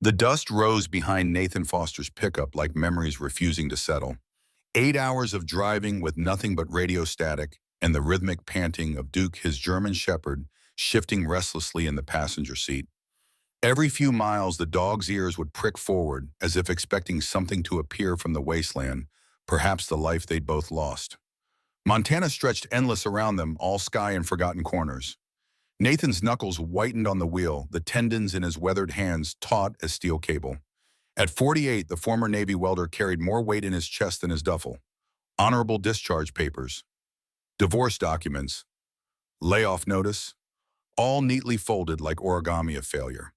The dust rose behind Nathan Foster's pickup like memories refusing to settle. 8 hours of driving with nothing but radio static and the rhythmic panting of Duke, his German shepherd, shifting restlessly in the passenger seat. Every few miles, the dog's ears would prick forward as if expecting something to appear from the wasteland, perhaps the life they'd both lost. Montana stretched endless around them, all sky and forgotten corners. Nathan's knuckles whitened on the wheel, the tendons in his weathered hands taut as steel cable. At 48, the former Navy welder carried more weight in his chest than his duffel. Honorable discharge papers, divorce documents, layoff notice, all neatly folded like origami of failure.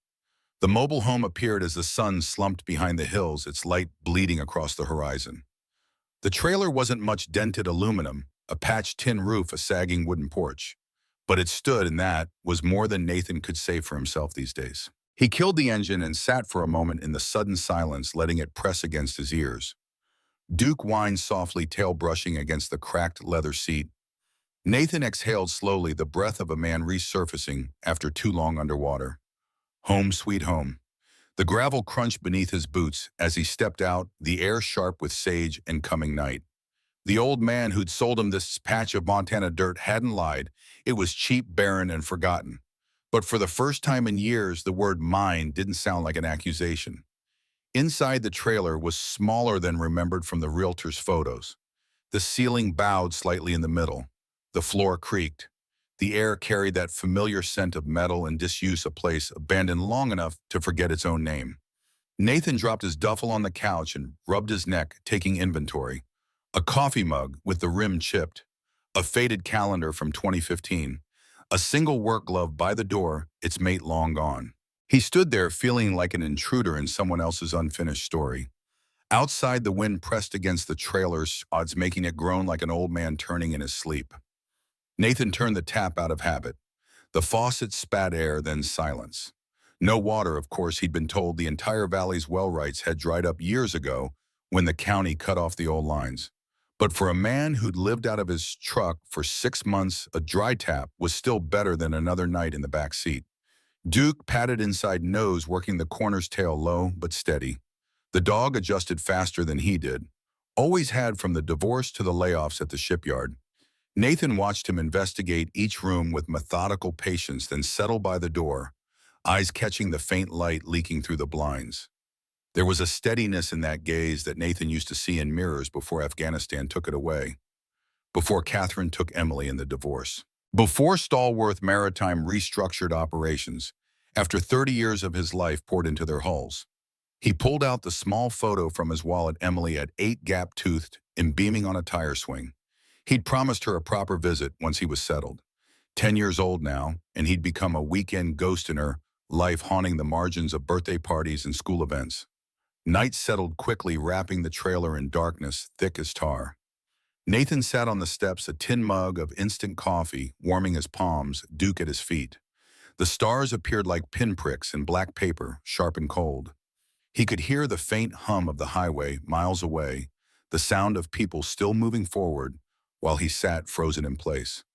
The mobile home appeared as the sun slumped behind the hills, its light bleeding across the horizon. The trailer wasn't much dented aluminum, a patched tin roof, a sagging wooden porch. But it stood, and that was more than Nathan could say for himself these days. He killed the engine and sat for a moment in the sudden silence, letting it press against his ears. Duke whined softly, tail brushing against the cracked leather seat. Nathan exhaled slowly, the breath of a man resurfacing after too long underwater. Home sweet home. The gravel crunched beneath his boots as he stepped out, the air sharp with sage and coming night. The old man who'd sold him this patch of Montana dirt hadn't lied. It was cheap, barren, and forgotten. But for the first time in years, the word mine didn't sound like an accusation. Inside the trailer was smaller than remembered from the realtor's photos. The ceiling bowed slightly in the middle. The floor creaked. The air carried that familiar scent of metal and disuse, a place abandoned long enough to forget its own name. Nathan dropped his duffel on the couch and rubbed his neck, taking inventory. A coffee mug with the rim chipped, a faded calendar from 2015, a single work glove by the door, its mate long gone. He stood there feeling like an intruder in someone else's unfinished story. Outside, the wind pressed against the trailer's odds, making it groan like an old man turning in his sleep. Nathan turned the tap out of habit. The faucet spat air, then silence. No water, of course. He'd been told the entire valley's well rights had dried up years ago when the county cut off the old lines. But for a man who'd lived out of his truck for 6 months, a dry tap was still better than another night in the back seat. Duke patted inside nose, working the corner's tail low but steady. The dog adjusted faster than he did. Always had, from the divorce to the layoffs at the shipyard. Nathan watched him investigate each room with methodical patience, then settle by the door, eyes catching the faint light leaking through the blinds. There was a steadiness in that gaze that Nathan used to see in mirrors before Afghanistan took it away, before Catherine took Emily in the divorce, before Stallworth Maritime restructured operations, after 30 years of his life poured into their hulls. He pulled out the small photo from his wallet, Emily at 8, gap-toothed and beaming on a tire swing. He'd promised her a proper visit once he was settled. 10 years old now, and he'd become a weekend ghost in her life, haunting the margins of birthday parties and school events. Night settled quickly, wrapping the trailer in darkness thick as tar. Nathan sat on the steps, a tin mug of instant coffee warming his palms, Duke at his feet. The stars appeared like pinpricks in black paper, sharp and cold. He could hear the faint hum of the highway miles away, the sound of people still moving forward, while he sat frozen in place.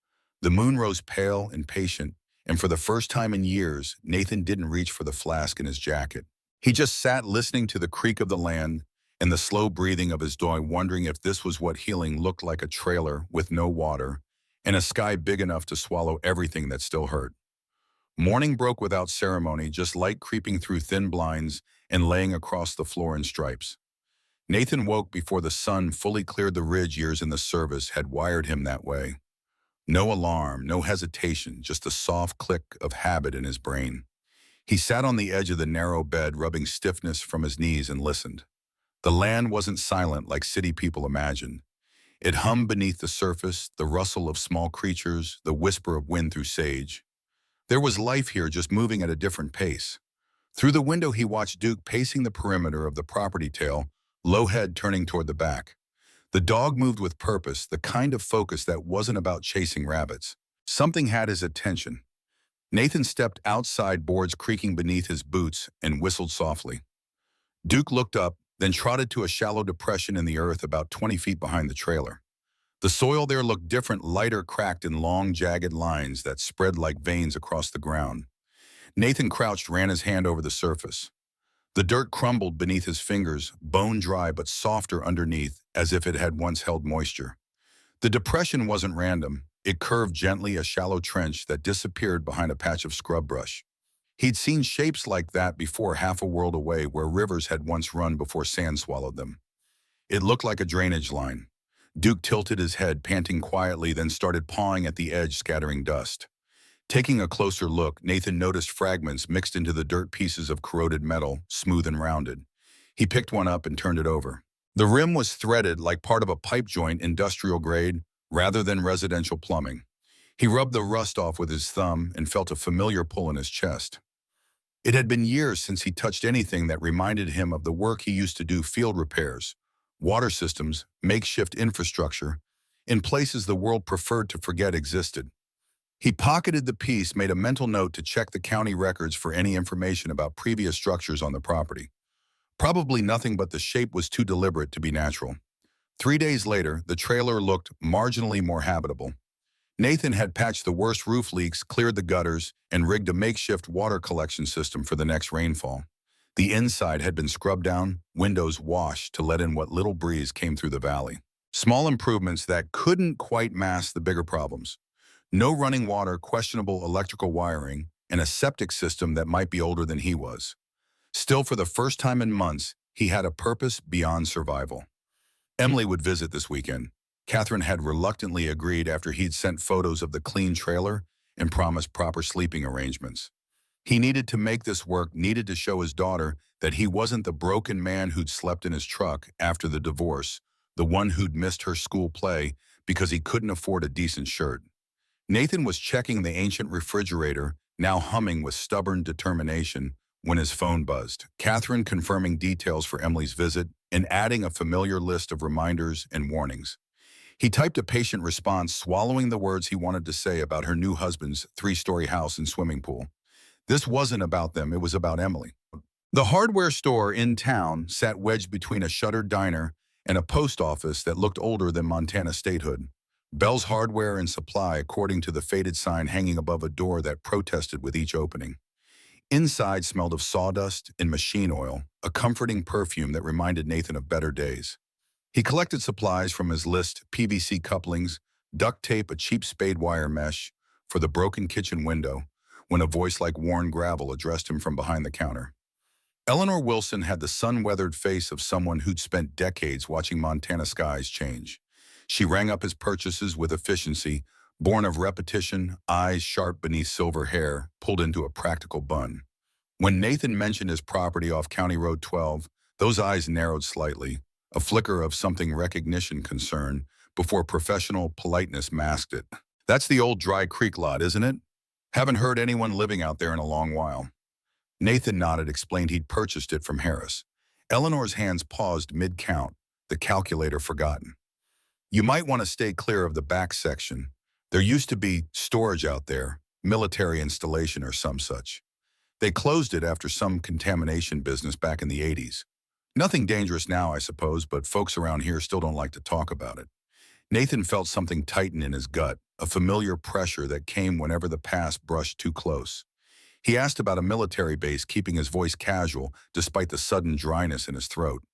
The moon rose pale and patient, and for the first time in years, Nathan didn't reach for the flask in his jacket. He just sat listening to the creak of the land and the slow breathing of his dog, wondering if this was what healing looked like, a trailer with no water and a sky big enough to swallow everything that still hurt. Morning broke without ceremony, just light creeping through thin blinds and laying across the floor in stripes. Nathan woke before the sun fully cleared the ridge. Years in the service had wired him that way. No alarm, no hesitation, just the soft click of habit in his brain. He sat on the edge of the narrow bed, rubbing stiffness from his knees, and listened. The land wasn't silent like city people imagined. It hummed beneath the surface, the rustle of small creatures, the whisper of wind through sage. There was life here, just moving at a different pace. Through the window he watched Duke pacing the perimeter of the property tail, low head turning toward the back. The dog moved with purpose, the kind of focus that wasn't about chasing rabbits. Something had his attention. Nathan stepped outside, boards creaking beneath his boots, and whistled softly. Duke looked up, then trotted to a shallow depression in the earth about 20 feet behind the trailer. The soil there looked different, lighter, cracked in long, jagged lines that spread like veins across the ground. Nathan crouched, ran his hand over the surface. The dirt crumbled beneath his fingers, bone dry but softer underneath, as if it had once held moisture. The depression wasn't random. It curved gently, a shallow trench that disappeared behind a patch of scrub brush. He'd seen shapes like that before, half a world away, where rivers had once run before sand swallowed them. It looked like a drainage line. Duke tilted his head, panting quietly, then started pawing at the edge, scattering dust. Taking a closer look, Nathan noticed fragments mixed into the dirt, pieces of corroded metal, smooth and rounded. He picked one up and turned it over. The rim was threaded like part of a pipe joint, industrial grade, rather than residential plumbing. He rubbed the rust off with his thumb and felt a familiar pull in his chest. It had been years since he touched anything that reminded him of the work he used to do: field repairs, water systems, makeshift infrastructure, in places the world preferred to forget existed. He pocketed the piece, made a mental note to check the county records for any information about previous structures on the property. Probably nothing, but the shape was too deliberate to be natural. 3 days later, the trailer looked marginally more habitable. Nathan had patched the worst roof leaks, cleared the gutters, and rigged a makeshift water collection system for the next rainfall. The inside had been scrubbed down, windows washed to let in what little breeze came through the valley. Small improvements that couldn't quite mask the bigger problems. No running water, questionable electrical wiring, and a septic system that might be older than he was. Still, for the first time in months, he had a purpose beyond survival. Emily would visit this weekend. Catherine had reluctantly agreed after he'd sent photos of the clean trailer and promised proper sleeping arrangements. He needed to make this work, needed to show his daughter that he wasn't the broken man who'd slept in his truck after the divorce, the one who'd missed her school play because he couldn't afford a decent shirt. Nathan was checking the ancient refrigerator, now humming with stubborn determination, when his phone buzzed. Catherine confirming details for Emily's visit and adding a familiar list of reminders and warnings. He typed a patient response, swallowing the words he wanted to say about her new husband's 3-story house and swimming pool. This wasn't about them, it was about Emily. The hardware store in town sat wedged between a shuttered diner and a post office that looked older than Montana statehood. Bell's Hardware and Supply, according to the faded sign hanging above a door that protested with each opening. Inside smelled of sawdust and machine oil, a comforting perfume that reminded Nathan of better days. He collected supplies from his list: PVC couplings, duct tape, a cheap spade wire mesh for the broken kitchen window, when a voice like worn gravel addressed him from behind the counter. Eleanor Wilson had the sun-weathered face of someone who'd spent decades watching Montana skies change. She rang up his purchases with efficiency, born of repetition, eyes sharp beneath silver hair, pulled into a practical bun. When Nathan mentioned his property off County Road 12, those eyes narrowed slightly, a flicker of something recognition concern, before professional politeness masked it. "That's the old Dry Creek lot, isn't it? Haven't heard anyone living out there in a long while." Nathan nodded, explained he'd purchased it from Harris. Eleanor's hands paused mid-count, the calculator forgotten. "You might want to stay clear of the back section. There used to be storage out there, military installation or some such. They closed it after some contamination business back in the 80s. Nothing dangerous now, I suppose, but folks around here still don't like to talk about it." Nathan felt something tighten in his gut, a familiar pressure that came whenever the past brushed too close. He asked about a military base, keeping his voice casual despite the sudden dryness in his throat.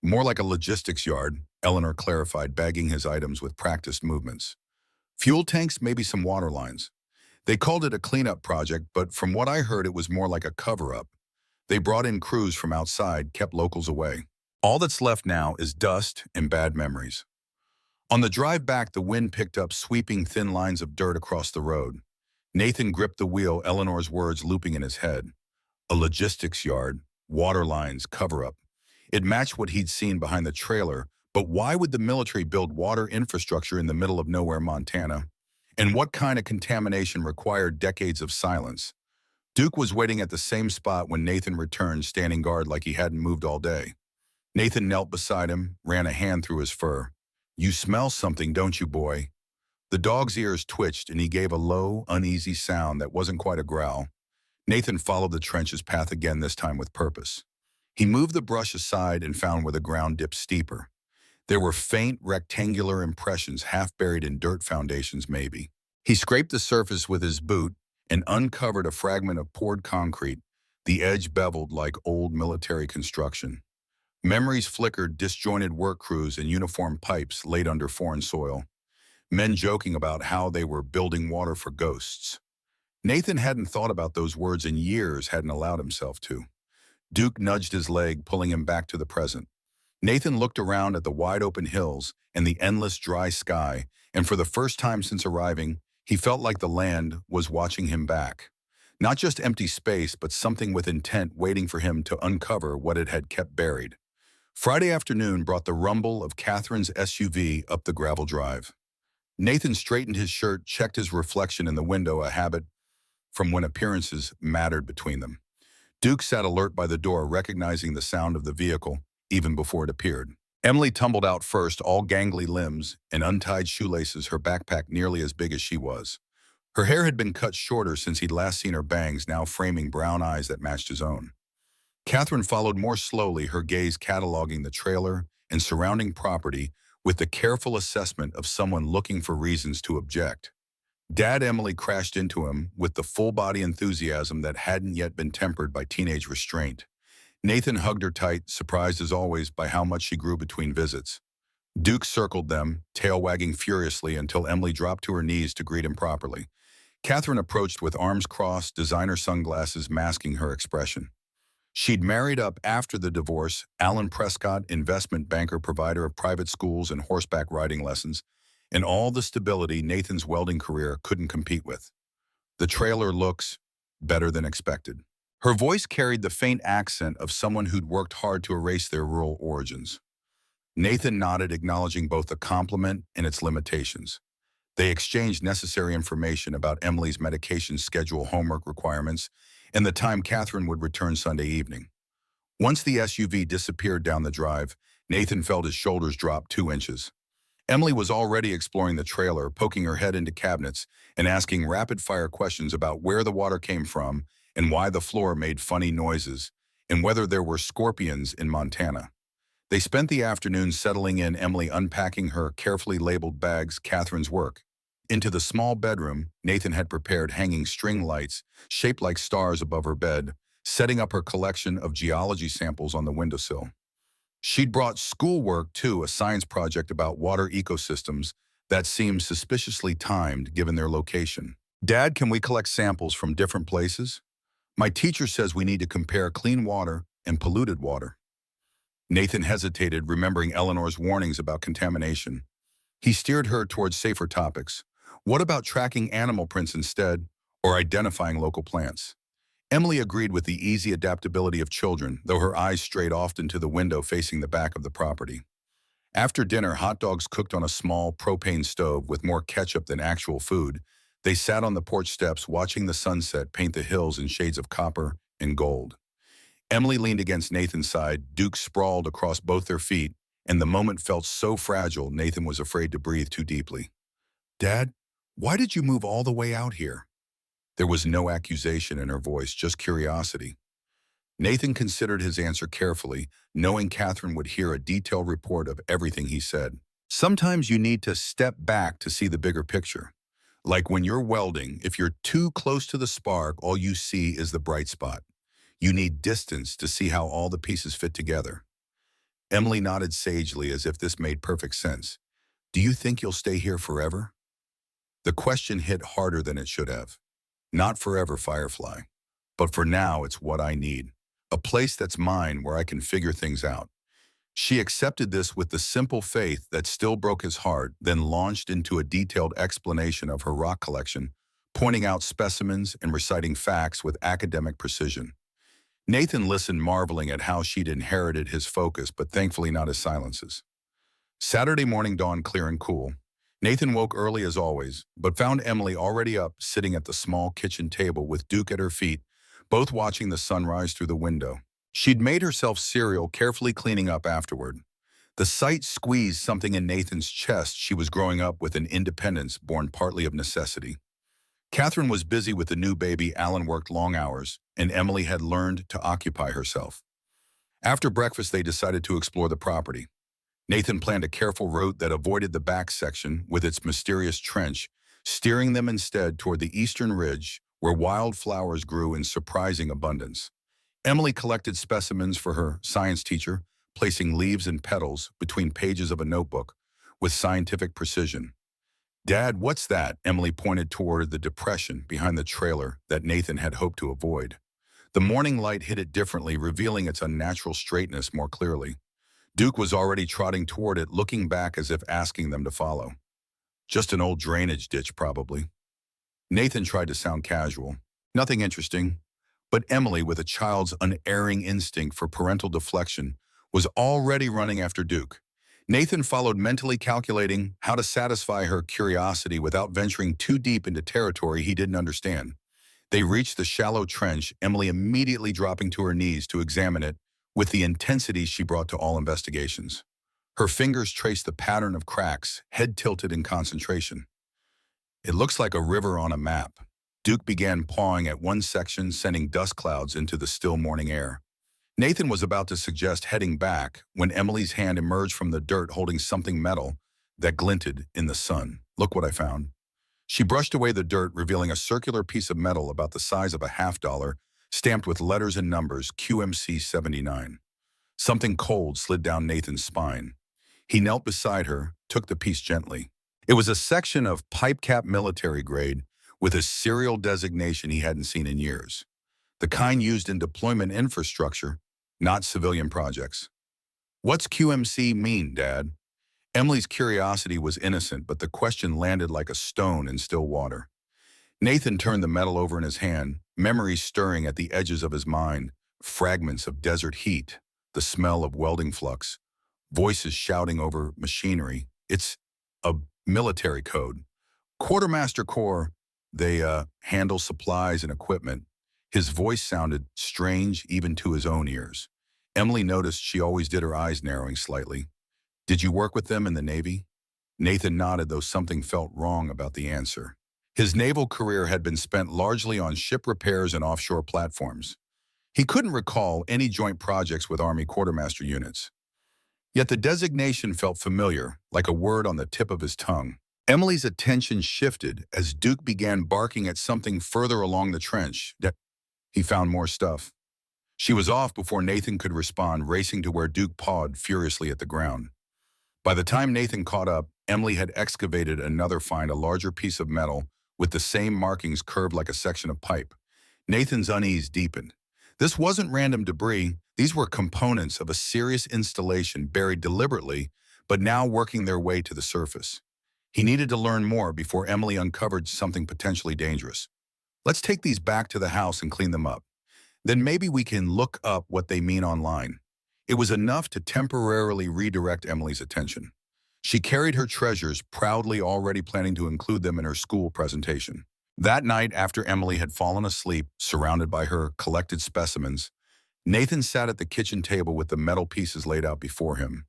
"More like a logistics yard," Eleanor clarified, bagging his items with practiced movements. "Fuel tanks, maybe some water lines. They called it a cleanup project, but from what I heard, it was more like a cover-up. They brought in crews from outside, kept locals away. All that's left now is dust and bad memories." On the drive back, the wind picked up, sweeping thin lines of dirt across the road. Nathan gripped the wheel, Eleanor's words looping in his head. A logistics yard, water lines, cover-up. It matched what he'd seen behind the trailer, but why would the military build water infrastructure in the middle of nowhere, Montana? And what kind of contamination required decades of silence? Duke was waiting at the same spot when Nathan returned, standing guard like he hadn't moved all day. Nathan knelt beside him, ran a hand through his fur. "You smell something, don't you, boy?" The dog's ears twitched, and he gave a low, uneasy sound that wasn't quite a growl. Nathan followed the trench's path again, this time with purpose. He moved the brush aside and found where the ground dipped steeper. There were faint, rectangular impressions, half buried in dirt foundations maybe. He scraped the surface with his boot and uncovered a fragment of poured concrete, the edge beveled like old military construction. Memories flickered disjointed work crews and uniform pipes laid under foreign soil, men joking about how they were building water for ghosts. Nathan hadn't thought about those words in years, hadn't allowed himself to. Duke nudged his leg, pulling him back to the present. Nathan looked around at the wide-open hills and the endless dry sky, and for the first time since arriving, he felt like the land was watching him back. Not just empty space, but something with intent waiting for him to uncover what it had kept buried. Friday afternoon brought the rumble of Catherine's SUV up the gravel drive. Nathan straightened his shirt, checked his reflection in the window, a habit from when appearances mattered between them. Duke sat alert by the door, recognizing the sound of the vehicle even before it appeared. Emily tumbled out first, all gangly limbs and untied shoelaces, her backpack nearly as big as she was. Her hair had been cut shorter since he'd last seen her bangs, now framing brown eyes that matched his own. Catherine followed more slowly, her gaze cataloging the trailer and surrounding property with the careful assessment of someone looking for reasons to object. Dad Emily crashed into him with the full-body enthusiasm that hadn't yet been tempered by teenage restraint. Nathan hugged her tight, surprised as always by how much she grew between visits. Duke circled them, tail wagging furiously until Emily dropped to her knees to greet him properly. Catherine approached with arms crossed, designer sunglasses masking her expression. She'd married up after the divorce, Alan Prescott, investment banker, provider of private schools and horseback riding lessons, and all the stability Nathan's welding career couldn't compete with. The trailer looks better than expected. Her voice carried the faint accent of someone who'd worked hard to erase their rural origins. Nathan nodded, acknowledging both the compliment and its limitations. They exchanged necessary information about Emily's medication schedule, homework requirements, and the time Catherine would return Sunday evening. Once the SUV disappeared down the drive, Nathan felt his shoulders drop 2 inches. Emily was already exploring the trailer, poking her head into cabinets and asking rapid-fire questions about where the water came from and why the floor made funny noises, and whether there were scorpions in Montana. They spent the afternoon settling in, Emily unpacking her carefully labeled bags, Catherine's work. Into the small bedroom, Nathan had prepared hanging string lights shaped like stars above her bed, setting up her collection of geology samples on the windowsill. She'd brought schoolwork too, a science project about water ecosystems that seemed suspiciously timed given their location. Dad, can we collect samples from different places? My teacher says we need to compare clean water and polluted water. Nathan hesitated, remembering Eleanor's warnings about contamination. He steered her towards safer topics. What about tracking animal prints instead, or identifying local plants? Emily agreed with the easy adaptability of children, though her eyes strayed often to the window facing the back of the property. After dinner, hot dogs cooked on a small propane stove with more ketchup than actual food, they sat on the porch steps watching the sunset paint the hills in shades of copper and gold. Emily leaned against Nathan's side, Duke sprawled across both their feet, and the moment felt so fragile Nathan was afraid to breathe too deeply. Dad, why did you move all the way out here? There was no accusation in her voice, just curiosity. Nathan considered his answer carefully, knowing Catherine would hear a detailed report of everything he said. Sometimes you need to step back to see the bigger picture. Like when you're welding, if you're too close to the spark, all you see is the bright spot. You need distance to see how all the pieces fit together. Emily nodded sagely as if this made perfect sense. Do you think you'll stay here forever? The question hit harder than it should have. Not forever, Firefly. But for now, it's what I need. A place that's mine where I can figure things out. She accepted this with the simple faith that still broke his heart, then launched into a detailed explanation of her rock collection, pointing out specimens and reciting facts with academic precision. Nathan listened, marveling at how she'd inherited his focus, but thankfully not his silences. Saturday morning dawned clear and cool. Nathan woke early as always, but found Emily already up, sitting at the small kitchen table with Duke at her feet, both watching the sunrise through the window. She'd made herself cereal, carefully cleaning up afterward. The sight squeezed something in Nathan's chest. She was growing up with an independence born partly of necessity. Catherine was busy with the new baby, Alan worked long hours, and Emily had learned to occupy herself. After breakfast, they decided to explore the property. Nathan planned a careful route that avoided the back section with its mysterious trench, steering them instead toward the eastern ridge where wildflowers grew in surprising abundance. Emily collected specimens for her science teacher, placing leaves and petals between pages of a notebook with scientific precision. "Dad, what's that?" Emily pointed toward the depression behind the trailer that Nathan had hoped to avoid. The morning light hit it differently, revealing its unnatural straightness more clearly. Duke was already trotting toward it, looking back as if asking them to follow. "Just an old drainage ditch, probably." Nathan tried to sound casual. "Nothing interesting." But Emily, with a child's unerring instinct for parental deflection, was already running after Duke. Nathan followed, mentally calculating how to satisfy her curiosity without venturing too deep into territory he didn't understand. They reached the shallow trench, Emily immediately dropping to her knees to examine it with the intensity she brought to all investigations. Her fingers traced the pattern of cracks, head tilted in concentration. "It looks like a river on a map." Duke began pawing at one section, sending dust clouds into the still morning air. Nathan was about to suggest heading back when Emily's hand emerged from the dirt holding something metal that glinted in the sun. "Look what I found." She brushed away the dirt, revealing a circular piece of metal about the size of a $50, stamped with letters and numbers QMC 79. Something cold slid down Nathan's spine. He knelt beside her, took the piece gently. It was a section of pipe cap military grade with a serial designation he hadn't seen in years. The kind used in deployment infrastructure, not civilian projects. "What's QMC mean, Dad?" Emily's curiosity was innocent, but the question landed like a stone in still water. Nathan turned the metal over in his hand, memories stirring at the edges of his mind, fragments of desert heat, the smell of welding flux, voices shouting over machinery. "It's a military code. Quartermaster Corps, they handle supplies and equipment." His voice sounded strange even to his own ears. Emily noticed she always did, her eyes narrowing slightly. "Did you work with them in the Navy?" Nathan nodded, though something felt wrong about the answer. His naval career had been spent largely on ship repairs and offshore platforms. He couldn't recall any joint projects with Army quartermaster units. Yet the designation felt familiar, like a word on the tip of his tongue. Emily's attention shifted as Duke began barking at something further along the trench. He found more stuff. She was off before Nathan could respond, racing to where Duke pawed furiously at the ground. By the time Nathan caught up, Emily had excavated another find, a larger piece of metal with the same markings curved like a section of pipe. Nathan's unease deepened. This wasn't random debris. These were components of a serious installation buried deliberately, but now working their way to the surface. He needed to learn more before Emily uncovered something potentially dangerous. "Let's take these back to the house and clean them up. Then maybe we can look up what they mean online." It was enough to temporarily redirect Emily's attention. She carried her treasures proudly, already planning to include them in her school presentation. That night, after Emily had fallen asleep, surrounded by her collected specimens, Nathan sat at the kitchen table with the metal pieces laid out before him.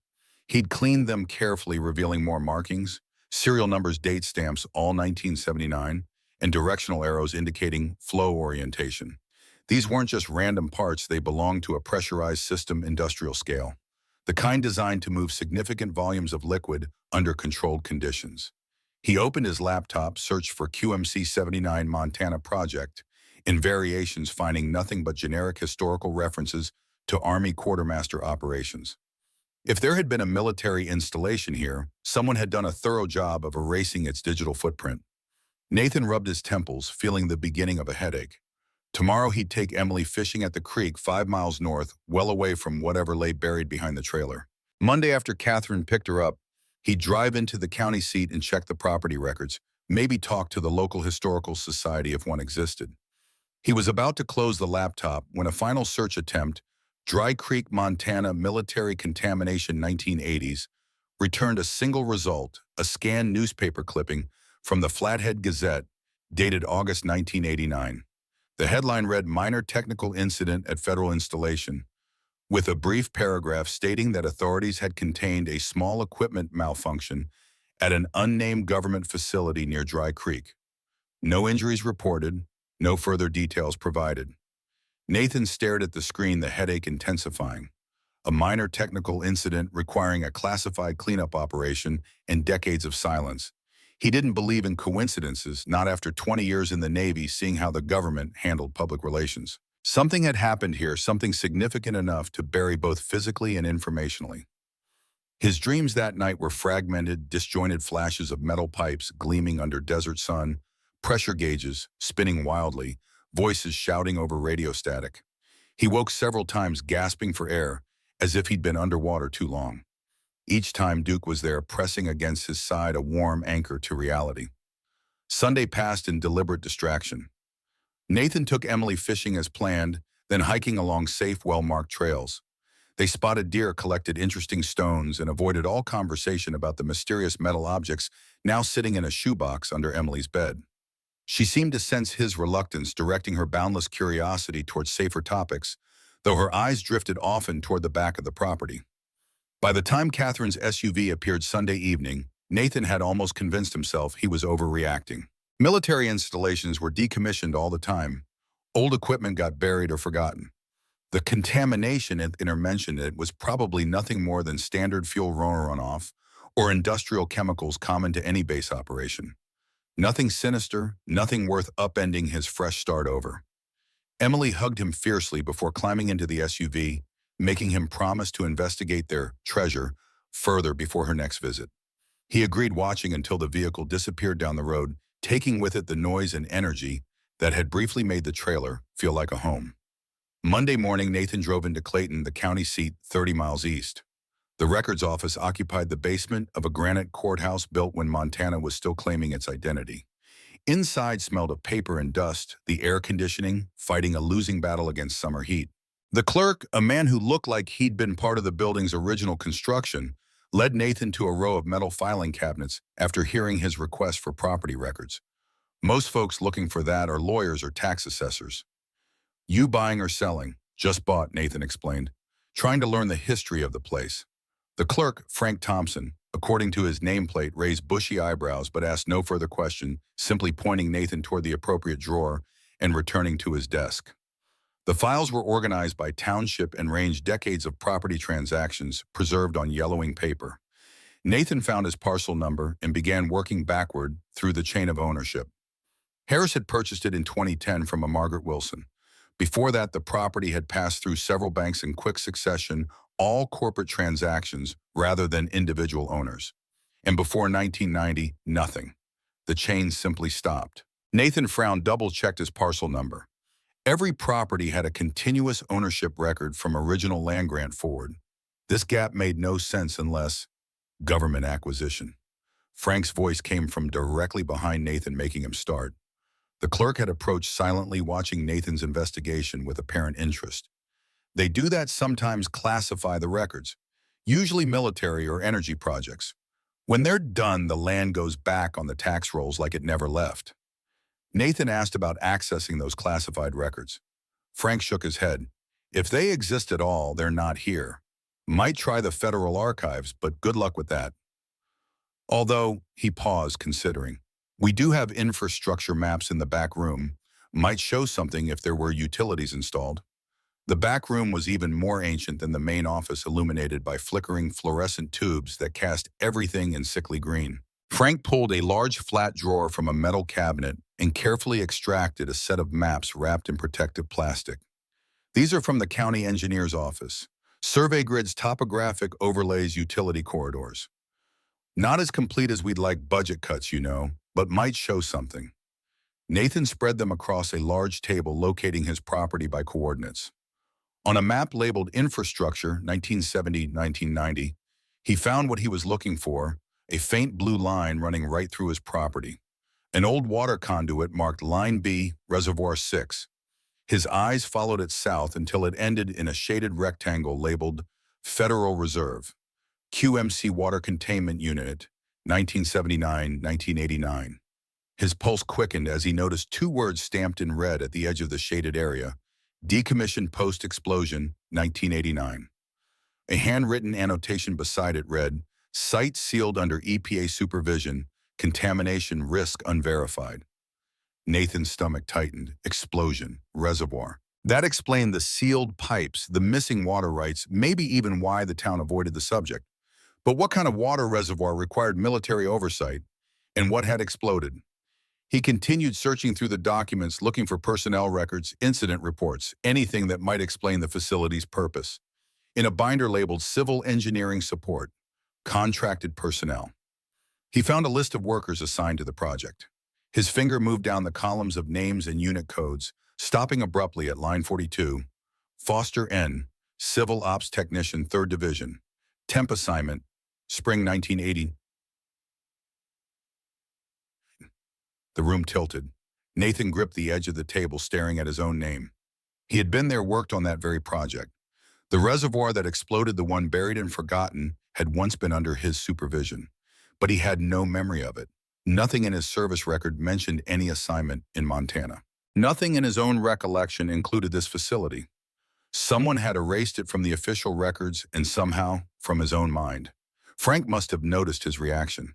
He'd cleaned them carefully, revealing more markings, serial numbers, date stamps, all 1979, and directional arrows indicating flow orientation. These weren't just random parts, they belonged to a pressurized system, industrial scale, the kind designed to move significant volumes of liquid under controlled conditions. He opened his laptop, searched for QMC 79 Montana project, in variations finding nothing but generic historical references to Army quartermaster operations. If there had been a military installation here, someone had done a thorough job of erasing its digital footprint. Nathan rubbed his temples, feeling the beginning of a headache. Tomorrow he'd take Emily fishing at the creek 5 miles north, well away from whatever lay buried behind the trailer. Monday, after Catherine picked her up, he'd drive into the county seat and check the property records, maybe talk to the local historical society if one existed. He was about to close the laptop when a final search attempt, Dry Creek, Montana, military contamination 1980s, returned a single result, a scanned newspaper clipping from the Flathead Gazette, dated August 1989. The headline read, "Minor technical incident at federal installation," with a brief paragraph stating that authorities had contained a small equipment malfunction at an unnamed government facility near Dry Creek. No injuries reported, no further details provided. Nathan stared at the screen, the headache intensifying. A minor technical incident requiring a classified cleanup operation and decades of silence. He didn't believe in coincidences, not after 20 years in the Navy, seeing how the government handled public relations. Something had happened here, something significant enough to bury both physically and informationally. His dreams that night were fragmented, disjointed flashes of metal pipes gleaming under desert sun, pressure gauges spinning wildly, voices shouting over radio static. He woke several times gasping for air, as if he'd been underwater too long. Each time Duke was there pressing against his side, a warm anchor to reality. Sunday passed in deliberate distraction. Nathan took Emily fishing as planned, then hiking along safe, well-marked trails. They spotted deer, collected interesting stones, and avoided all conversation about the mysterious metal objects now sitting in a shoebox under Emily's bed. She seemed to sense his reluctance, directing her boundless curiosity towards safer topics, though her eyes drifted often toward the back of the property. By the time Catherine's SUV appeared Sunday evening, Nathan had almost convinced himself he was overreacting. Military installations were decommissioned all the time. Old equipment got buried or forgotten. The contamination mentioned it was probably nothing more than standard fuel runoff or industrial chemicals common to any base operation. Nothing sinister, nothing worth upending his fresh start over. Emily hugged him fiercely before climbing into the SUV, making him promise to investigate their treasure further before her next visit. He agreed, watching until the vehicle disappeared down the road, taking with it the noise and energy that had briefly made the trailer feel like a home. Monday morning, Nathan drove into Clayton, the county seat 30 miles east. The records office occupied the basement of a granite courthouse built when Montana was still claiming its identity. Inside smelled of paper and dust, the air conditioning fighting a losing battle against summer heat. The clerk, a man who looked like he'd been part of the building's original construction, led Nathan to a row of metal filing cabinets after hearing his request for property records. Most folks looking for that are lawyers or tax assessors. "You buying or selling?" "Just bought," Nathan explained, trying to learn the history of the place. The clerk, Frank Thompson, according to his nameplate, raised bushy eyebrows but asked no further question, simply pointing Nathan toward the appropriate drawer and returning to his desk. The files were organized by township and ranged decades of property transactions preserved on yellowing paper. Nathan found his parcel number and began working backward through the chain of ownership. Harris had purchased it in 2010 from a Margaret Wilson. Before that, the property had passed through several banks in quick succession, all corporate transactions rather than individual owners. And before 1990, nothing. The chain simply stopped. Nathan frowned, double-checked his parcel number. Every property had a continuous ownership record from original land grant forward. This gap made no sense unless government acquisition. Frank's voice came from directly behind Nathan, making him start. The clerk had approached silently, watching Nathan's investigation with apparent interest. "They do that sometimes, classify the records, usually military or energy projects. When they're done, the land goes back on the tax rolls like it never left." Nathan asked about accessing those classified records. Frank shook his head. "If they exist at all, they're not here. Might try the federal archives, but good luck with that." Although, he paused, considering, "We do have infrastructure maps in the back room. Might show something if there were utilities installed." The back room was even more ancient than the main office, illuminated by flickering fluorescent tubes that cast everything in sickly green. Frank pulled a large flat drawer from a metal cabinet and carefully extracted a set of maps wrapped in protective plastic. "These are from the county engineer's office. Survey grids, topographic overlays, utility corridors. Not as complete as we'd like, budget cuts, but might show something." Nathan spread them across a large table, locating his property by coordinates. On a map labeled Infrastructure 1970-1990, he found what he was looking for, a faint blue line running right through his property. An old water conduit marked Line B, Reservoir 6. His eyes followed it south until it ended in a shaded rectangle labeled Federal Reserve, QMC Water Containment Unit, 1979-1989. His pulse quickened as he noticed two words stamped in red at the edge of the shaded area: Decommissioned Post-Explosion, 1989. A handwritten annotation beside it read, "Site sealed under EPA supervision, contamination risk unverified." Nathan's stomach tightened. Explosion, reservoir. That explained the sealed pipes, the missing water rights, maybe even why the town avoided the subject. But what kind of water reservoir required military oversight, and what had exploded? He continued searching through the documents, looking for personnel records, incident reports, anything that might explain the facility's purpose. In a binder labeled Civil Engineering Support, Contracted Personnel, he found a list of workers assigned to the project. His finger moved down the columns of names and unit codes, stopping abruptly at line 42. Foster N., Civil Ops Technician, 3rd Division. Temp assignment, Spring 1980. The room tilted. Nathan gripped the edge of the table, staring at his own name. He had been there, worked on that very project. The reservoir that exploded, the one buried and forgotten, had once been under his supervision. But he had no memory of it. Nothing in his service record mentioned any assignment in Montana. Nothing in his own recollection included this facility. Someone had erased it from the official records and somehow from his own mind. Frank must have noticed his reaction.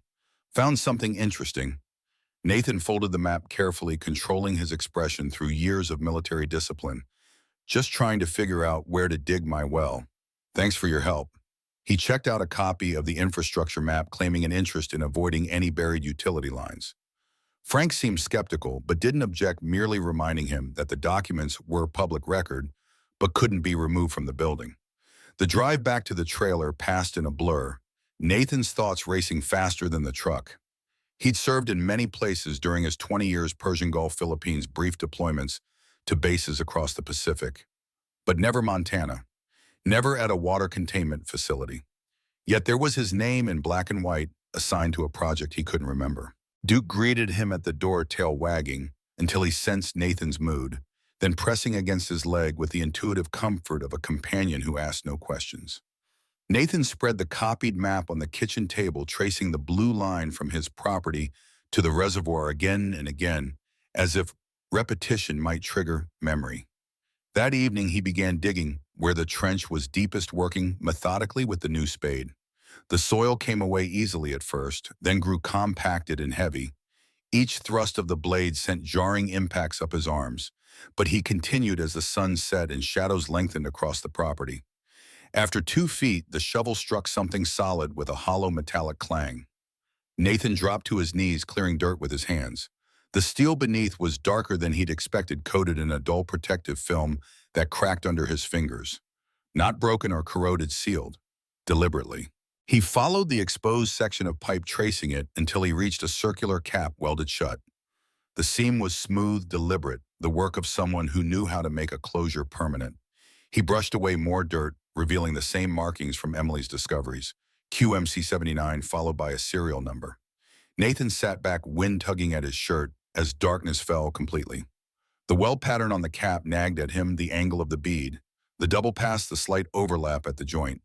Found something interesting. Nathan folded the map carefully, controlling his expression through years of military discipline. Just trying to figure out where to dig my well. Thanks for your help. He checked out a copy of the infrastructure map, claiming an interest in avoiding any buried utility lines. Frank seemed skeptical, but didn't object, merely reminding him that the documents were public record, but couldn't be removed from the building. The drive back to the trailer passed in a blur, Nathan's thoughts racing faster than the truck. He'd served in many places during his 20 years Persian Gulf, Philippines, brief deployments to bases across the Pacific. But never Montana. Never at a water containment facility. Yet there was his name in black and white, assigned to a project he couldn't remember. Duke greeted him at the door, tail wagging, until he sensed Nathan's mood, then pressing against his leg with the intuitive comfort of a companion who asked no questions. Nathan spread the copied map on the kitchen table, tracing the blue line from his property to the reservoir again and again, as if repetition might trigger memory. That evening, he began digging where the trench was deepest, working methodically with the new spade. The soil came away easily at first, then grew compacted and heavy. Each thrust of the blade sent jarring impacts up his arms, but he continued as the sun set and shadows lengthened across the property. After 2 feet, the shovel struck something solid with a hollow metallic clang. Nathan dropped to his knees, clearing dirt with his hands. The steel beneath was darker than he'd expected, coated in a dull protective film that cracked under his fingers. Not broken or corroded, sealed. Deliberately. He followed the exposed section of pipe, tracing it until he reached a circular cap welded shut. The seam was smooth, deliberate, the work of someone who knew how to make a closure permanent. He brushed away more dirt, revealing the same markings from Emily's discoveries, QMC79 followed by a serial number. Nathan sat back, wind tugging at his shirt, as darkness fell completely. The weld pattern on the cap nagged at him, the angle of the bead, the double pass, the slight overlap at the joint.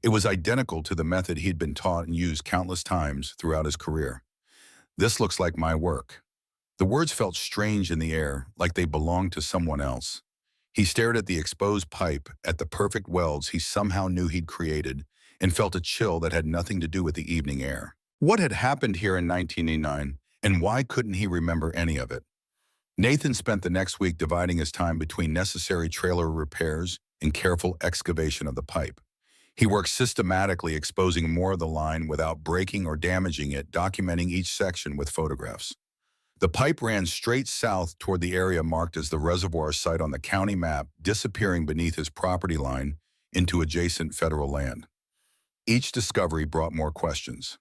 It was identical to the method he'd been taught and used countless times throughout his career. This looks like my work. The words felt strange in the air, like they belonged to someone else. He stared at the exposed pipe, at the perfect welds he somehow knew he'd created, and felt a chill that had nothing to do with the evening air. What had happened here in 1989, and why couldn't he remember any of it? Nathan spent the next week dividing his time between necessary trailer repairs and careful excavation of the pipe. He worked systematically, exposing more of the line without breaking or damaging it, documenting each section with photographs. The pipe ran straight south toward the area marked as the reservoir site on the county map, disappearing beneath his property line into adjacent federal land. Each discovery brought more questions.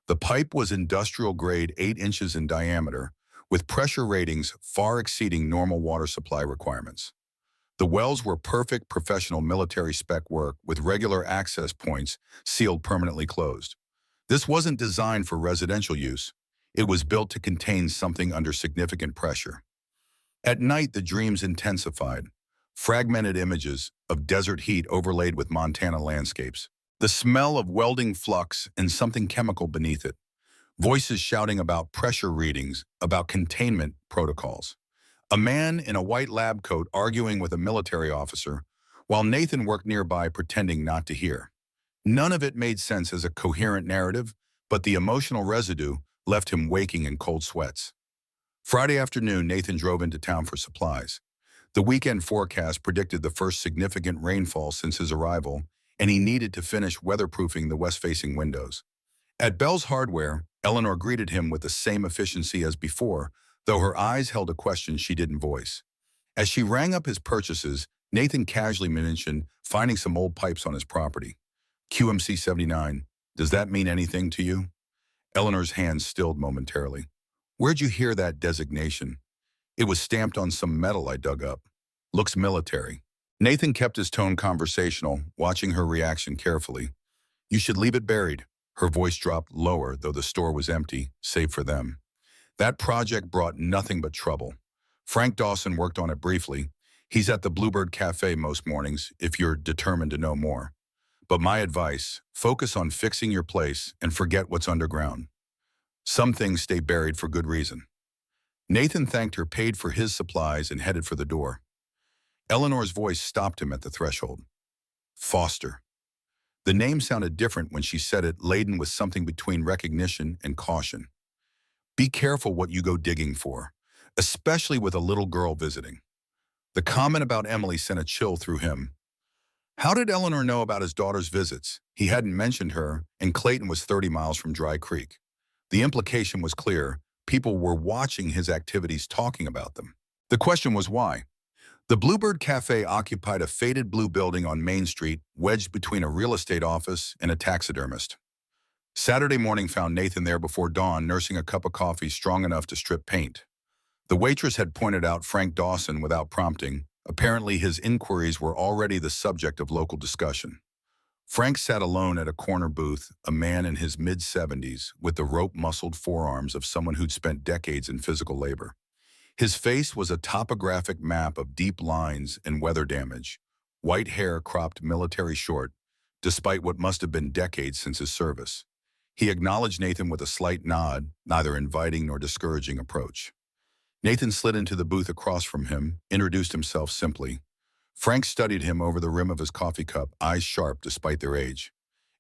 The pipe was industrial grade, 8 inches in diameter, with pressure ratings far exceeding normal water supply requirements. The wells were perfect professional military spec work with regular access points sealed permanently closed. This wasn't designed for residential use. It was built to contain something under significant pressure. At night, the dreams intensified. Fragmented images of desert heat overlaid with Montana landscapes. The smell of welding flux and something chemical beneath it. Voices shouting about pressure readings, about containment protocols. A man in a white lab coat arguing with a military officer, while Nathan worked nearby pretending not to hear. None of it made sense as a coherent narrative, but the emotional residue left him waking in cold sweats. Friday afternoon, Nathan drove into town for supplies. The weekend forecast predicted the first significant rainfall since his arrival, and he needed to finish weatherproofing the west-facing windows. At Bell's Hardware, Eleanor greeted him with the same efficiency as before, though her eyes held a question she didn't voice. As she rang up his purchases, Nathan casually mentioned finding some old pipes on his property. QMC 79, does that mean anything to you? Eleanor's hands stilled momentarily. Where'd you hear that designation? It was stamped on some metal I dug up. Looks military. Nathan kept his tone conversational, watching her reaction carefully. You should leave it buried. Her voice dropped lower, though the store was empty, save for them. That project brought nothing but trouble. Frank Dawson worked on it briefly. He's at the Bluebird Cafe most mornings, if you're determined to know more. But my advice, focus on fixing your place and forget what's underground. Some things stay buried for good reason. Nathan thanked her, paid for his supplies, and headed for the door. Eleanor's voice stopped him at the threshold. Foster. The name sounded different when she said it, laden with something between recognition and caution. Be careful what you go digging for, especially with a little girl visiting. The comment about Emily sent a chill through him. How did Eleanor know about his daughter's visits? He hadn't mentioned her, and Clayton was 30 miles from Dry Creek. The implication was clear. People were watching his activities, talking about them. The question was why. The Bluebird Cafe occupied a faded blue building on Main Street, wedged between a real estate office and a taxidermist. Saturday morning found Nathan there before dawn, nursing a cup of coffee strong enough to strip paint. The waitress had pointed out Frank Dawson without prompting. Apparently, his inquiries were already the subject of local discussion. Frank sat alone at a corner booth, a man in his mid-70s, with the rope-muscled forearms of someone who'd spent decades in physical labor. His face was a topographic map of deep lines and weather damage, white hair cropped military short, despite what must have been decades since his service. He acknowledged Nathan with a slight nod, neither inviting nor discouraging approach. Nathan slid into the booth across from him, introduced himself simply. Frank studied him over the rim of his coffee cup, eyes sharp despite their age.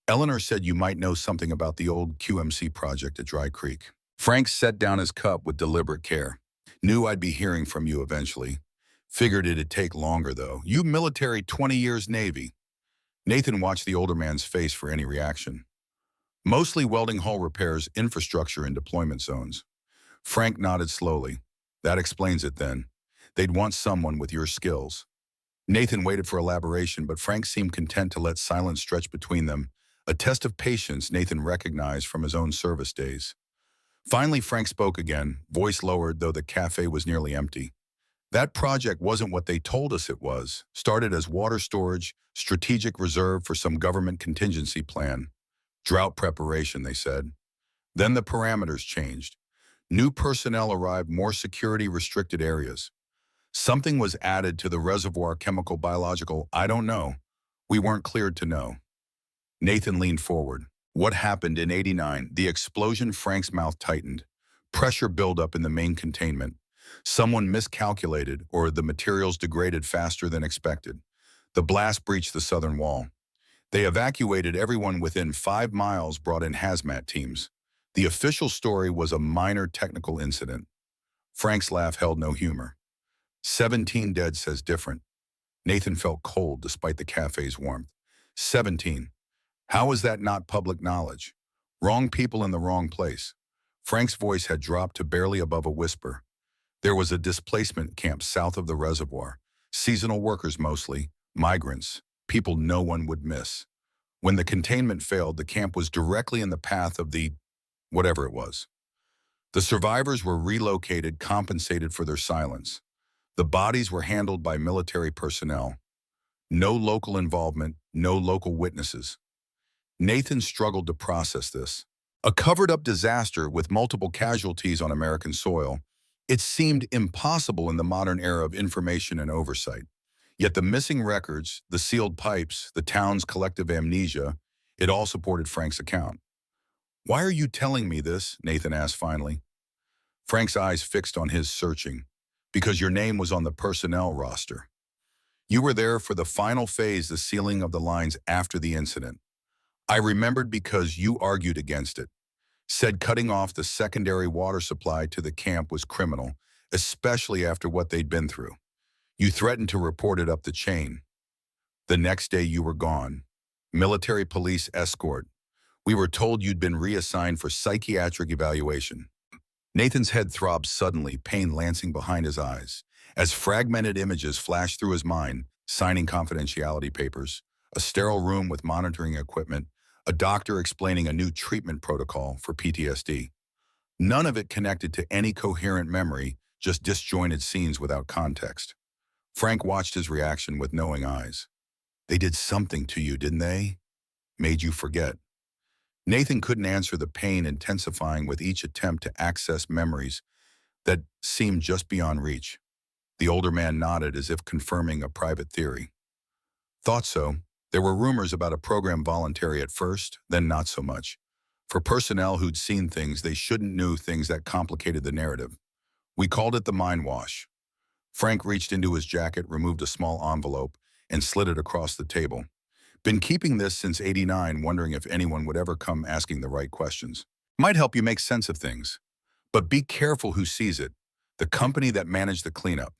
Eleanor said you might know something about the old QMC project at Dry Creek. Frank set down his cup with deliberate care. Knew I'd be hearing from you eventually. Figured it'd take longer, though. You military, 20 years Navy. Nathan watched the older man's face for any reaction. Mostly welding hall repairs, infrastructure, and deployment zones. Frank nodded slowly. That explains it then. They'd want someone with your skills. Nathan waited for elaboration, but Frank seemed content to let silence stretch between them, a test of patience Nathan recognized from his own service days. Finally, Frank spoke again, voice lowered, though the cafe was nearly empty. That project wasn't what they told us it was. Started as water storage, strategic reserve for some government contingency plan. Drought preparation, they said. Then the parameters changed. New personnel arrived, more security-restricted areas. Something was added to the reservoir, chemical, biological, I don't know. We weren't cleared to know. Nathan leaned forward. What happened in '89? The explosion. Frank's mouth tightened. Pressure buildup in the main containment. Someone miscalculated, or the materials degraded faster than expected. The blast breached the southern wall. They evacuated everyone within 5 miles, brought in hazmat teams. The official story was a minor technical incident. Frank's laugh held no humor. 17 dead says different. Nathan felt cold despite the cafe's warmth. 17. How is that not public knowledge? Wrong people in the wrong place. Frank's voice had dropped to barely above a whisper. There was a displacement camp south of the reservoir. Seasonal workers mostly, migrants, people no one would miss. When the containment failed, the camp was directly in the path of the whatever it was. The survivors were relocated, compensated for their silence. The bodies were handled by military personnel. No local involvement, no local witnesses. Nathan struggled to process this. A covered-up disaster with multiple casualties on American soil. It seemed impossible in the modern era of information and oversight. Yet the missing records, the sealed pipes, the town's collective amnesia, it all supported Frank's account. Why are you telling me this? Nathan asked finally. Frank's eyes fixed on his, searching. Because your name was on the personnel roster. You were there for the final phase, the sealing of the lines after the incident. I remembered because you argued against it. Said cutting off the secondary water supply to the camp was criminal, especially after what they'd been through. You threatened to report it up the chain. The next day you were gone. Military police escort. We were told you'd been reassigned for psychiatric evaluation. Nathan's head throbbed suddenly, pain lancing behind his eyes, as fragmented images flashed through his mind, signing confidentiality papers, a sterile room with monitoring equipment, a doctor explaining a new treatment protocol for PTSD. None of it connected to any coherent memory, just disjointed scenes without context. Frank watched his reaction with knowing eyes. They did something to you, didn't they? Made you forget. Nathan couldn't answer, the pain intensifying with each attempt to access memories that seemed just beyond reach. The older man nodded as if confirming a private theory. Thought so. There were rumors about a program voluntary at first, then not so much. For personnel who'd seen things they shouldn't know, things that complicated the narrative. We called it the mind wash. Frank reached into his jacket, removed a small envelope, and slid it across the table. Been keeping this since '89, wondering if anyone would ever come asking the right questions. Might help you make sense of things. But be careful who sees it. The company that managed the cleanup.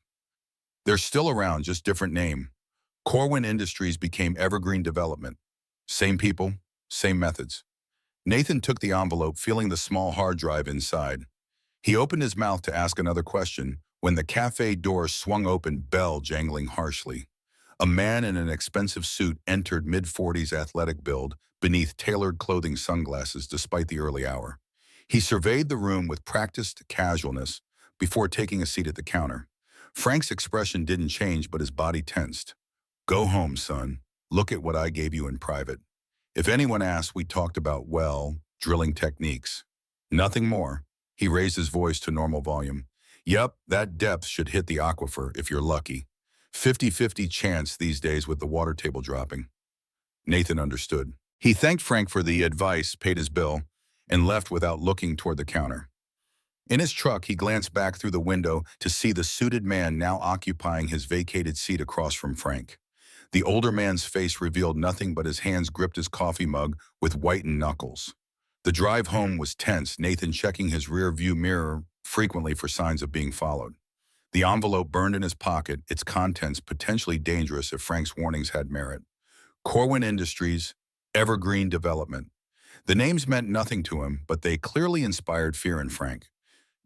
They're still around, just different name. Corwin Industries became Evergreen Development. Same people, same methods. Nathan took the envelope, feeling the small hard drive inside. He opened his mouth to ask another question when the cafe door swung open, bell jangling harshly. A man in an expensive suit entered, mid-40s, athletic build, beneath tailored clothing, sunglasses despite the early hour. He surveyed the room with practiced casualness before taking a seat at the counter. Frank's expression didn't change, but his body tensed. Go home, son. Look at what I gave you in private. If anyone asks, we talked about, well, drilling techniques. Nothing more. He raised his voice to normal volume. Yep, that depth should hit the aquifer if you're lucky. 50-50 chance these days with the water table dropping. Nathan understood. He thanked Frank for the advice, paid his bill, and left without looking toward the counter. In his truck, he glanced back through the window to see the suited man now occupying his vacated seat across from Frank. The older man's face revealed nothing but his hands gripped his coffee mug with whitened knuckles. The drive home was tense, Nathan checking his rear-view mirror frequently for signs of being followed. The envelope burned in his pocket, its contents potentially dangerous if Frank's warnings had merit. Corwin Industries, Evergreen Development. The names meant nothing to him, but they clearly inspired fear in Frank.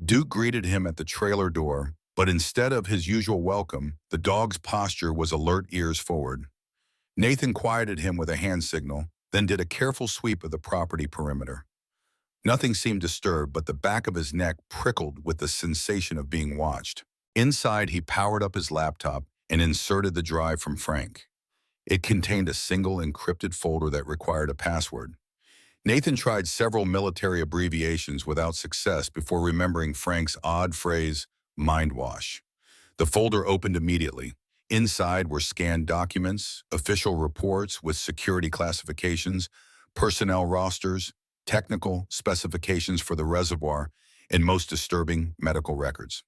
Duke greeted him at the trailer door, but instead of his usual welcome, the dog's posture was alert, ears forward. Nathan quieted him with a hand signal, then did a careful sweep of the property perimeter. Nothing seemed disturbed, but the back of his neck prickled with the sensation of being watched. Inside, he powered up his laptop and inserted the drive from Frank. It contained a single encrypted folder that required a password. Nathan tried several military abbreviations without success before remembering Frank's odd phrase, mind wash. The folder opened immediately. Inside were scanned documents, official reports with security classifications, personnel rosters, technical specifications for the reservoir, and most disturbing, medical records.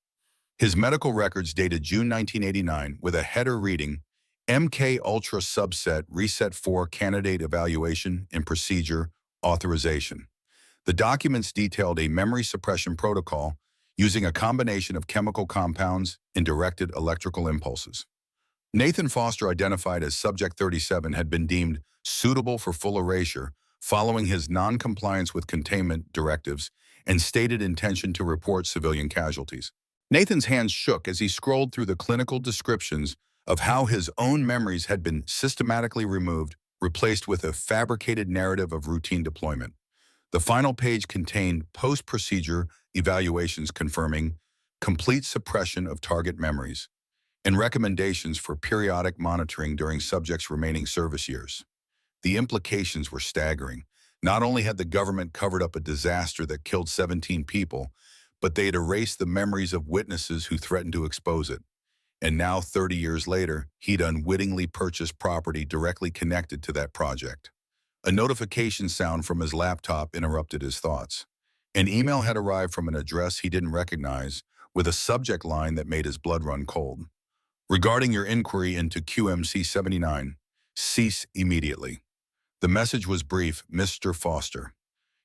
His medical records dated June 1989 with a header reading, MK Ultra Subset Reset 4 Candidate Evaluation and Procedure Authorization. The documents detailed a memory suppression protocol using a combination of chemical compounds and directed electrical impulses. Nathan Foster, identified as Subject 37, had been deemed suitable for full erasure following his non-compliance with containment directives and stated intention to report civilian casualties. Nathan's hands shook as he scrolled through the clinical descriptions of how his own memories had been systematically removed, replaced with a fabricated narrative of routine deployment. The final page contained post-procedure evaluations confirming complete suppression of target memories and recommendations for periodic monitoring during subjects' remaining service years. The implications were staggering. Not only had the government covered up a disaster that killed 17 people, but they had erased the memories of witnesses who threatened to expose it. And now, 30 years later, he'd unwittingly purchased property directly connected to that project. A notification sound from his laptop interrupted his thoughts. An email had arrived from an address he didn't recognize, with a subject line that made his blood run cold. Regarding your inquiry into QMC 79, cease immediately. The message was brief, Mr. Foster.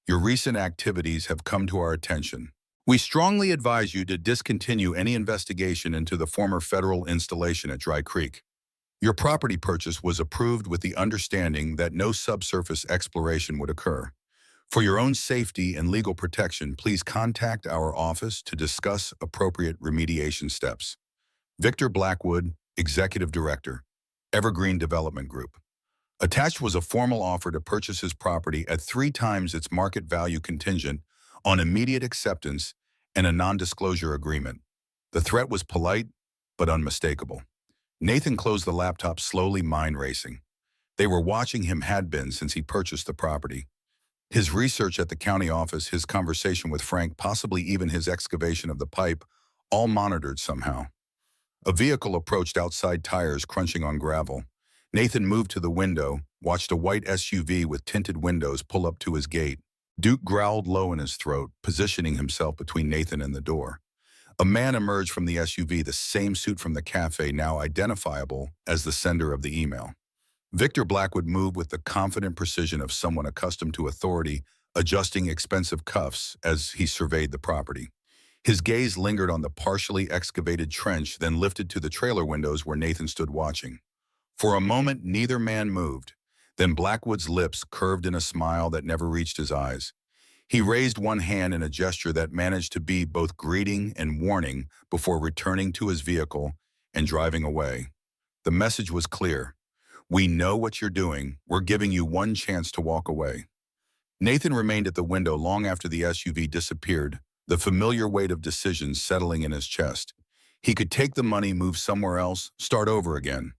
Your recent activities have come to our attention. We strongly advise you to discontinue any investigation into the former federal installation at Dry Creek. Your property purchase was approved with the understanding that no subsurface exploration would occur. For your own safety and legal protection, please contact our office to discuss appropriate remediation steps. Victor Blackwood, Executive Director, Evergreen Development Group. Attached was a formal offer to purchase his property at 3 times its market value contingent on immediate acceptance and a non-disclosure agreement. The threat was polite, but unmistakable. Nathan closed the laptop slowly, mind racing. They were watching him, had been since he purchased the property. His research at the county office, his conversation with Frank, possibly even his excavation of the pipe, all monitored somehow. A vehicle approached, outside tires crunching on gravel. Nathan moved to the window, watched a white SUV with tinted windows pull up to his gate. Duke growled low in his throat, positioning himself between Nathan and the door. A man emerged from the SUV, the same suit from the cafe, now identifiable as the sender of the email. Victor Blackwood moved with the confident precision of someone accustomed to authority, adjusting expensive cuffs as he surveyed the property. His gaze lingered on the partially excavated trench, then lifted to the trailer windows where Nathan stood watching. For a moment, neither man moved. Then Blackwood's lips curved in a smile that never reached his eyes. He raised one hand in a gesture that managed to be both greeting and warning before returning to his vehicle and driving away. The message was clear. We know what you're doing. We're giving you one chance to walk away. Nathan remained at the window long after the SUV disappeared, the familiar weight of decisions settling in his chest. He could take the money, move somewhere else, start over again.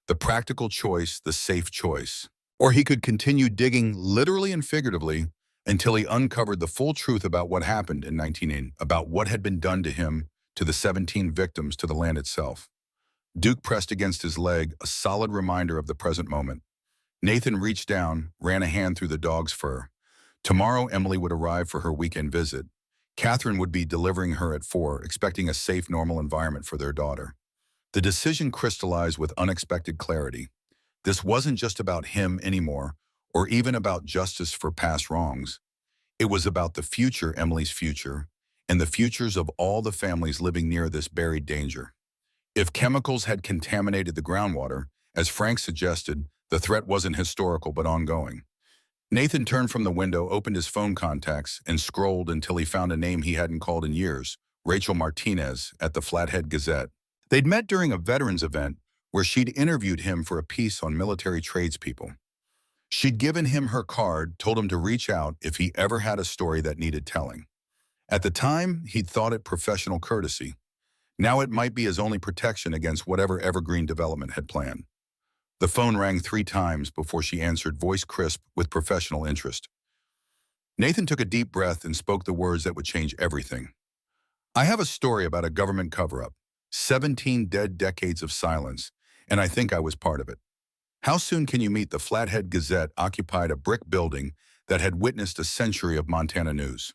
The practical choice, the safe choice. Or he could continue digging, literally and figuratively, until he uncovered the full truth about what happened in 1980, about what had been done to him, to the 17 victims, to the land itself. Duke pressed against his leg, a solid reminder of the present moment. Nathan reached down, ran a hand through the dog's fur. Tomorrow, Emily would arrive for her weekend visit. Catherine would be delivering her at 4, expecting a safe, normal environment for their daughter. The decision crystallized with unexpected clarity. This wasn't just about him anymore, or even about justice for past wrongs. It was about the future, Emily's future, and the futures of all the families living near this buried danger. If chemicals had contaminated the groundwater, as Frank suggested, the threat wasn't historical but ongoing. Nathan turned from the window, opened his phone contacts, and scrolled until he found a name he hadn't called in years, Rachel Martinez, at the Flathead Gazette. They'd met during a veterans event where she'd interviewed him for a piece on military tradespeople. She'd given him her card, told him to reach out if he ever had a story that needed telling. At the time, he'd thought it professional courtesy. Now it might be his only protection against whatever Evergreen Development had planned. The phone rang 3 times before she answered, voice crisp with professional interest. Nathan took a deep breath and spoke the words that would change everything. I have a story about a government cover-up, 17 dead decades of silence, and I think I was part of it. How soon can you meet? The Flathead Gazette occupied a brick building that had witnessed a century of Montana news.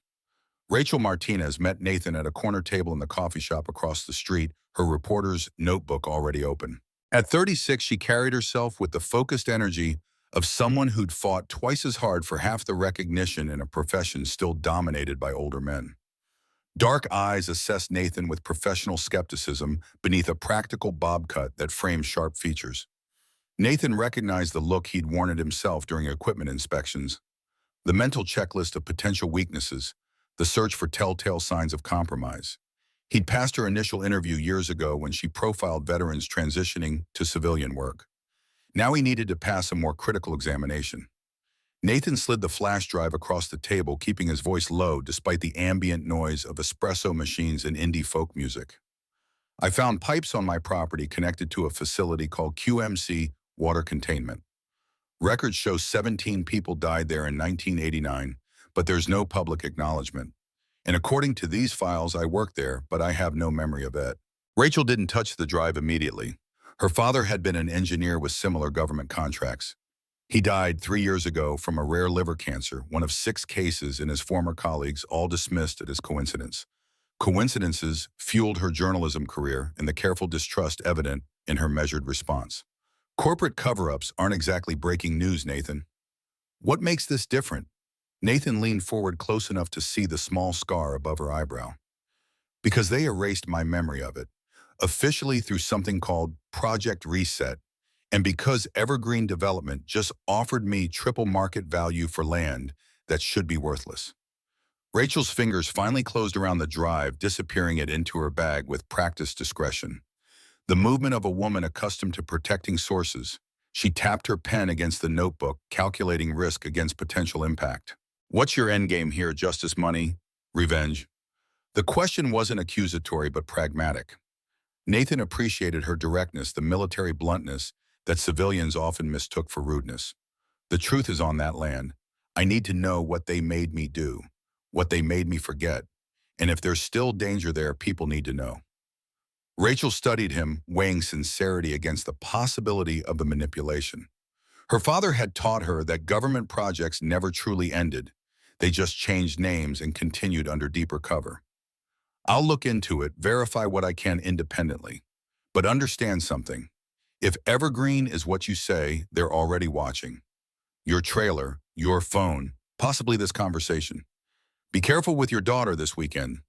Rachel Martinez met Nathan at a corner table in the coffee shop across the street, her reporter's notebook already open. At 36, she carried herself with the focused energy of someone who'd fought twice as hard for half the recognition in a profession still dominated by older men. Dark eyes assessed Nathan with professional skepticism beneath a practical bob cut that framed sharp features. Nathan recognized the look he'd worn at himself during equipment inspections, the mental checklist of potential weaknesses, the search for telltale signs of compromise. He'd passed her initial interview years ago when she profiled veterans transitioning to civilian work. Now he needed to pass a more critical examination. Nathan slid the flash drive across the table, keeping his voice low despite the ambient noise of espresso machines and indie folk music. I found pipes on my property connected to a facility called QMC Water Containment. Records show 17 people died there in 1989, but there's no public acknowledgement. And according to these files, I worked there, but I have no memory of it. Rachel didn't touch the drive immediately. Her father had been an engineer with similar government contracts. He died 3 years ago from a rare liver cancer, one of 6 cases, and his former colleagues all dismissed it as coincidence. Coincidences fueled her journalism career and the careful distrust evident in her measured response. Corporate cover-ups aren't exactly breaking news, Nathan. What makes this different? Nathan leaned forward close enough to see the small scar above her eyebrow. Because they erased my memory of it, officially through something called Project Reset, and because Evergreen Development just offered me triple market value for land that should be worthless. Rachel's fingers finally closed around the drive, disappearing it into her bag with practiced discretion. The movement of a woman accustomed to protecting sources. She tapped her pen against the notebook, calculating risk against potential impact. What's your endgame here, Justice Money? Revenge? The question wasn't accusatory but pragmatic. Nathan appreciated her directness, the military bluntness that civilians often mistook for rudeness. The truth is on that land. I need to know what they made me do, what they made me forget, and if there's still danger there, people need to know. Rachel studied him, weighing sincerity against the possibility of the manipulation. Her father had taught her that government projects never truly ended. They just changed names and continued under deeper cover. I'll look into it, verify what I can independently. But understand something. If evergreen is what you say, they're already watching. Your trailer, your phone, possibly this conversation. Be careful with your daughter this weekend.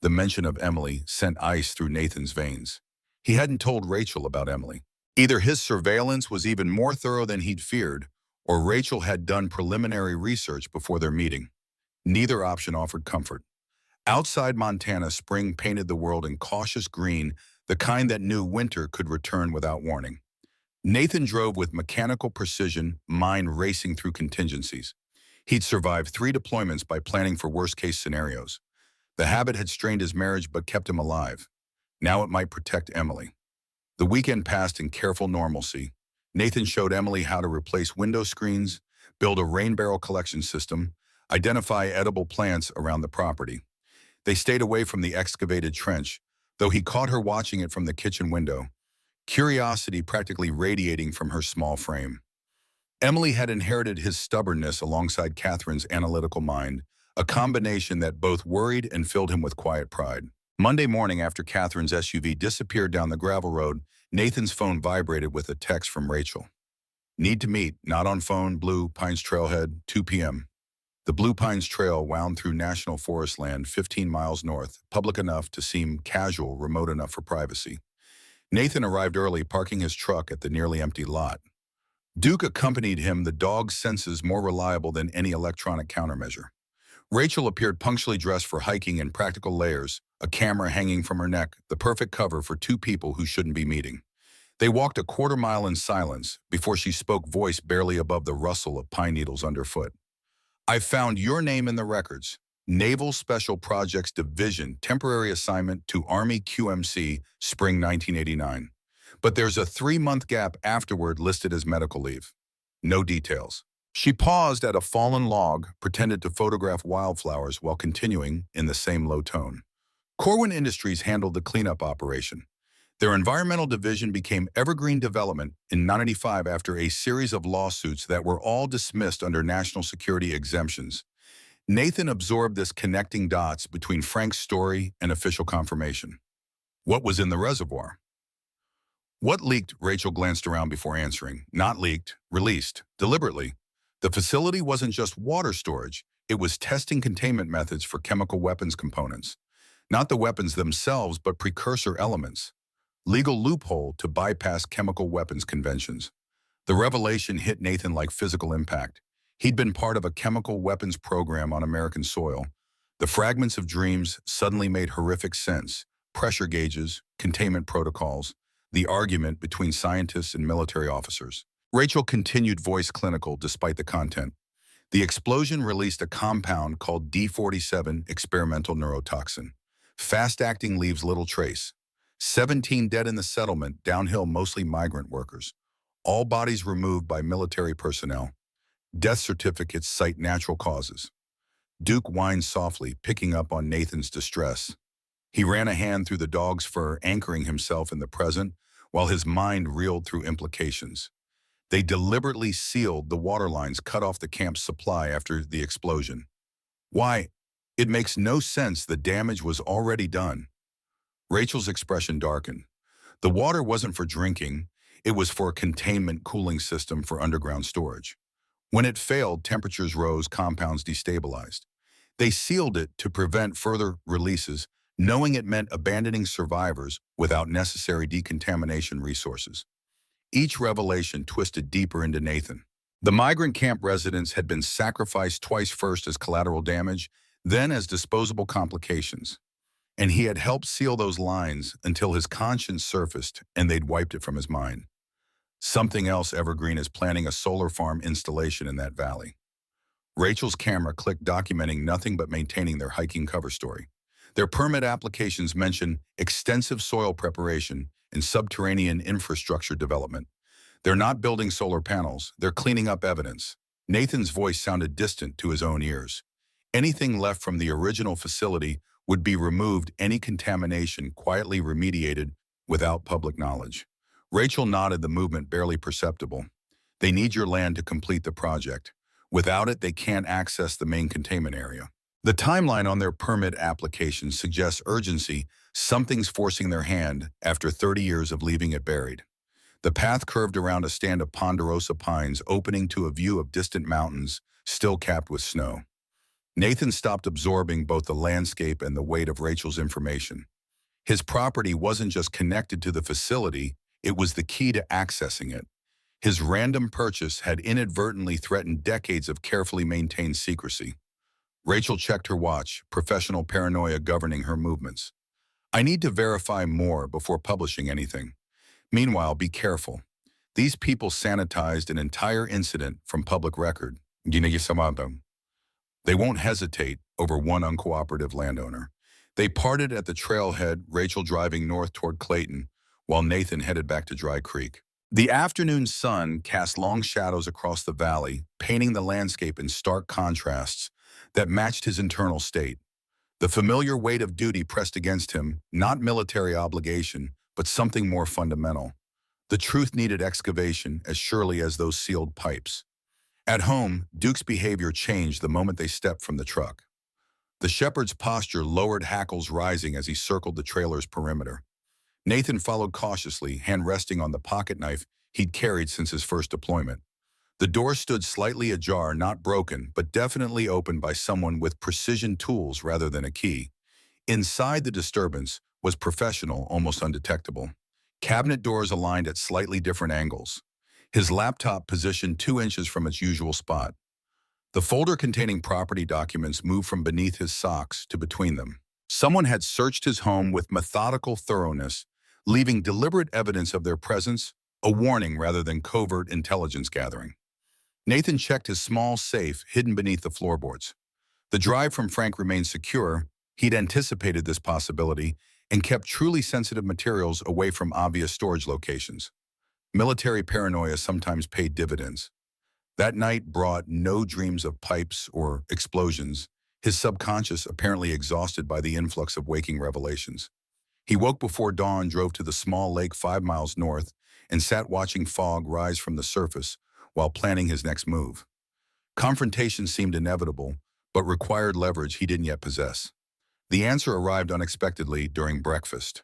The mention of Emily sent ice through Nathan's veins. He hadn't told Rachel about Emily. Either his surveillance was even more thorough than he'd feared, or Rachel had done preliminary research before their meeting. Neither option offered comfort. Outside Montana, spring painted the world in cautious green, the kind that knew winter could return without warning. Nathan drove with mechanical precision, mind racing through contingencies. He'd survived 3 deployments by planning for worst-case scenarios. The habit had strained his marriage but kept him alive. Now it might protect Emily. The weekend passed in careful normalcy. Nathan showed Emily how to replace window screens, build a rain barrel collection system, identify edible plants around the property. They stayed away from the excavated trench, though he caught her watching it from the kitchen window, curiosity practically radiating from her small frame. Emily had inherited his stubbornness alongside Catherine's analytical mind, a combination that both worried and filled him with quiet pride. Monday morning, after Catherine's SUV disappeared down the gravel road, Nathan's phone vibrated with a text from Rachel. Need to meet, not on phone, Blue Pines Trailhead, 2 p.m. The Blue Pines Trail wound through national forest land 15 miles north, public enough to seem casual, remote enough for privacy. Nathan arrived early, parking his truck at the nearly empty lot. Duke accompanied him, the dog's senses more reliable than any electronic countermeasure. Rachel appeared punctually dressed for hiking in practical layers, a camera hanging from her neck, the perfect cover for 2 people who shouldn't be meeting. They walked a quarter mile in silence before she spoke, voice barely above the rustle of pine needles underfoot. I found your name in the records. Naval Special Projects Division, temporary assignment to Army QMC, spring 1989. But there's a 3-month gap afterward listed as medical leave. No details. She paused at a fallen log, pretended to photograph wildflowers while continuing in the same low tone. Corwin Industries handled the cleanup operation. Their environmental division became Evergreen Development in 1995 after a series of lawsuits that were all dismissed under national security exemptions. Nathan absorbed this, connecting dots between Frank's story and official confirmation. What was in the reservoir? What leaked? Rachel glanced around before answering. Not leaked, released, deliberately. The facility wasn't just water storage, it was testing containment methods for chemical weapons components. Not the weapons themselves, but precursor elements. Legal loophole to bypass chemical weapons conventions. The revelation hit Nathan like physical impact. He'd been part of a chemical weapons program on American soil. The fragments of dreams suddenly made horrific sense. Pressure gauges, containment protocols, the argument between scientists and military officers. Rachel continued, voice clinical despite the content. The explosion released a compound called D47 experimental neurotoxin. Fast-acting, leaves little trace. 17 dead in the settlement, downhill mostly migrant workers. All bodies removed by military personnel. Death certificates cite natural causes. Duke whined softly, picking up on Nathan's distress. He ran a hand through the dog's fur, anchoring himself in the present, while his mind reeled through implications. They deliberately sealed the water lines, cut off the camp's supply after the explosion. Why? It makes no sense. The damage was already done. Rachel's expression darkened. The water wasn't for drinking. It was for a containment cooling system for underground storage. When it failed, temperatures rose, compounds destabilized. They sealed it to prevent further releases, knowing it meant abandoning survivors without necessary decontamination resources. Each revelation twisted deeper into Nathan. The migrant camp residents had been sacrificed twice, first as collateral damage, then as disposable complications. And he had helped seal those lines until his conscience surfaced and they'd wiped it from his mind. Something else Evergreen is planning a solar farm installation in that valley. Rachel's camera clicked, documenting nothing but maintaining their hiking cover story. Their permit applications mention extensive soil preparation and subterranean infrastructure development. They're not building solar panels, they're cleaning up evidence. Nathan's voice sounded distant to his own ears. Anything left from the original facility would be removed, any contamination quietly remediated without public knowledge. Rachel nodded, the movement barely perceptible. They need your land to complete the project. Without it, they can't access the main containment area. The timeline on their permit application suggests urgency. Something's forcing their hand after 30 years of leaving it buried. The path curved around a stand of ponderosa pines, opening to a view of distant mountains, still capped with snow. Nathan stopped, absorbing both the landscape and the weight of Rachel's information. His property wasn't just connected to the facility, it was the key to accessing it. His random purchase had inadvertently threatened decades of carefully maintained secrecy. Rachel checked her watch, professional paranoia governing her movements. I need to verify more before publishing anything. Meanwhile, be careful. These people sanitized an entire incident from public record. They won't hesitate over one uncooperative landowner. They parted at the trailhead, Rachel driving north toward Clayton, while Nathan headed back to Dry Creek. The afternoon sun cast long shadows across the valley, painting the landscape in stark contrasts that matched his internal state. The familiar weight of duty pressed against him, not military obligation, but something more fundamental. The truth needed excavation as surely as those sealed pipes. At home, Duke's behavior changed the moment they stepped from the truck. The shepherd's posture lowered, hackles rising as he circled the trailer's perimeter. Nathan followed cautiously, hand resting on the pocket knife he'd carried since his first deployment. The door stood slightly ajar, not broken, but definitely opened by someone with precision tools rather than a key. Inside, the disturbance was professional, almost undetectable. Cabinet doors aligned at slightly different angles. His laptop positioned 2 inches from its usual spot. The folder containing property documents moved from beneath his socks to between them. Someone had searched his home with methodical thoroughness, leaving deliberate evidence of their presence, a warning rather than covert intelligence gathering. Nathan checked his small safe hidden beneath the floorboards. The drive from Frank remained secure. He'd anticipated this possibility and kept truly sensitive materials away from obvious storage locations. Military paranoia sometimes paid dividends. That night brought no dreams of pipes or explosions, his subconscious apparently exhausted by the influx of waking revelations. He woke before dawn, drove to the small lake 5 miles north, and sat watching fog rise from the surface while planning his next move. Confrontation seemed inevitable, but required leverage he didn't yet possess. The answer arrived unexpectedly during breakfast.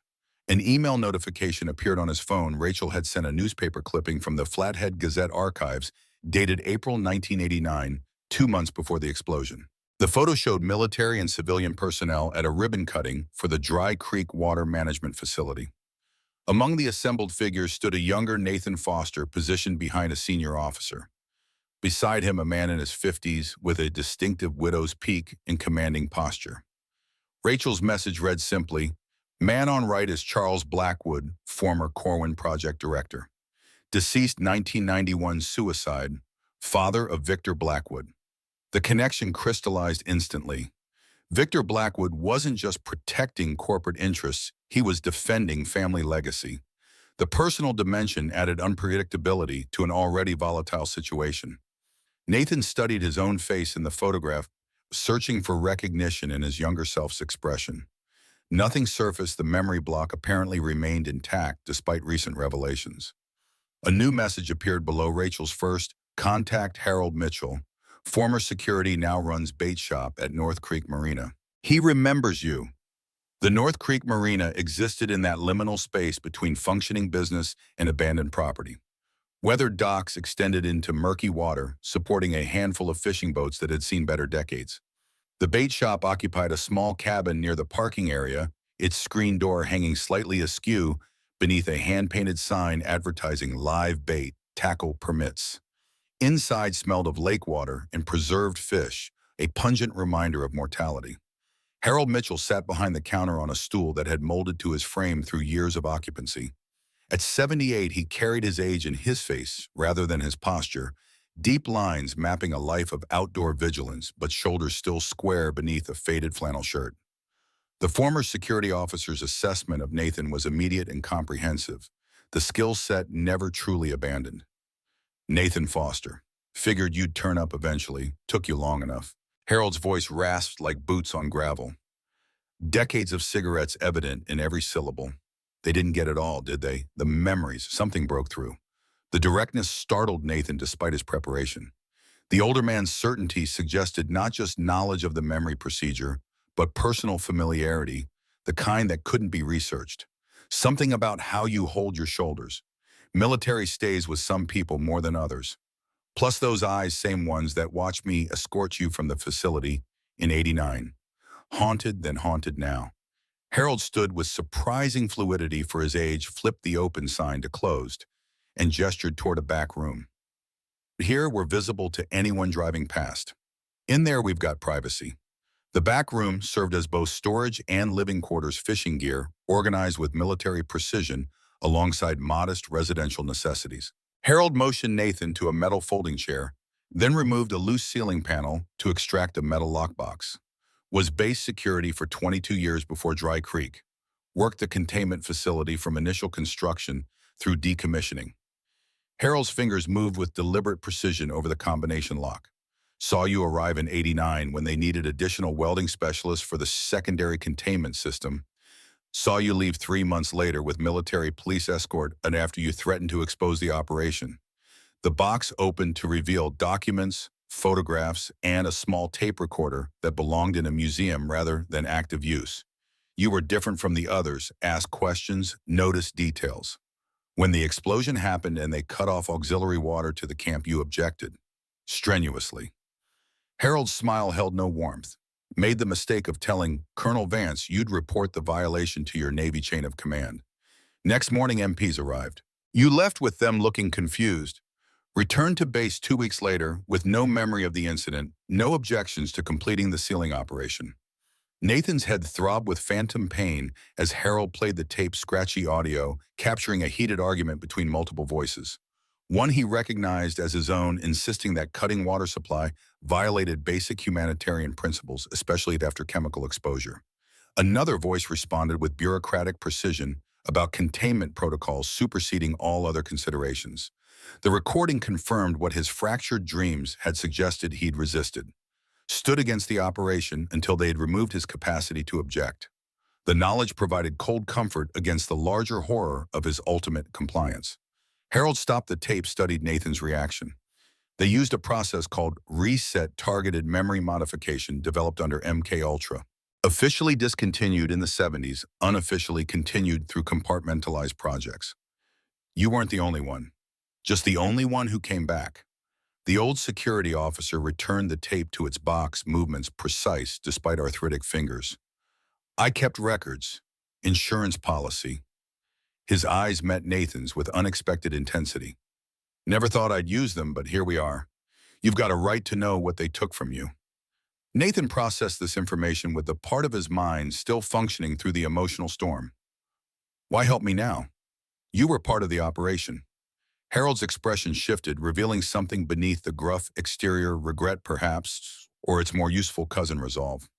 An email notification appeared on his phone. Rachel had sent a newspaper clipping from the Flathead Gazette archives, dated April 1989, 2 months before the explosion. The photo showed military and civilian personnel at a ribbon cutting for the Dry Creek Water Management Facility. Among the assembled figures stood a younger Nathan Foster, positioned behind a senior officer. Beside him, a man in his 50s with a distinctive widow's peak and commanding posture. Rachel's message read simply, "Man on right is Charles Blackwood, former Corwin project director. Deceased 1991 suicide, father of Victor Blackwood." The connection crystallized instantly. Victor Blackwood wasn't just protecting corporate interests, he was defending family legacy. The personal dimension added unpredictability to an already volatile situation. Nathan studied his own face in the photograph, searching for recognition in his younger self's expression. Nothing surfaced. The memory block apparently remained intact despite recent revelations. A new message appeared below Rachel's first: "Contact Harold Mitchell. Former security, now runs bait shop at North Creek Marina. He remembers you." The North Creek Marina existed in that liminal space between functioning business and abandoned property. Weathered docks extended into murky water, supporting a handful of fishing boats that had seen better decades. The bait shop occupied a small cabin near the parking area, its screen door hanging slightly askew beneath a hand-painted sign advertising live bait, tackle permits. Inside smelled of lake water and preserved fish, a pungent reminder of mortality. Harold Mitchell sat behind the counter on a stool that had molded to his frame through years of occupancy. At 78, he carried his age in his face rather than his posture, deep lines mapping a life of outdoor vigilance, but shoulders still square beneath a faded flannel shirt. The former security officer's assessment of Nathan was immediate and comprehensive, the skill set never truly abandoned. Nathan Foster. Figured you'd turn up eventually. Took you long enough. Harold's voice rasped like boots on gravel. Decades of cigarettes evident in every syllable. They didn't get it all, did they? The memories, something broke through. The directness startled Nathan despite his preparation. The older man's certainty suggested not just knowledge of the memory procedure, but personal familiarity, the kind that couldn't be researched. Something about how you hold your shoulders. Military stays with some people more than others. Plus those eyes, same ones that watched me escort you from the facility in '89. Haunted, then haunted now. Harold stood with surprising fluidity for his age, flipped the open sign to closed, and gestured toward a back room. Here we're visible to anyone driving past. In there we've got privacy. The back room served as both storage and living quarters fishing gear, organized with military precision alongside modest residential necessities. Harold motioned Nathan to a metal folding chair, then removed a loose ceiling panel to extract a metal lockbox. Was base security for 22 years before Dry Creek. Worked the containment facility from initial construction through decommissioning. Harold's fingers moved with deliberate precision over the combination lock. Saw you arrive in '89 when they needed additional welding specialists for the secondary containment system. Saw you leave 3 months later with military police escort and after you threatened to expose the operation. The box opened to reveal documents, photographs, and a small tape recorder that belonged in a museum rather than active use. You were different from the others, asked questions, noticed details. When the explosion happened and they cut off auxiliary water to the camp, you objected. Strenuously. Harold's smile held no warmth. Made the mistake of telling Colonel Vance you'd report the violation to your Navy chain of command. Next morning, MPs arrived. You left with them looking confused. Returned to base 2 weeks later with no memory of the incident, no objections to completing the sealing operation. Nathan's head throbbed with phantom pain as Harold played the tape's scratchy audio, capturing a heated argument between multiple voices. One he recognized as his own, insisting that cutting water supply violated basic humanitarian principles, especially after chemical exposure. Another voice responded with bureaucratic precision about containment protocols superseding all other considerations. The recording confirmed what his fractured dreams had suggested he'd resisted. Stood against the operation until they had removed his capacity to object. The knowledge provided cold comfort against the larger horror of his ultimate compliance. Harold stopped the tape, studied Nathan's reaction. They used a process called reset targeted memory modification developed under MK Ultra. Officially discontinued in the '70s, unofficially continued through compartmentalized projects. You weren't the only one. Just the only one who came back. The old security officer returned the tape to its box, movements precise despite arthritic fingers. I kept records, insurance policy. His eyes met Nathan's with unexpected intensity. Never thought I'd use them, but here we are. You've got a right to know what they took from you. Nathan processed this information with the part of his mind still functioning through the emotional storm. Why help me now? You were part of the operation. Harold's expression shifted, revealing something beneath the gruff exterior, regret perhaps, or its more useful cousin, resolve.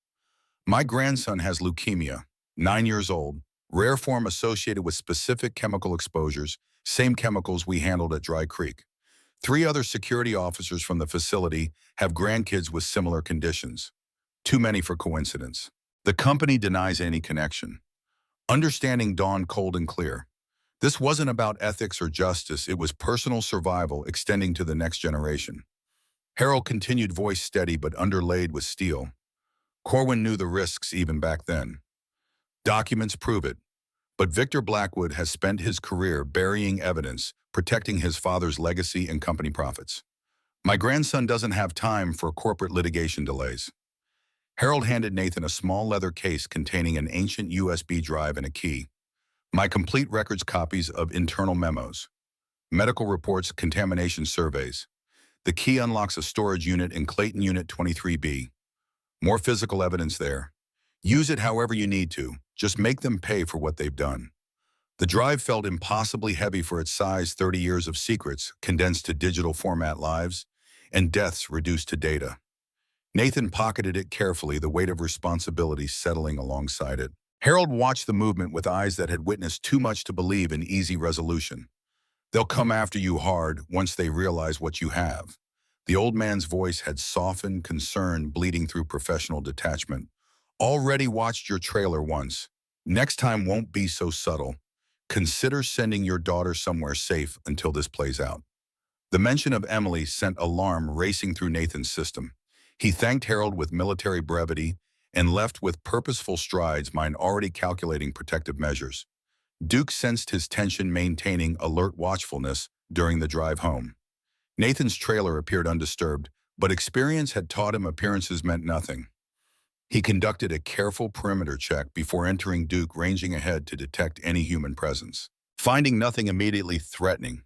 My grandson has leukemia, 9 years old, rare form associated with specific chemical exposures, same chemicals we handled at Dry Creek. 3 other security officers from the facility have grandkids with similar conditions. Too many for coincidence. The company denies any connection. Understanding dawned cold and clear. This wasn't about ethics or justice, it was personal survival extending to the next generation. Harold continued, voice steady but underlaid with steel. Corwin knew the risks even back then. Documents prove it, but Victor Blackwood has spent his career burying evidence, protecting his father's legacy and company profits. My grandson doesn't have time for corporate litigation delays. Harold handed Nathan a small leather case containing an ancient USB drive and a key. My complete records, copies of internal memos, medical reports, contamination surveys. The key unlocks a storage unit in Clayton Unit 23B. More physical evidence there. Use it however you need to. Just make them pay for what they've done. The drive felt impossibly heavy for its size, 30 years of secrets condensed to digital format lives, and deaths reduced to data. Nathan pocketed it carefully, the weight of responsibility settling alongside it. Harold watched the movement with eyes that had witnessed too much to believe in easy resolution. They'll come after you hard once they realize what you have. The old man's voice had softened, concern bleeding through professional detachment. Already watched your trailer once. Next time won't be so subtle. Consider sending your daughter somewhere safe until this plays out. The mention of Emily sent alarm racing through Nathan's system. He thanked Harold with military brevity and left with purposeful strides, mind already calculating protective measures. Duke sensed his tension, maintaining alert watchfulness during the drive home. Nathan's trailer appeared undisturbed, but experience had taught him appearances meant nothing. He conducted a careful perimeter check before entering Duke, ranging ahead to detect any human presence. Finding nothing immediately threatening,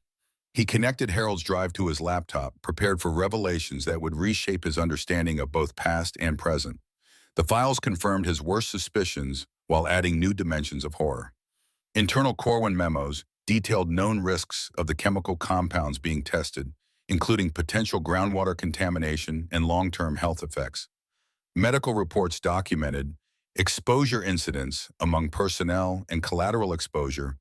he connected Harold's drive to his laptop, prepared for revelations that would reshape his understanding of both past and present. The files confirmed his worst suspicions while adding new dimensions of horror. Internal Corwin memos detailed known risks of the chemical compounds being tested, including potential groundwater contamination and long-term health effects. Medical reports documented exposure incidents among personnel and collateral exposure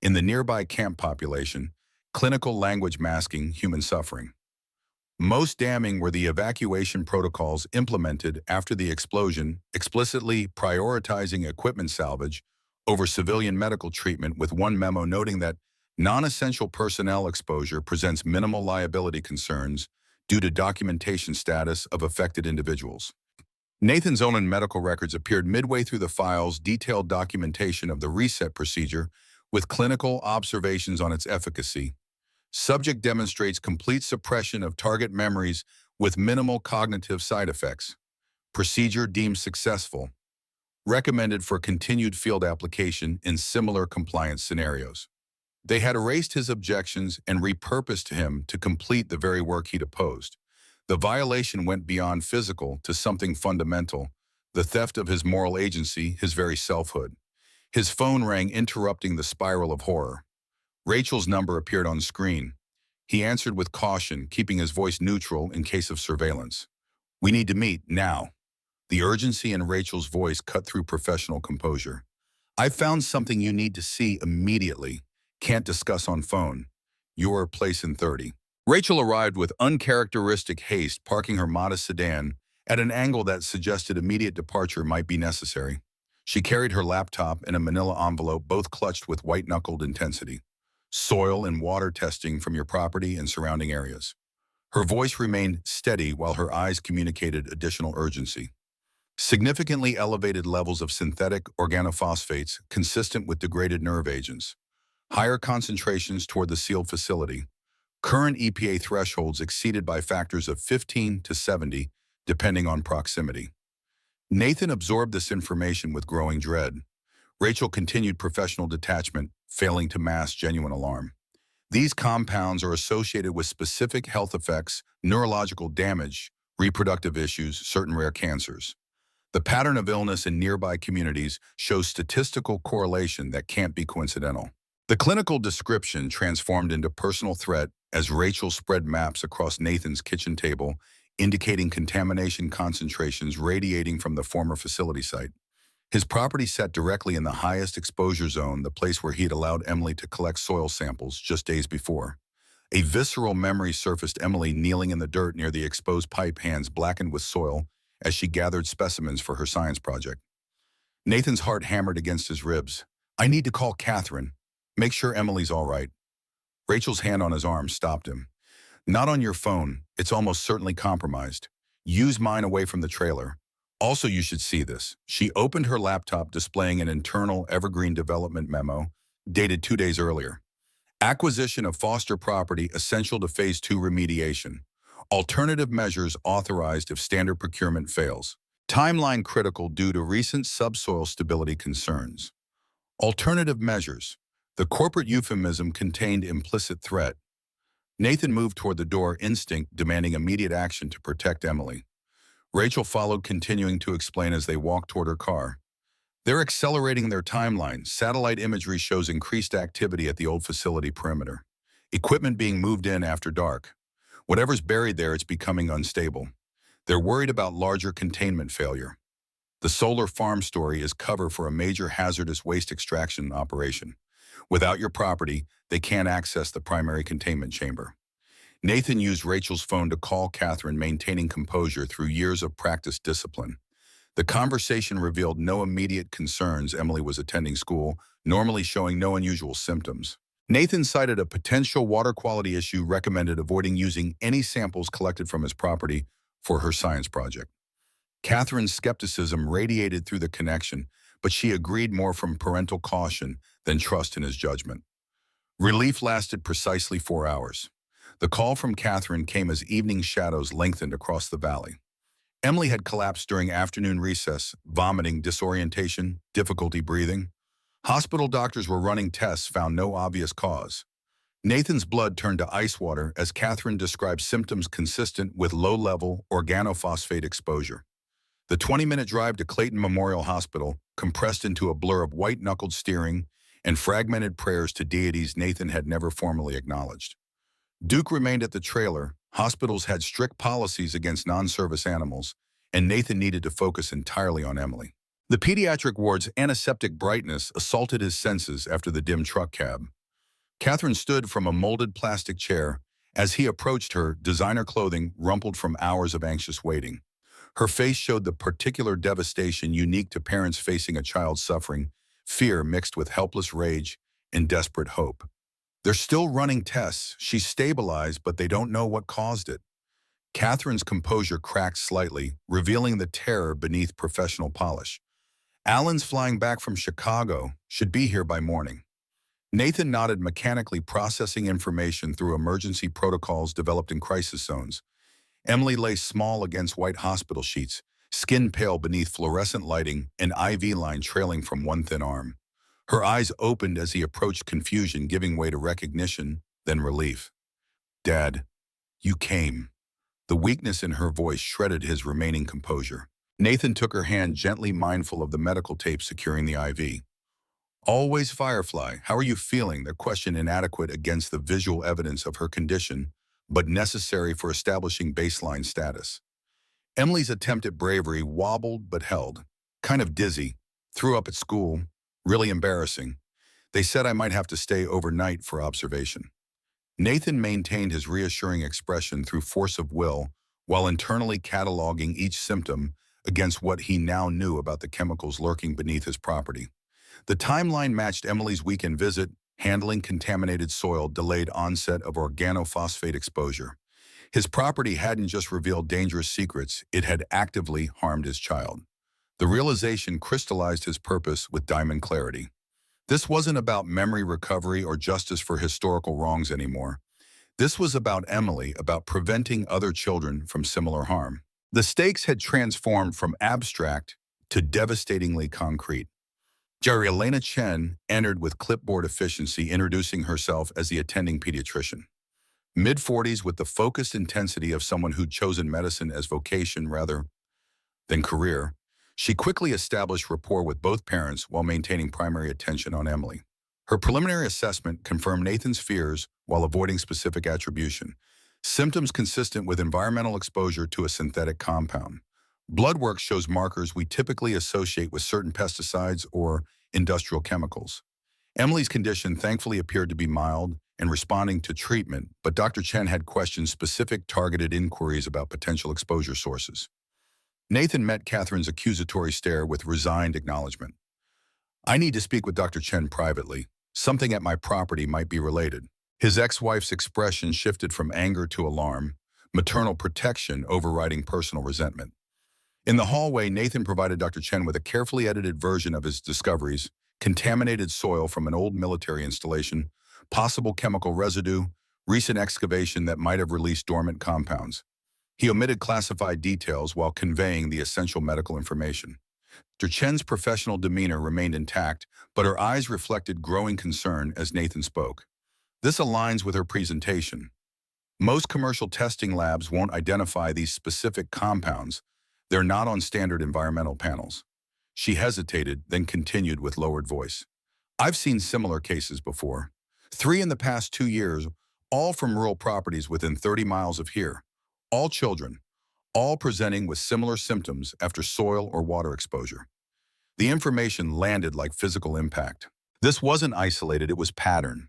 in the nearby camp population, clinical language masking human suffering. Most damning were the evacuation protocols implemented after the explosion, explicitly prioritizing equipment salvage over civilian medical treatment, with one memo noting that non-essential personnel exposure presents minimal liability concerns due to documentation status of affected individuals. Nathan's own medical records appeared midway through the files, detailed documentation of the reset procedure with clinical observations on its efficacy. Subject demonstrates complete suppression of target memories with minimal cognitive side effects. Procedure deemed successful. Recommended for continued field application in similar compliance scenarios. They had erased his objections and repurposed him to complete the very work he'd opposed. The violation went beyond physical to something fundamental, the theft of his moral agency, his very selfhood. His phone rang, interrupting the spiral of horror. Rachel's number appeared on screen. He answered with caution, keeping his voice neutral in case of surveillance. "We need to meet, now." The urgency in Rachel's voice cut through professional composure. "I've found something you need to see immediately. Can't discuss on phone. Your place in 30. Rachel arrived with uncharacteristic haste, parking her modest sedan at an angle that suggested immediate departure might be necessary. She carried her laptop and a manila envelope, both clutched with white-knuckled intensity. "Soil and water testing from your property and surrounding areas." Her voice remained steady while her eyes communicated additional urgency. "Significantly elevated levels of synthetic organophosphates consistent with degraded nerve agents. Higher concentrations toward the sealed facility. Current EPA thresholds exceeded by factors of 15 to 70, depending on proximity." Nathan absorbed this information with growing dread. Rachel continued professional detachment, failing to mask genuine alarm. "These compounds are associated with specific health effects, neurological damage, reproductive issues, certain rare cancers. The pattern of illness in nearby communities shows statistical correlation that can't be coincidental." The clinical description transformed into personal threat as Rachel spread maps across Nathan's kitchen table, indicating contamination concentrations radiating from the former facility site. His property sat directly in the highest exposure zone, the place where he'd allowed Emily to collect soil samples just days before. A visceral memory surfaced: Emily kneeling in the dirt near the exposed pipe, hands blackened with soil as she gathered specimens for her science project. Nathan's heart hammered against his ribs. "I need to call Catherine. Make sure Emily's all right." Rachel's hand on his arm stopped him. "Not on your phone. It's almost certainly compromised. Use mine away from the trailer. Also, you should see this." She opened her laptop, displaying an internal Evergreen development memo dated 2 days earlier. "Acquisition of foster property essential to Phase 2 remediation. Alternative measures authorized if standard procurement fails. Timeline critical due to recent subsoil stability concerns." Alternative measures. The corporate euphemism contained implicit threat. Nathan moved toward the door, instinct demanding immediate action to protect Emily. Rachel followed, continuing to explain as they walked toward her car. They're accelerating their timeline. Satellite imagery shows increased activity at the old facility perimeter. Equipment being moved in after dark. Whatever's buried there, it's becoming unstable. They're worried about larger containment failure. The solar farm story is cover for a major hazardous waste extraction operation. Without your property, they can't access the primary containment chamber. Nathan used Rachel's phone to call Catherine, maintaining composure through years of practiced discipline. The conversation revealed no immediate concerns. Emily was attending school, normally showing no unusual symptoms. Nathan cited a potential water quality issue, recommended avoiding using any samples collected from his property for her science project. Catherine's skepticism radiated through the connection, but she agreed more from parental caution than trust in his judgment. Relief lasted precisely 4 hours. The call from Catherine came as evening shadows lengthened across the valley. Emily had collapsed during afternoon recess, vomiting, disorientation, difficulty breathing. Hospital doctors were running tests, found no obvious cause. Nathan's blood turned to ice water as Catherine described symptoms consistent with low-level organophosphate exposure. The 20-minute drive to Clayton Memorial Hospital compressed into a blur of white-knuckled steering and fragmented prayers to deities Nathan had never formally acknowledged. Duke remained at the trailer. Hospitals had strict policies against non-service animals, and Nathan needed to focus entirely on Emily. The pediatric ward's antiseptic brightness assaulted his senses after the dim truck cab. Catherine stood from a molded plastic chair. As he approached her, designer clothing rumpled from hours of anxious waiting. Her face showed the particular devastation unique to parents facing a child suffering, fear mixed with helpless rage and desperate hope. They're still running tests. She's stabilized, but they don't know what caused it. Catherine's composure cracked slightly, revealing the terror beneath professional polish. Alan's flying back from Chicago, should be here by morning. Nathan nodded, mechanically processing information through emergency protocols developed in crisis zones. Emily lay small against white hospital sheets, skin pale beneath fluorescent lighting, an IV line trailing from one thin arm. Her eyes opened as he approached, confusion giving way to recognition, then relief. "Dad, you came." The weakness in her voice shredded his remaining composure. Nathan took her hand gently, mindful of the medical tape securing the IV. "Always Firefly, how are you feeling?" The question inadequate against the visual evidence of her condition, but necessary for establishing baseline status. Emily's attempt at bravery wobbled but held. "Kind of dizzy. Threw up at school. Really embarrassing. They said I might have to stay overnight for observation." Nathan maintained his reassuring expression through force of will, while internally cataloging each symptom against what he now knew about the chemicals lurking beneath his property. The timeline matched Emily's weekend visit, handling contaminated soil, delayed onset of organophosphate exposure. His property hadn't just revealed dangerous secrets, it had actively harmed his child. The realization crystallized his purpose with diamond clarity. This wasn't about memory recovery or justice for historical wrongs anymore. This was about Emily, about preventing other children from similar harm. The stakes had transformed from abstract to devastatingly concrete. Jerry Elena Chen entered with clipboard efficiency, introducing herself as the attending pediatrician. Mid-40s, with the focused intensity of someone who'd chosen medicine as vocation rather than career, she quickly established rapport with both parents while maintaining primary attention on Emily. Her preliminary assessment confirmed Nathan's fears while avoiding specific attribution. Symptoms consistent with environmental exposure to a synthetic compound. Blood work shows markers we typically associate with certain pesticides or industrial chemicals. Emily's condition thankfully appeared to be mild and responding to treatment, but Dr. Chen had questioned specific targeted inquiries about potential exposure sources. Nathan met Catherine's accusatory stare with resigned acknowledgement. "I need to speak with Dr. Chen privately. Something at my property might be related." His ex-wife's expression shifted from anger to alarm, maternal protection overriding personal resentment. In the hallway, Nathan provided Dr. Chen with a carefully edited version of his discoveries: contaminated soil from an old military installation, possible chemical residue, recent excavation that might have released dormant compounds. He omitted classified details while conveying the essential medical information. Dr. Chen's professional demeanor remained intact, but her eyes reflected growing concern as Nathan spoke. "This aligns with her presentation. Most commercial testing labs won't identify these specific compounds. They're not on standard environmental panels. She hesitated, then continued with lowered voice. I've seen similar cases before. 3 in the past 2 years, all from rural properties within 30 miles of here. All children, all presenting with similar symptoms after soil or water exposure. The information landed like physical impact. This wasn't isolated, it was pattern.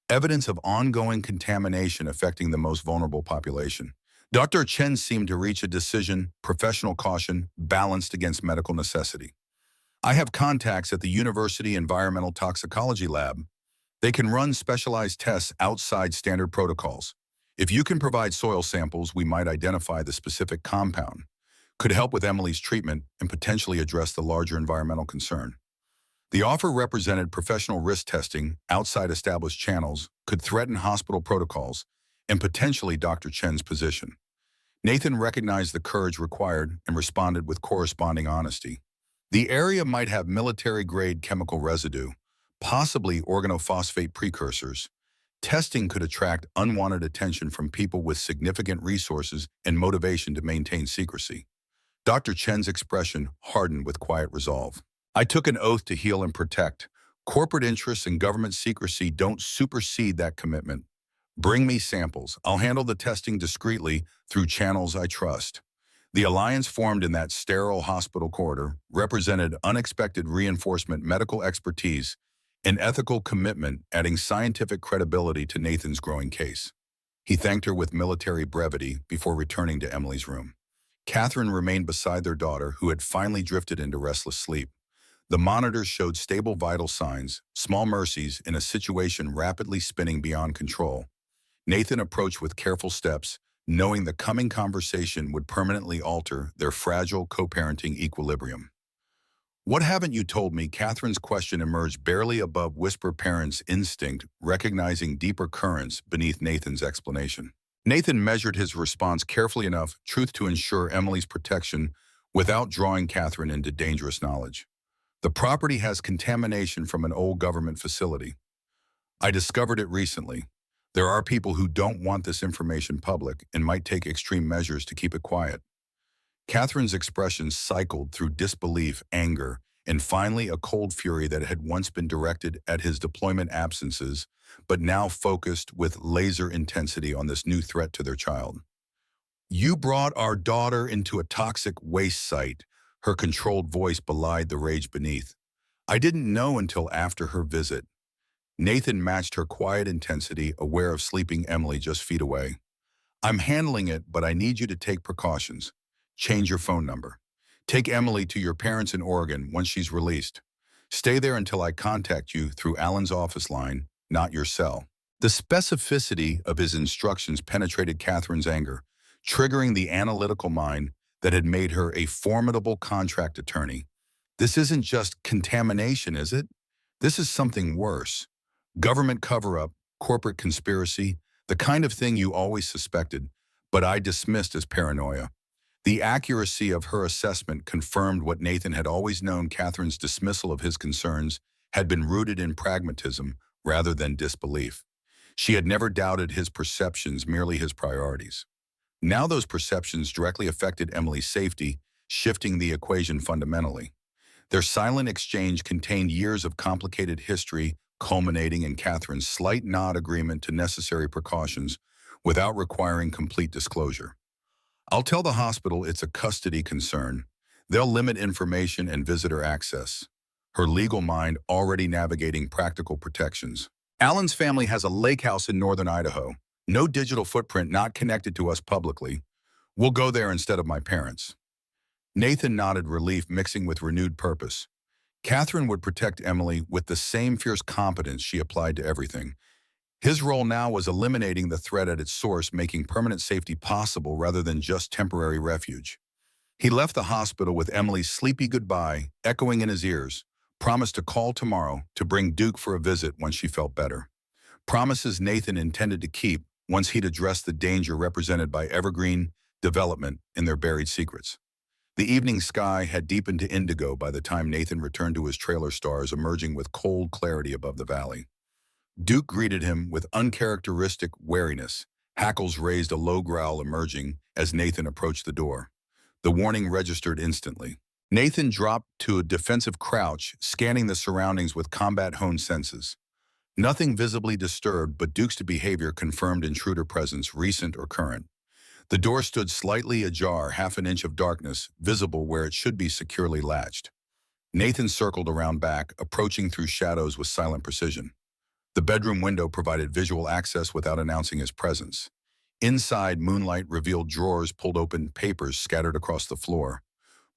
Evidence of ongoing contamination affecting the most vulnerable population. Dr. Chen seemed to reach a decision, professional caution, balanced against medical necessity. I have contacts at the University Environmental Toxicology Lab. They can run specialized tests outside standard protocols. If you can provide soil samples, we might identify the specific compound, could help with Emily's treatment and potentially address the larger environmental concern. The offer represented professional risk testing outside established channels, could threaten hospital protocols, and potentially Dr. Chen's position. Nathan recognized the courage required and responded with corresponding honesty. The area might have military-grade chemical residue, possibly organophosphate precursors. Testing could attract unwanted attention from people with significant resources and motivation to maintain secrecy. Dr. Chen's expression hardened with quiet resolve. I took an oath to heal and protect. Corporate interests and government secrecy don't supersede that commitment. Bring me samples. I'll handle the testing discreetly through channels I trust. The alliance formed in that sterile hospital corridor represented unexpected reinforcement, medical expertise, and ethical commitment, adding scientific credibility to Nathan's growing case. He thanked her with military brevity before returning to Emily's room. Catherine remained beside their daughter, who had finally drifted into restless sleep. The monitors showed stable vital signs, small mercies in a situation rapidly spinning beyond control. Nathan approached with careful steps, knowing the coming conversation would permanently alter their fragile co-parenting equilibrium. "What haven't you told me?" Catherine's question emerged barely above whisper parents' instinct, recognizing deeper currents beneath Nathan's explanation. Nathan measured his response carefully enough, truth to ensure Emily's protection without drawing Catherine into dangerous knowledge. "The property has contamination from an old government facility. I discovered it recently. There are people who don't want this information public and might take extreme measures to keep it quiet." Catherine's expression cycled through disbelief, anger, and finally a cold fury that had once been directed at his deployment absences, but now focused with laser intensity on this new threat to their child. "You brought our daughter into a toxic waste site." Her controlled voice belied the rage beneath. "I didn't know until after her visit." Nathan matched her quiet intensity, aware of sleeping Emily just feet away. "I'm handling it, but I need you to take precautions. Change your phone number. Take Emily to your parents in Oregon once she's released. Stay there until I contact you through Alan's office line, not your cell." The specificity of his instructions penetrated Catherine's anger, triggering the analytical mind that had made her a formidable contract attorney. "This isn't just contamination, is it? This is something worse. Government cover-up, corporate conspiracy, the kind of thing you always suspected, but I dismissed as paranoia." The accuracy of her assessment confirmed what Nathan had always known. Catherine's dismissal of his concerns had been rooted in pragmatism rather than disbelief. She had never doubted his perceptions, merely his priorities. Now those perceptions directly affected Emily's safety, shifting the equation fundamentally. Their silent exchange contained years of complicated history, culminating in Catherine's slight nod agreement to necessary precautions without requiring complete disclosure. "I'll tell the hospital it's a custody concern. They'll limit information and visitor access." Her legal mind already navigating practical protections. "Alan's family has a lake house in northern Idaho. No digital footprint, not connected to us publicly. We'll go there instead of my parents." Nathan nodded, relief mixing with renewed purpose. Catherine would protect Emily with the same fierce competence she applied to everything. His role now was eliminating the threat at its source, making permanent safety possible rather than just temporary refuge. He left the hospital with Emily's sleepy goodbye echoing in his ears, promised to call tomorrow to bring Duke for a visit once she felt better. Promises Nathan intended to keep once he'd addressed the danger represented by evergreen development in their buried secrets. The evening sky had deepened to indigo by the time Nathan returned to his trailer, stars emerging with cold clarity above the valley. Duke greeted him with uncharacteristic wariness, Hackles raised a low growl emerging as Nathan approached the door. The warning registered instantly. Nathan dropped to a defensive crouch, scanning the surroundings with combat-honed senses. Nothing visibly disturbed, but Duke's behavior confirmed intruder presence, recent or current. The door stood slightly ajar, half an inch of darkness, visible where it should be securely latched. Nathan circled around back, approaching through shadows with silent precision. The bedroom window provided visual access without announcing his presence. Inside, moonlight revealed drawers pulled open, papers scattered across the floor.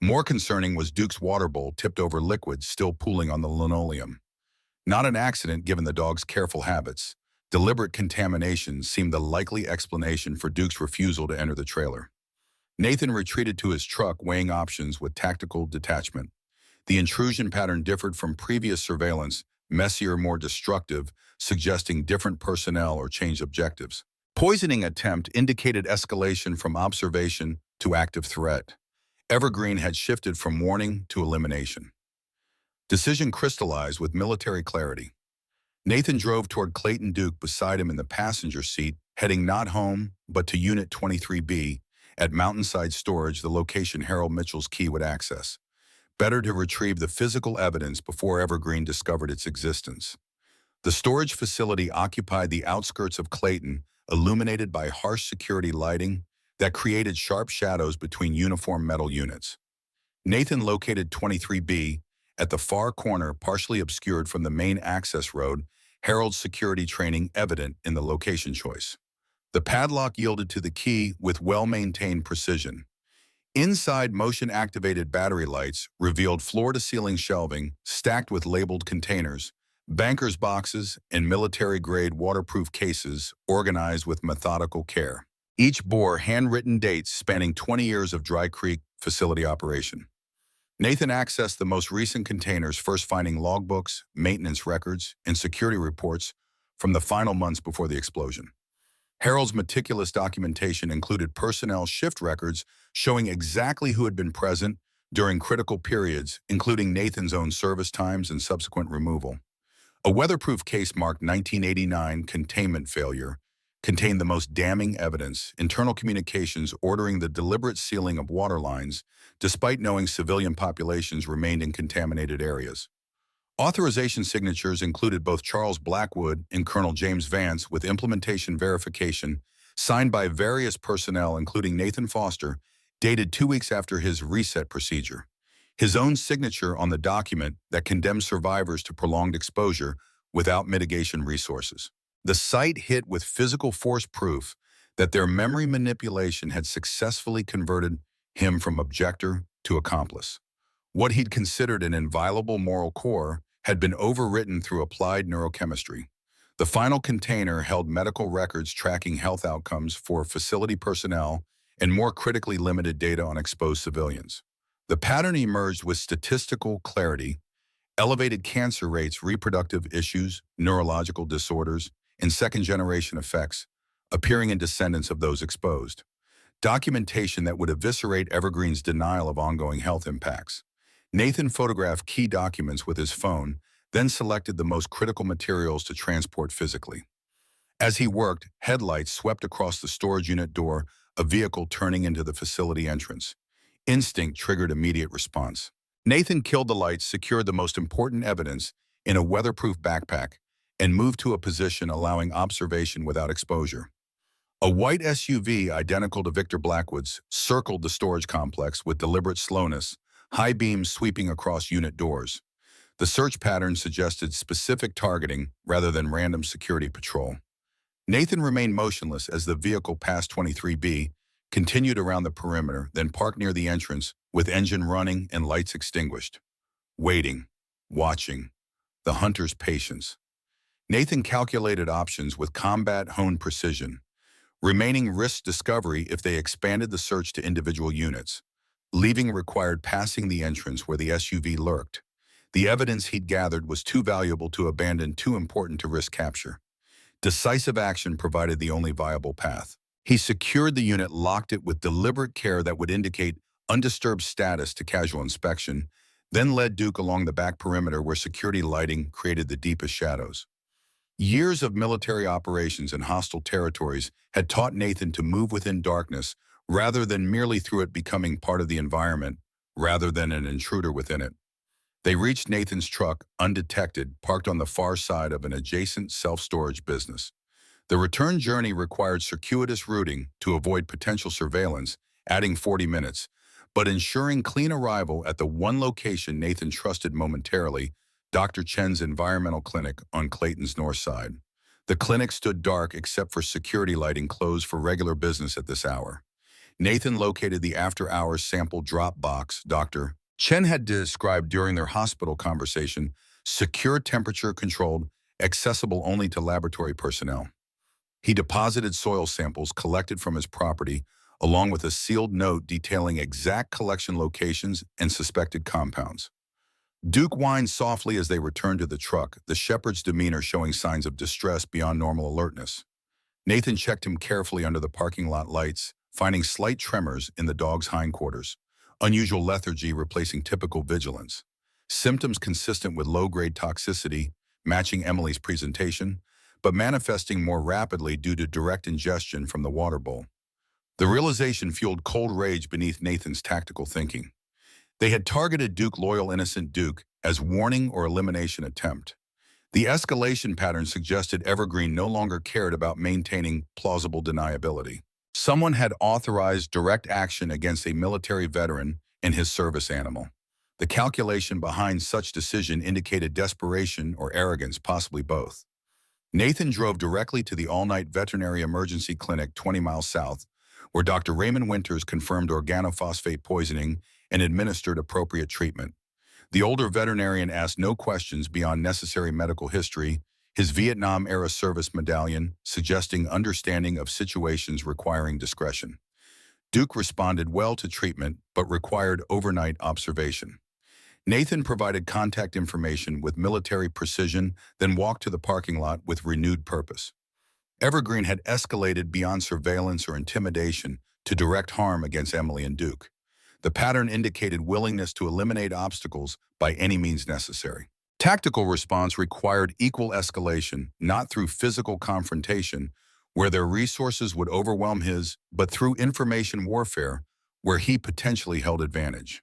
More concerning was Duke's water bowl tipped over liquid still pooling on the linoleum. Not an accident given the dog's careful habits. Deliberate contamination seemed the likely explanation for Duke's refusal to enter the trailer. Nathan retreated to his truck, weighing options with tactical detachment. The intrusion pattern differed from previous surveillance, messier, more destructive, suggesting different personnel or changed objectives. Poisoning attempt indicated escalation from observation to active threat. Evergreen had shifted from warning to elimination. Decision crystallized with military clarity. Nathan drove toward Clayton Duke beside him in the passenger seat, heading not home, but to Unit 23B, at Mountainside Storage, the location Harold Mitchell's key would access. Better to retrieve the physical evidence before Evergreen discovered its existence. The storage facility occupied the outskirts of Clayton, illuminated by harsh security lighting that created sharp shadows between uniform metal units. Nathan located 23B at the far corner, partially obscured from the main access road, Harold's security training evident in the location choice. The padlock yielded to the key with well-maintained precision. Inside, motion-activated battery lights revealed floor-to-ceiling shelving stacked with labeled containers, banker's boxes, and military-grade waterproof cases organized with methodical care. Each bore handwritten dates spanning 20 years of Dry Creek facility operation. Nathan accessed the most recent containers, first finding logbooks, maintenance records, and security reports from the final months before the explosion. Harold's meticulous documentation included personnel shift records showing exactly who had been present during critical periods, including Nathan's own service times and subsequent removal. A weatherproof case marked 1989 containment failure contained the most damning evidence, internal communications ordering the deliberate sealing of water lines, despite knowing civilian populations remained in contaminated areas. Authorization signatures included both Charles Blackwood and Colonel James Vance, with implementation verification signed by various personnel, including Nathan Foster, dated 2 weeks after his reset procedure. His own signature on the document that condemned survivors to prolonged exposure without mitigation resources. The site hit with physical force proof that their memory manipulation had successfully converted him from objector to accomplice. What he'd considered an inviolable moral core had been overwritten through applied neurochemistry. The final container held medical records tracking health outcomes for facility personnel and, more critically, limited data on exposed civilians. The pattern emerged with statistical clarity: elevated cancer rates, reproductive issues, neurological disorders, and second-generation effects appearing in descendants of those exposed. Documentation that would eviscerate Evergreen's denial of ongoing health impacts. Nathan photographed key documents with his phone, then selected the most critical materials to transport physically. As he worked, headlights swept across the storage unit door, a vehicle turning into the facility entrance. Instinct triggered immediate response. Nathan killed the lights, secured the most important evidence in a weatherproof backpack, and moved to a position allowing observation without exposure. A white SUV identical to Victor Blackwood's circled the storage complex with deliberate slowness, high beams sweeping across unit doors. The search pattern suggested specific targeting rather than random security patrol. Nathan remained motionless as the vehicle passed 23B, continued around the perimeter, then parked near the entrance with engine running and lights extinguished. Waiting, watching, the hunter's patience. Nathan calculated options with combat-honed precision. Remaining risk discovery if they expanded the search to individual units. Leaving required passing the entrance where the SUV lurked. The evidence he'd gathered was too valuable to abandon, too important to risk capture. Decisive action provided the only viable path. He secured the unit, locked it with deliberate care that would indicate undisturbed status to casual inspection, then led Duke along the back perimeter where security lighting created the deepest shadows. Years of military operations in hostile territories had taught Nathan to move within darkness rather than merely through it, becoming part of the environment rather than an intruder within it. They reached Nathan's truck undetected, parked on the far side of an adjacent self-storage business. The return journey required circuitous routing to avoid potential surveillance, adding 40 minutes, but ensuring clean arrival at the one location Nathan trusted momentarily, Dr. Chen's environmental clinic on Clayton's north side. The clinic stood dark except for security lighting closed for regular business at this hour. Nathan located the after-hours sample drop box Dr. Chen had described during their hospital conversation, secure, temperature-controlled, accessible only to laboratory personnel. He deposited soil samples collected from his property, along with a sealed note detailing exact collection locations and suspected compounds. Duke whined softly as they returned to the truck, the shepherd's demeanor showing signs of distress beyond normal alertness. Nathan checked him carefully under the parking lot lights, finding slight tremors in the dog's hindquarters, unusual lethargy replacing typical vigilance, symptoms consistent with low-grade toxicity, matching Emily's presentation, but manifesting more rapidly due to direct ingestion from the water bowl. The realization fueled cold rage beneath Nathan's tactical thinking. They had targeted Duke, loyal innocent Duke, as warning or elimination attempt. The escalation pattern suggested Evergreen no longer cared about maintaining plausible deniability. Someone had authorized direct action against a military veteran and his service animal. The calculation behind such decision indicated desperation or arrogance, possibly both. Nathan drove directly to the all-night veterinary emergency clinic 20 miles south, where Dr. Raymond Winters confirmed organophosphate poisoning and administered appropriate treatment. The older veterinarian asked no questions beyond necessary medical history, his Vietnam-era service medallion suggesting understanding of situations requiring discretion. Duke responded well to treatment, but required overnight observation. Nathan provided contact information with military precision, then walked to the parking lot with renewed purpose. Evergreen had escalated beyond surveillance or intimidation to direct harm against Emily and Duke. The pattern indicated willingness to eliminate obstacles by any means necessary. Tactical response required equal escalation, not through physical confrontation, where their resources would overwhelm his, but through information warfare, where he potentially held advantage.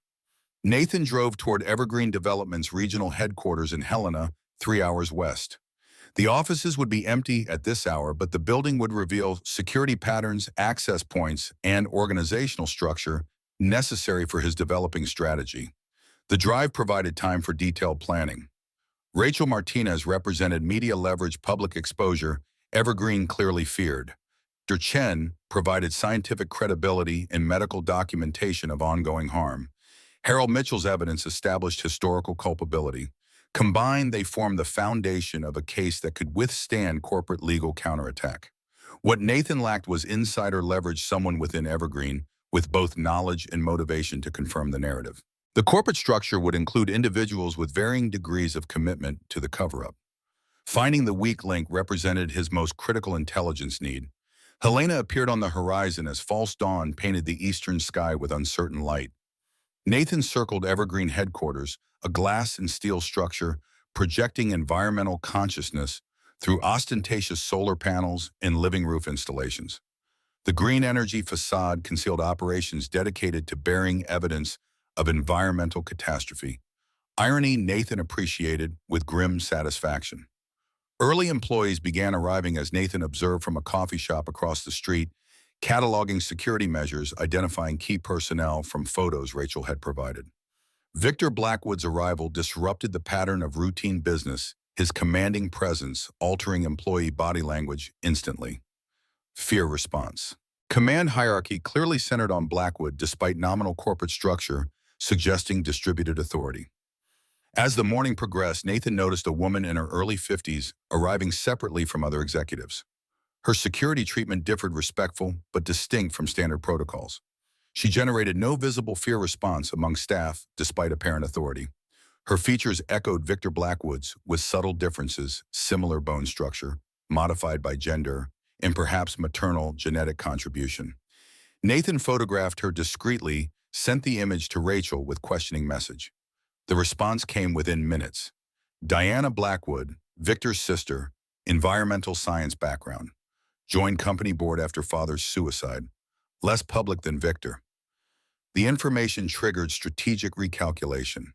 Nathan drove toward Evergreen Development's regional headquarters in Helena, 3 hours west. The offices would be empty at this hour, but the building would reveal security patterns, access points, and organizational structure necessary for his developing strategy. The drive provided time for detailed planning. Rachel Martinez represented media leverage, public exposure, Evergreen clearly feared. Dr. Chen provided scientific credibility and medical documentation of ongoing harm. Harold Mitchell's evidence established historical culpability. Combined, they formed the foundation of a case that could withstand corporate legal counterattack. What Nathan lacked was insider leverage, someone within Evergreen with both knowledge and motivation to confirm the narrative. The corporate structure would include individuals with varying degrees of commitment to the cover-up. Finding the weak link represented his most critical intelligence need. Helena appeared on the horizon as false dawn painted the eastern sky with uncertain light. Nathan circled Evergreen headquarters, a glass and steel structure projecting environmental consciousness through ostentatious solar panels and living roof installations. The green energy facade concealed operations dedicated to bearing evidence of environmental catastrophe. Irony Nathan appreciated with grim satisfaction. Early employees began arriving as Nathan observed from a coffee shop across the street, cataloging security measures, identifying key personnel from photos Rachel had provided. Victor Blackwood's arrival disrupted the pattern of routine business, his commanding presence altering employee body language instantly. Fear response. Command hierarchy clearly centered on Blackwood despite nominal corporate structure, suggesting distributed authority. As the morning progressed, Nathan noticed a woman in her early 50s arriving separately from other executives. Her security treatment differed, respectful but distinct from standard protocols. She generated no visible fear response among staff despite apparent authority. Her features echoed Victor Blackwood's with subtle differences, similar bone structure, modified by gender, and perhaps maternal genetic contribution. Nathan photographed her discreetly, sent the image to Rachel with questioning message. The response came within minutes. Diana Blackwood, Victor's sister, Environmental science background. Joined company board after father's suicide. Less public than Victor. The information triggered strategic recalculation.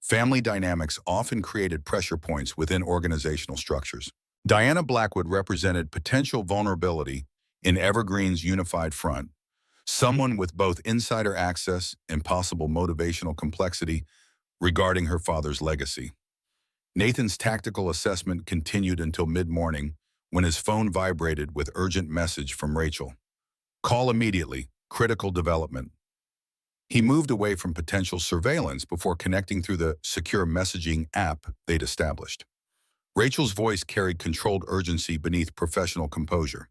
Family dynamics often created pressure points within organizational structures. Diana Blackwood represented potential vulnerability in Evergreen's unified front, someone with both insider access and possible motivational complexity regarding her father's legacy. Nathan's tactical assessment continued until mid-morning when his phone vibrated with urgent message from Rachel. Call immediately, critical development. He moved away from potential surveillance before connecting through the secure messaging app they'd established. Rachel's voice carried controlled urgency beneath professional composure.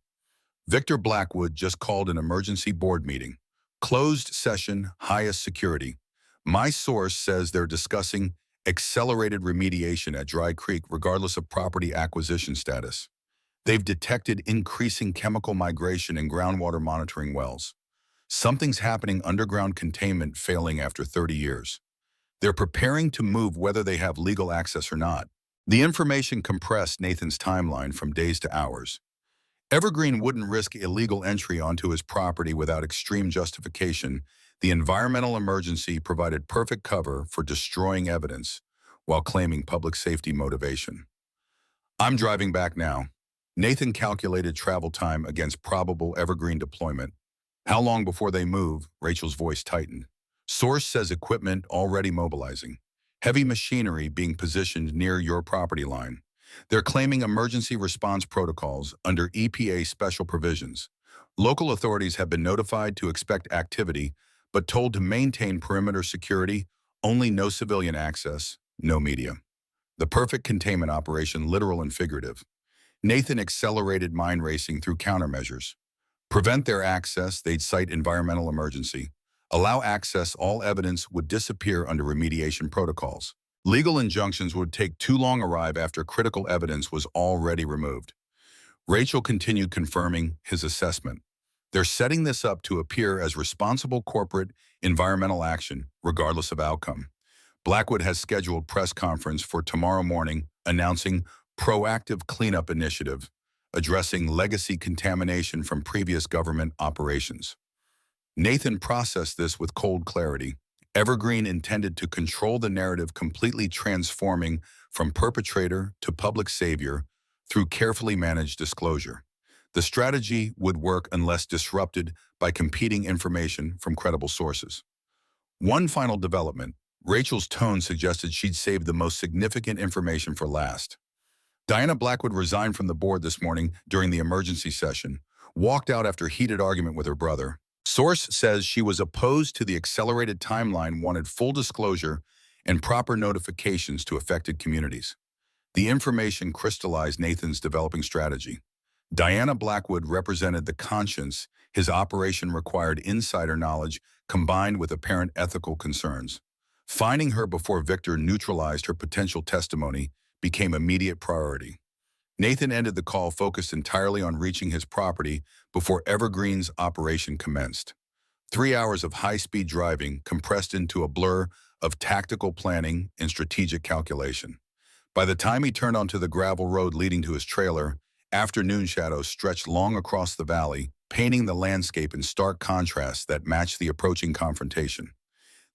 Victor Blackwood just called an emergency board meeting. Closed session, highest security. My source says they're discussing accelerated remediation at Dry Creek regardless of property acquisition status. They've detected increasing chemical migration in groundwater monitoring wells. Something's happening, underground containment failing after 30 years. They're preparing to move whether they have legal access or not. The information compressed Nathan's timeline from days to hours. Evergreen wouldn't risk illegal entry onto his property without extreme justification. The environmental emergency provided perfect cover for destroying evidence while claiming public safety motivation. I'm driving back now. Nathan calculated travel time against probable Evergreen deployment. How long before they move? Rachel's voice tightened. Source says equipment already mobilizing. Heavy machinery being positioned near your property line. They're claiming emergency response protocols under EPA special provisions. Local authorities have been notified to expect activity, but told to maintain perimeter security, only no civilian access, no media. The perfect containment operation, literal and figurative. Nathan accelerated mind racing through countermeasures. Prevent their access, they'd cite environmental emergency. Allow access, all evidence would disappear under remediation protocols. Legal injunctions would take too long arrive after critical evidence was already removed. Rachel continued confirming his assessment. They're setting this up to appear as responsible corporate environmental action, regardless of outcome. Blackwood has scheduled press conference for tomorrow morning announcing proactive cleanup initiative, addressing legacy contamination from previous government operations. Nathan processed this with cold clarity. Evergreen intended to control the narrative, completely transforming from perpetrator to public savior through carefully managed disclosure. The strategy would work unless disrupted by competing information from credible sources. One final development. Rachel's tone suggested she'd saved the most significant information for last. Diana Blackwood resigned from the board this morning during the emergency session, walked out after heated argument with her brother. Source says she was opposed to the accelerated timeline, wanted full disclosure and proper notifications to affected communities. The information crystallized Nathan's developing strategy. Diana Blackwood represented the conscience. His operation required insider knowledge combined with apparent ethical concerns. Finding her before Victor neutralized her potential testimony became immediate priority. Nathan ended the call focused entirely on reaching his property before Evergreen's operation commenced. 3 hours of high-speed driving compressed into a blur of tactical planning and strategic calculation. By the time he turned onto the gravel road leading to his trailer, afternoon shadows stretched long across the valley, painting the landscape in stark contrast that matched the approaching confrontation.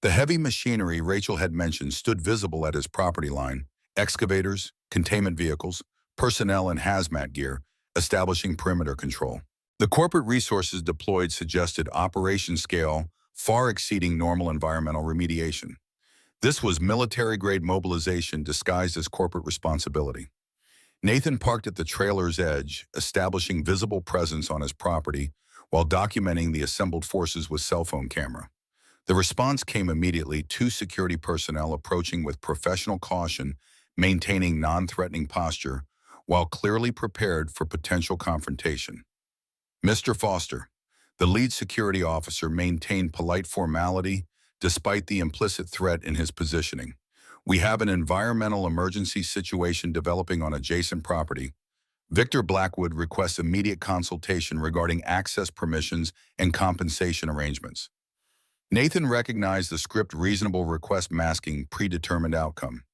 The heavy machinery Rachel had mentioned stood visible at his property line: excavators, containment vehicles, personnel in hazmat gear, establishing perimeter control. The corporate resources deployed suggested operation scale far exceeding normal environmental remediation. This was military-grade mobilization disguised as corporate responsibility. Nathan parked at the trailer's edge, establishing visible presence on his property while documenting the assembled forces with cell phone camera. The response came immediately, 2 security personnel approaching with professional caution, maintaining non-threatening posture, while clearly prepared for potential confrontation. Mr. Foster, the lead security officer, maintained polite formality despite the implicit threat in his positioning. We have an environmental emergency situation developing on adjacent property. Victor Blackwood requests immediate consultation regarding access permissions and compensation arrangements. Nathan recognized the script reasonable request masking predetermined outcome.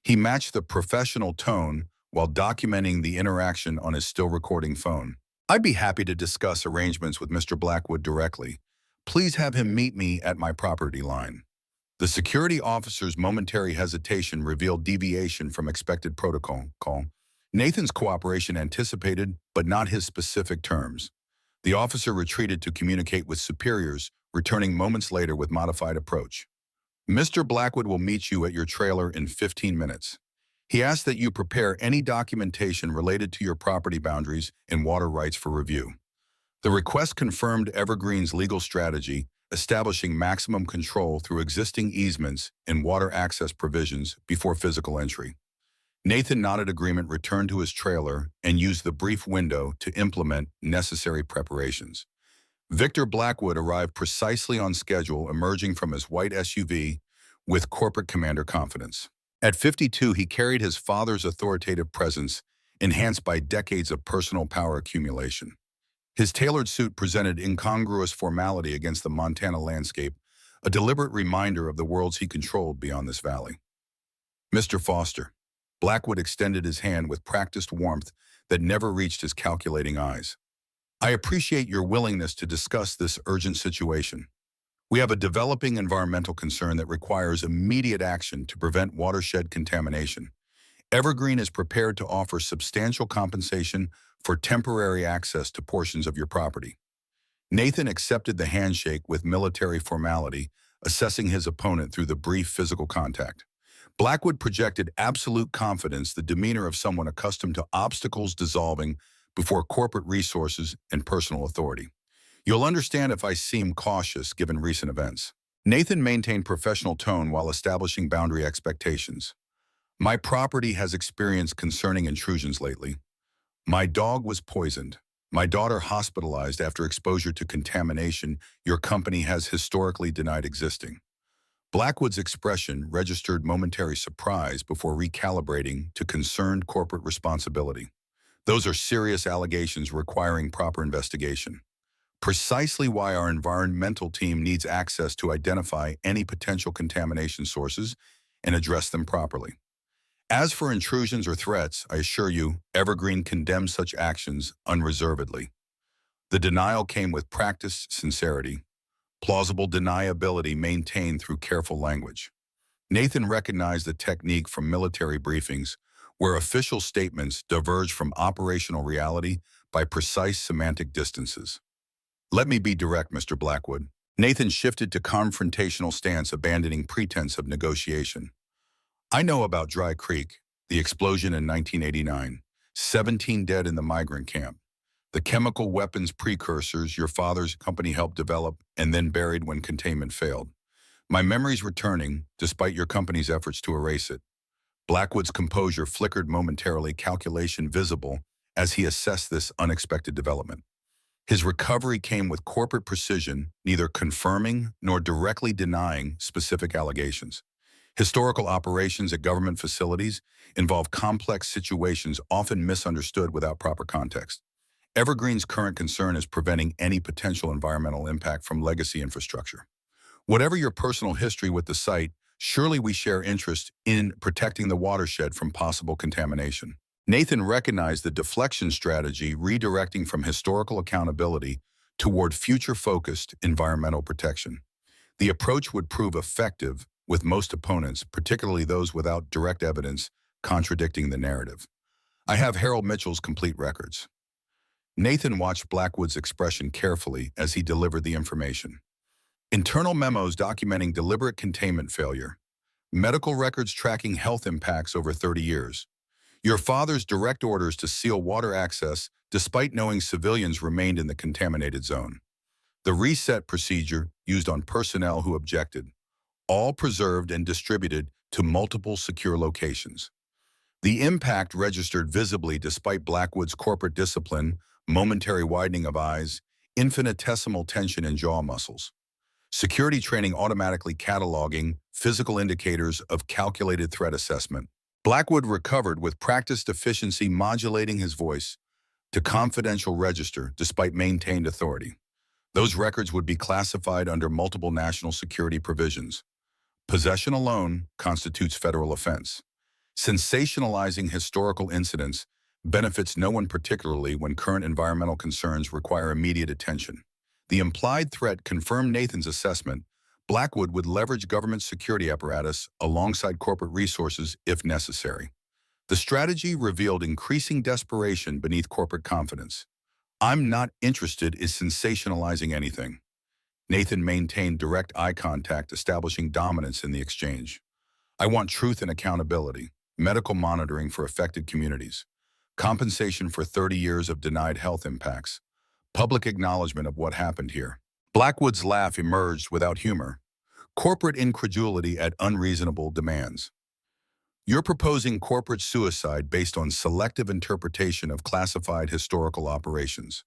He matched the professional tone while documenting the interaction on his still recording phone. I'd be happy to discuss arrangements with Mr. Blackwood directly. Please have him meet me at my property line. The security officer's momentary hesitation revealed deviation from expected protocol. Nathan's cooperation anticipated, but not his specific terms. The officer retreated to communicate with superiors, returning moments later with modified approach. Mr. Blackwood will meet you at your trailer in 15 minutes. He asks that you prepare any documentation related to your property boundaries and water rights for review. The request confirmed Evergreen's legal strategy, establishing maximum control through existing easements and water access provisions before physical entry. Nathan nodded agreement, returned to his trailer, and used the brief window to implement necessary preparations. Victor Blackwood arrived precisely on schedule, emerging from his white SUV with corporate commander confidence. At 52, he carried his father's authoritative presence, enhanced by decades of personal power accumulation. His tailored suit presented incongruous formality against the Montana landscape, a deliberate reminder of the worlds he controlled beyond this valley. Mr. Foster. Blackwood extended his hand with practiced warmth that never reached his calculating eyes. I appreciate your willingness to discuss this urgent situation. We have a developing environmental concern that requires immediate action to prevent watershed contamination. Evergreen is prepared to offer substantial compensation for temporary access to portions of your property. Nathan accepted the handshake with military formality, assessing his opponent through the brief physical contact. Blackwood projected absolute confidence, the demeanor of someone accustomed to obstacles dissolving before corporate resources and personal authority. You'll understand if I seem cautious given recent events. Nathan maintained professional tone while establishing boundary expectations. My property has experienced concerning intrusions lately. My dog was poisoned. My daughter hospitalized after exposure to contamination your company has historically denied existing. Blackwood's expression registered momentary surprise before recalibrating to concerned corporate responsibility. Those are serious allegations requiring proper investigation. Precisely why our environmental team needs access to identify any potential contamination sources and address them properly. As for intrusions or threats, I assure you, Evergreen condemns such actions unreservedly. The denial came with practiced sincerity, plausible deniability maintained through careful language. Nathan recognized the technique from military briefings where official statements diverge from operational reality by precise semantic distances. Let me be direct, Mr. Blackwood. Nathan shifted to confrontational stance, abandoning pretense of negotiation. I know about Dry Creek, the explosion in 1989, 17 dead in the migrant camp, the chemical weapons precursors your father's company helped develop and then buried when containment failed. My memory's returning, despite your company's efforts to erase it. Blackwood's composure flickered momentarily, calculation visible as he assessed this unexpected development. His recovery came with corporate precision, neither confirming nor directly denying specific allegations. Historical operations at government facilities involve complex situations often misunderstood without proper context. Evergreen's current concern is preventing any potential environmental impact from legacy infrastructure. Whatever your personal history with the site, surely we share interest in protecting the watershed from possible contamination. Nathan recognized the deflection strategy, redirecting from historical accountability toward future-focused environmental protection. The approach would prove effective with most opponents, particularly those without direct evidence contradicting the narrative. I have Harold Mitchell's complete records. Nathan watched Blackwood's expression carefully as he delivered the information. Internal memos documenting deliberate containment failure. Medical records tracking health impacts over 30 years. Your father's direct orders to seal water access despite knowing civilians remained in the contaminated zone. The reset procedure used on personnel who objected. All preserved and distributed to multiple secure locations. The impact registered visibly despite Blackwood's corporate discipline, momentary widening of eyes, infinitesimal tension in jaw muscles. Security training automatically cataloging physical indicators of calculated threat assessment. Blackwood recovered with practiced efficiency, modulating his voice to confidential register despite maintained authority. Those records would be classified under multiple national security provisions. Possession alone constitutes federal offense. Sensationalizing historical incidents benefits no one particularly when current environmental concerns require immediate attention. The implied threat confirmed Nathan's assessment. Blackwood would leverage government security apparatus alongside corporate resources if necessary. The strategy revealed increasing desperation beneath corporate confidence. "I'm not interested in sensationalizing anything." Nathan maintained direct eye contact, establishing dominance in the exchange. "I want truth and accountability, medical monitoring for affected communities, compensation for 30 years of denied health impacts, public acknowledgement of what happened here." Blackwood's laugh emerged without humor. "Corporate incredulity at unreasonable demands. You're proposing corporate suicide based on selective interpretation of classified historical operations.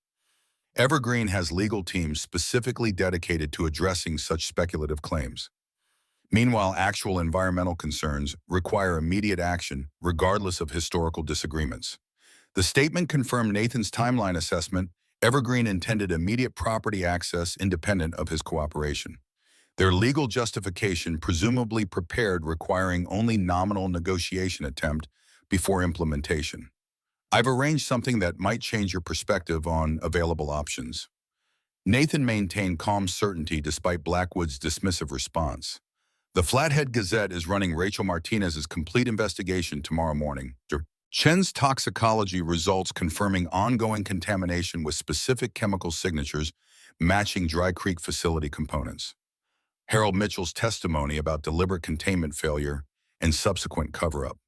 Evergreen has legal teams specifically dedicated to addressing such speculative claims. Meanwhile, actual environmental concerns require immediate action regardless of historical disagreements." The statement confirmed Nathan's timeline assessment. Evergreen intended immediate property access independent of his cooperation. Their legal justification presumably prepared, requiring only nominal negotiation attempt before implementation. "I've arranged something that might change your perspective on available options." Nathan maintained calm certainty despite Blackwood's dismissive response. "The Flathead Gazette is running Rachel Martinez's complete investigation tomorrow morning. Chen's toxicology results confirming ongoing contamination with specific chemical signatures matching Dry Creek facility components. Harold Mitchell's testimony about deliberate containment failure and subsequent cover-up.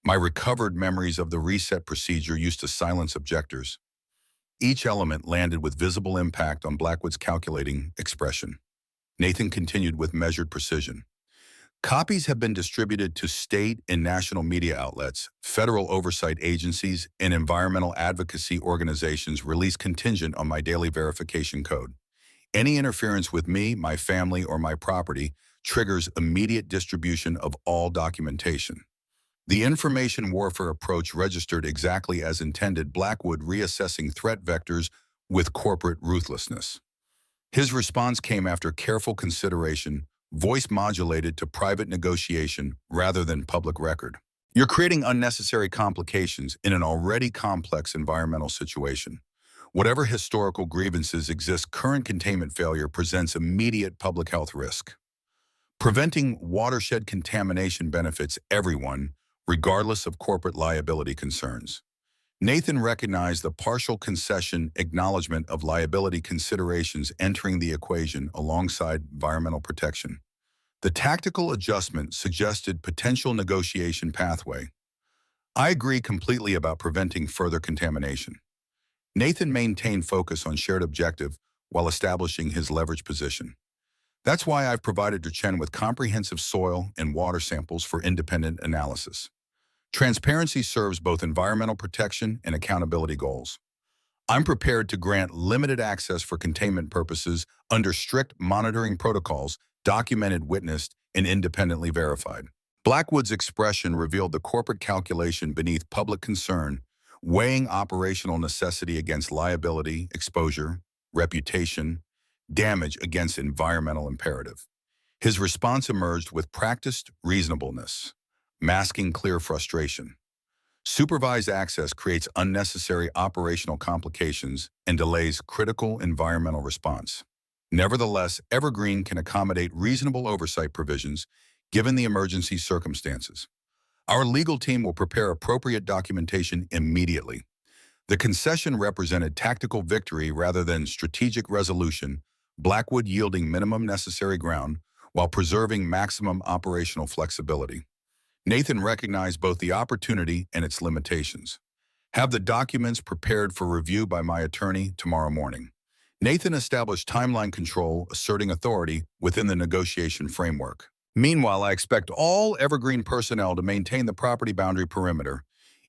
My recovered memories of the reset procedure used to silence objectors." Each element landed with visible impact on Blackwood's calculating expression. Nathan continued with measured precision. "Copies have been distributed to state and national media outlets, federal oversight agencies, and environmental advocacy organizations released contingent on my daily verification code. Any interference with me, my family, or my property triggers immediate distribution of all documentation." The information warfare approach registered exactly as intended, Blackwood reassessing threat vectors with corporate ruthlessness. His response came after careful consideration, voice modulated to private negotiation rather than public record. "You're creating unnecessary complications in an already complex environmental situation. Whatever historical grievances exist, current containment failure presents immediate public health risk. Preventing watershed contamination benefits everyone, regardless of corporate liability concerns." Nathan recognized the partial concession acknowledgement of liability considerations entering the equation alongside environmental protection. The tactical adjustment suggested potential negotiation pathway. "I agree completely about preventing further contamination." Nathan maintained focus on shared objective while establishing his leverage position. "That's why I've provided Chen with comprehensive soil and water samples for independent analysis. Transparency serves both environmental protection and accountability goals. I'm prepared to grant limited access for containment purposes under strict monitoring protocols, documented, witnessed, and independently verified." Blackwood's expression revealed the corporate calculation beneath public concern, weighing operational necessity against liability, exposure, reputation, damage against environmental imperative. His response emerged with practiced reasonableness, masking clear frustration. Supervised access creates unnecessary operational complications and delays critical environmental response. Nevertheless, Evergreen can accommodate reasonable oversight provisions given the emergency circumstances. Our legal team will prepare appropriate documentation immediately. The concession represented tactical victory rather than strategic resolution, Blackwood yielding minimum necessary ground while preserving maximum operational flexibility. Nathan recognized both the opportunity and its limitations. "Have the documents prepared for review by my attorney tomorrow morning." Nathan established timeline control, asserting authority within the negotiation framework. "Meanwhile, I expect all Evergreen personnel to maintain the property boundary perimeter.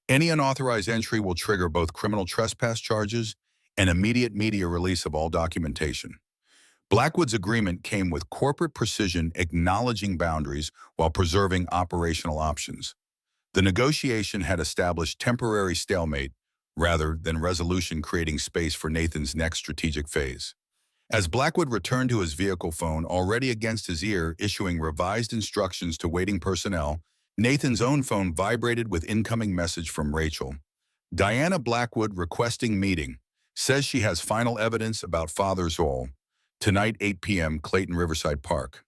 Any unauthorized entry will trigger both criminal trespass charges and immediate media release of all documentation." Blackwood's agreement came with corporate precision, acknowledging boundaries while preserving operational options. The negotiation had established temporary stalemate rather than resolution, creating space for Nathan's next strategic phase. As Blackwood returned to his vehicle phone, already against his ear, issuing revised instructions to waiting personnel, Nathan's own phone vibrated with incoming message from Rachel. Diana Blackwood requesting meeting. Says she has final evidence about father's role. Tonight, 8 p.m., Clayton Riverside Park.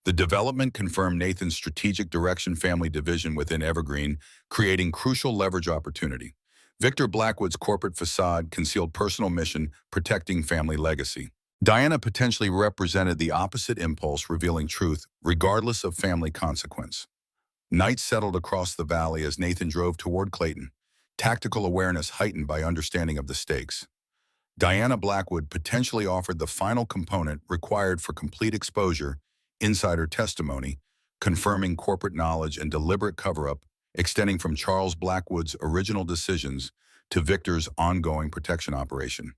The development confirmed Nathan's strategic direction family division within Evergreen, creating crucial leverage opportunity. Victor Blackwood's corporate facade concealed personal mission, protecting family legacy. Diana potentially represented the opposite impulse, revealing truth, regardless of family consequence. Night settled across the valley as Nathan drove toward Clayton, tactical awareness heightened by understanding of the stakes. Diana Blackwood potentially offered the final component required for complete exposure, insider testimony, confirming corporate knowledge and deliberate cover-up, extending from Charles Blackwood's original decisions to Victor's ongoing protection operation.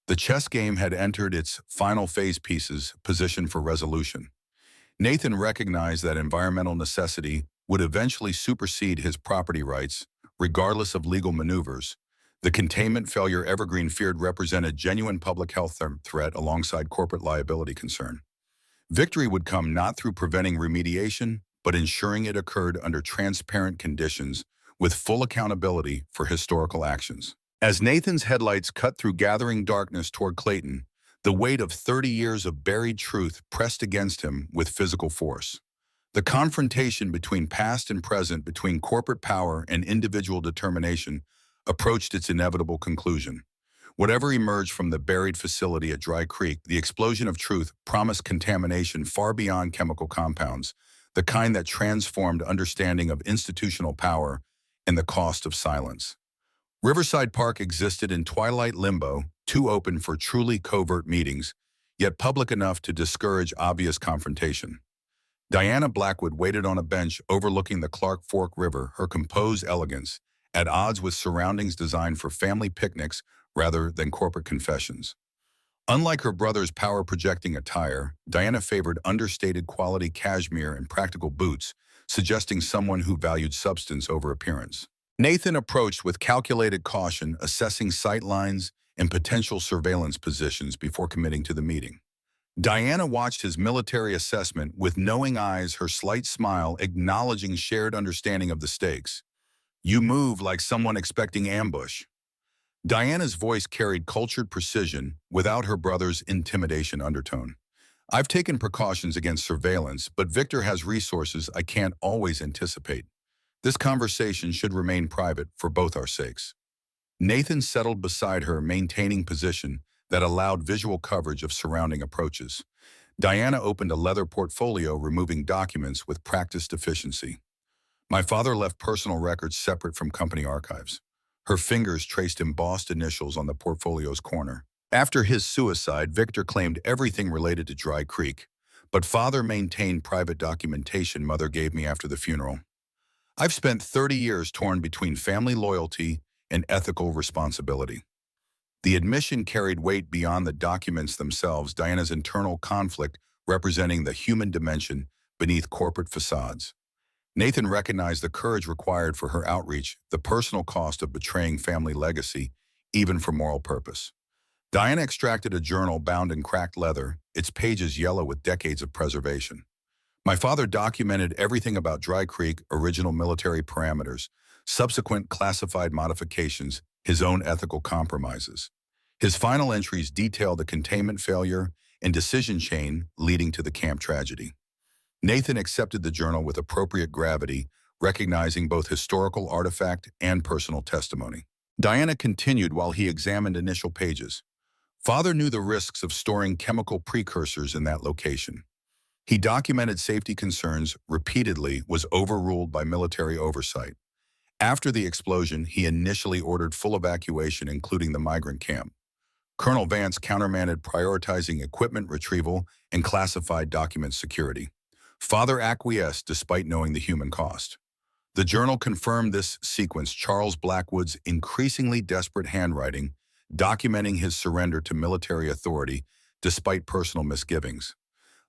The chess game had entered its final phase pieces, positioned for resolution. Nathan recognized that environmental necessity would eventually supersede his property rights, regardless of legal maneuvers. The containment failure Evergreen feared represented genuine public health threat alongside corporate liability concern. Victory would come not through preventing remediation, but ensuring it occurred under transparent conditions with full accountability for historical actions. As Nathan's headlights cut through gathering darkness toward Clayton, the weight of 30 years of buried truth pressed against him with physical force. The confrontation between past and present, between corporate power and individual determination, approached its inevitable conclusion. Whatever emerged from the buried facility at Dry Creek, the explosion of truth promised contamination far beyond chemical compounds, the kind that transformed understanding of institutional power and the cost of silence. Riverside Park existed in twilight limbo, too open for truly covert meetings, yet public enough to discourage obvious confrontation. Diana Blackwood waited on a bench overlooking the Clark Fork River, her composed elegance at odds with surroundings designed for family picnics rather than corporate confessions. Unlike her brother's power-projecting attire, Diana favored understated quality cashmere and practical boots, suggesting someone who valued substance over appearance. Nathan approached with calculated caution, assessing sightlines and potential surveillance positions before committing to the meeting. Diana watched his military assessment with knowing eyes, her slight smile acknowledging shared understanding of the stakes. "You move like someone expecting ambush." Diana's voice carried cultured precision without her brother's intimidation undertone. "I've taken precautions against surveillance, but Victor has resources I can't always anticipate. This conversation should remain private for both our sakes." Nathan settled beside her, maintaining position that allowed visual coverage of surrounding approaches. Diana opened a leather portfolio, removing documents with practiced efficiency. "My father left personal records separate from company archives." Her fingers traced embossed initials on the portfolio's corner. "After his suicide, Victor claimed everything related to Dry Creek, but father maintained private documentation mother gave me after the funeral. I've spent 30 years torn between family loyalty and ethical responsibility." The admission carried weight beyond the documents themselves, Diana's internal conflict representing the human dimension beneath corporate facades. Nathan recognized the courage required for her outreach, the personal cost of betraying family legacy, even for moral purpose. Diana extracted a journal bound in cracked leather, its pages yellow with decades of preservation. "My father documented everything about Dry Creek, original military parameters, subsequent classified modifications, his own ethical compromises. His final entries detail the containment failure and decision chain leading to the camp tragedy." Nathan accepted the journal with appropriate gravity, recognizing both historical artifact and personal testimony. Diana continued while he examined initial pages. "Father knew the risks of storing chemical precursors in that location. He documented safety concerns repeatedly, was overruled by military oversight. After the explosion, he initially ordered full evacuation, including the migrant camp. Colonel Vance countermanded, prioritizing equipment retrieval and classified document security. Father acquiesced despite knowing the human cost." The journal confirmed this sequence, Charles Blackwood's increasingly desperate handwriting, documenting his surrender to military authority despite personal misgivings.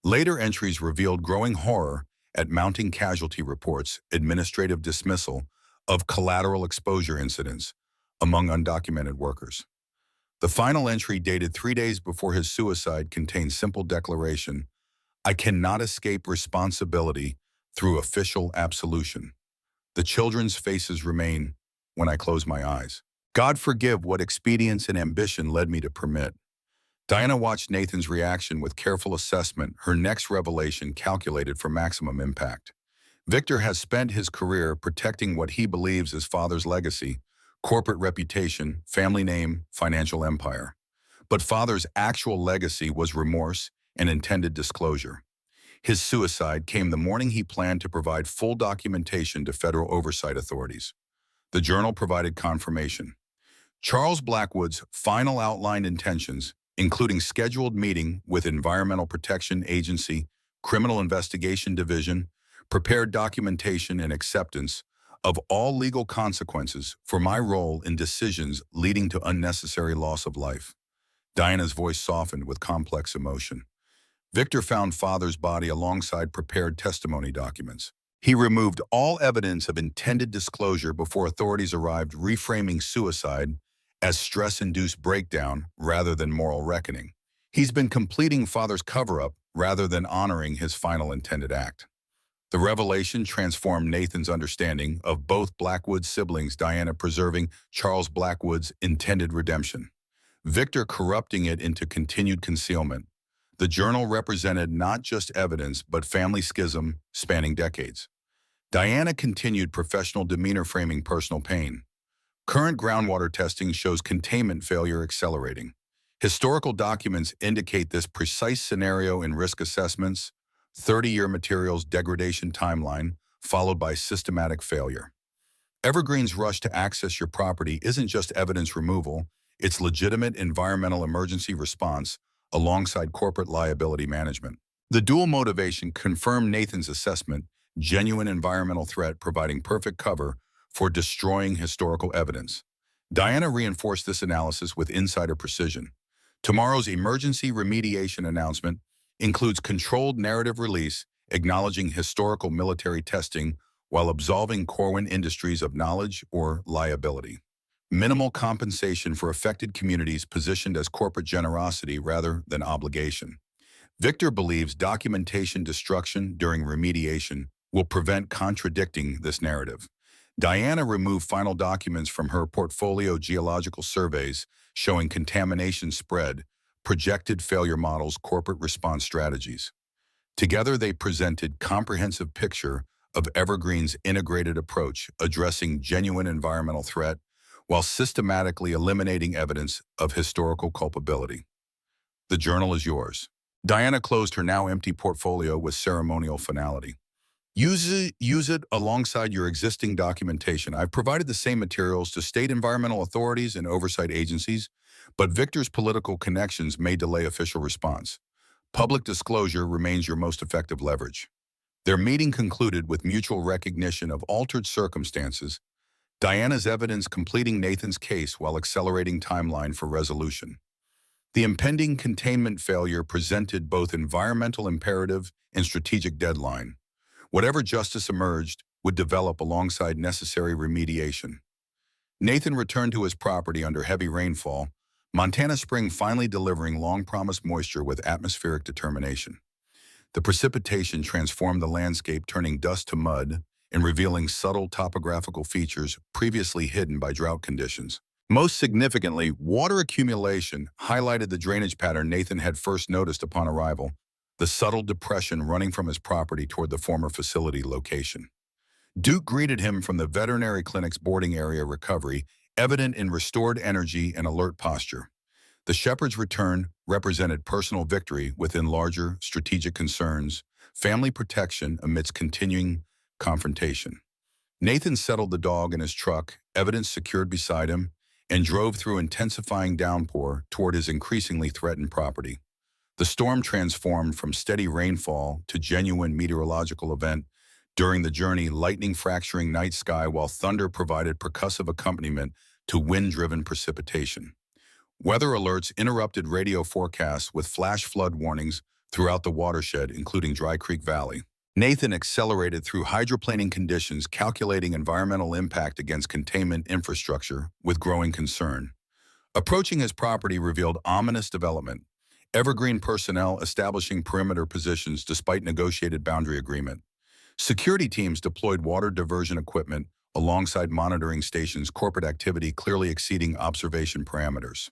Later entries revealed growing horror at mounting casualty reports, administrative dismissal of collateral exposure incidents among undocumented workers. The final entry, dated 3 days before his suicide, contained simple declaration: "I cannot escape responsibility through official absolution." The children's faces remain when I close my eyes. God forgive what expedience and ambition led me to permit. Diana watched Nathan's reaction with careful assessment, her next revelation calculated for maximum impact. Victor has spent his career protecting what he believes is father's legacy, corporate reputation, family name, financial empire. But father's actual legacy was remorse and intended disclosure. His suicide came the morning he planned to provide full documentation to federal oversight authorities. The journal provided confirmation. Charles Blackwood's final outlined intentions, including scheduled meeting with Environmental Protection Agency, Criminal Investigation Division, prepared documentation and acceptance of all legal consequences for my role in decisions leading to unnecessary loss of life. Diana's voice softened with complex emotion. Victor found father's body alongside prepared testimony documents. He removed all evidence of intended disclosure before authorities arrived, reframing suicide as stress-induced breakdown rather than moral reckoning. He's been completing father's cover-up rather than honoring his final intended act. The revelation transformed Nathan's understanding of both Blackwood's siblings, Diana preserving Charles Blackwood's intended redemption, Victor corrupting it into continued concealment. The journal represented not just evidence, but family schism spanning decades. Diana continued professional demeanor framing personal pain. Current groundwater testing shows containment failure accelerating. Historical documents indicate this precise scenario in risk assessments, 30-year materials degradation timeline, followed by systematic failure. Evergreen's rush to access your property isn't just evidence removal, it's legitimate environmental emergency response alongside corporate liability management. The dual motivation confirmed Nathan's assessment, genuine environmental threat providing perfect cover for destroying historical evidence. Diana reinforced this analysis with insider precision. Tomorrow's emergency remediation announcement includes controlled narrative release, acknowledging historical military testing while absolving Corwin Industries of knowledge or liability. Minimal compensation for affected communities positioned as corporate generosity rather than obligation. Victor believes documentation destruction during remediation will prevent contradicting this narrative. Diana removed final documents from her portfolio geological surveys showing contamination spread, projected failure models, corporate response strategies. Together, they presented comprehensive picture of Evergreen's integrated approach, addressing genuine environmental threat while systematically eliminating evidence of historical culpability. The journal is yours. Diana closed her now empty portfolio with ceremonial finality. Use it alongside your existing documentation. I've provided the same materials to state environmental authorities and oversight agencies, but Victor's political connections may delay official response. Public disclosure remains your most effective leverage. Their meeting concluded with mutual recognition of altered circumstances, Diana's evidence completing Nathan's case while accelerating timeline for resolution. The impending containment failure presented both environmental imperative and strategic deadline. Whatever justice emerged would develop alongside necessary remediation. Nathan returned to his property under heavy rainfall, Montana spring finally delivering long-promised moisture with atmospheric determination. The precipitation transformed the landscape, turning dust to mud and revealing subtle topographical features previously hidden by drought conditions. Most significantly, water accumulation highlighted the drainage pattern Nathan had first noticed upon arrival, the subtle depression running from his property toward the former facility location. Duke greeted him from the veterinary clinic's boarding area recovery, evident in restored energy and alert posture. The shepherd's return represented personal victory within larger strategic concerns, family protection amidst continuing confrontation. Nathan settled the dog in his truck, evidence secured beside him, and drove through intensifying downpour toward his increasingly threatened property. The storm transformed from steady rainfall to genuine meteorological event. During the journey, lightning fracturing night sky while thunder provided percussive accompaniment to wind-driven precipitation. Weather alerts interrupted radio forecasts with flash flood warnings throughout the watershed, including Dry Creek Valley. Nathan accelerated through hydroplaning conditions, calculating environmental impact against containment infrastructure with growing concern. Approaching his property revealed ominous development. Evergreen personnel establishing perimeter positions despite negotiated boundary agreement. Security teams deployed water diversion equipment alongside monitoring stations, corporate activity clearly exceeding observation parameters.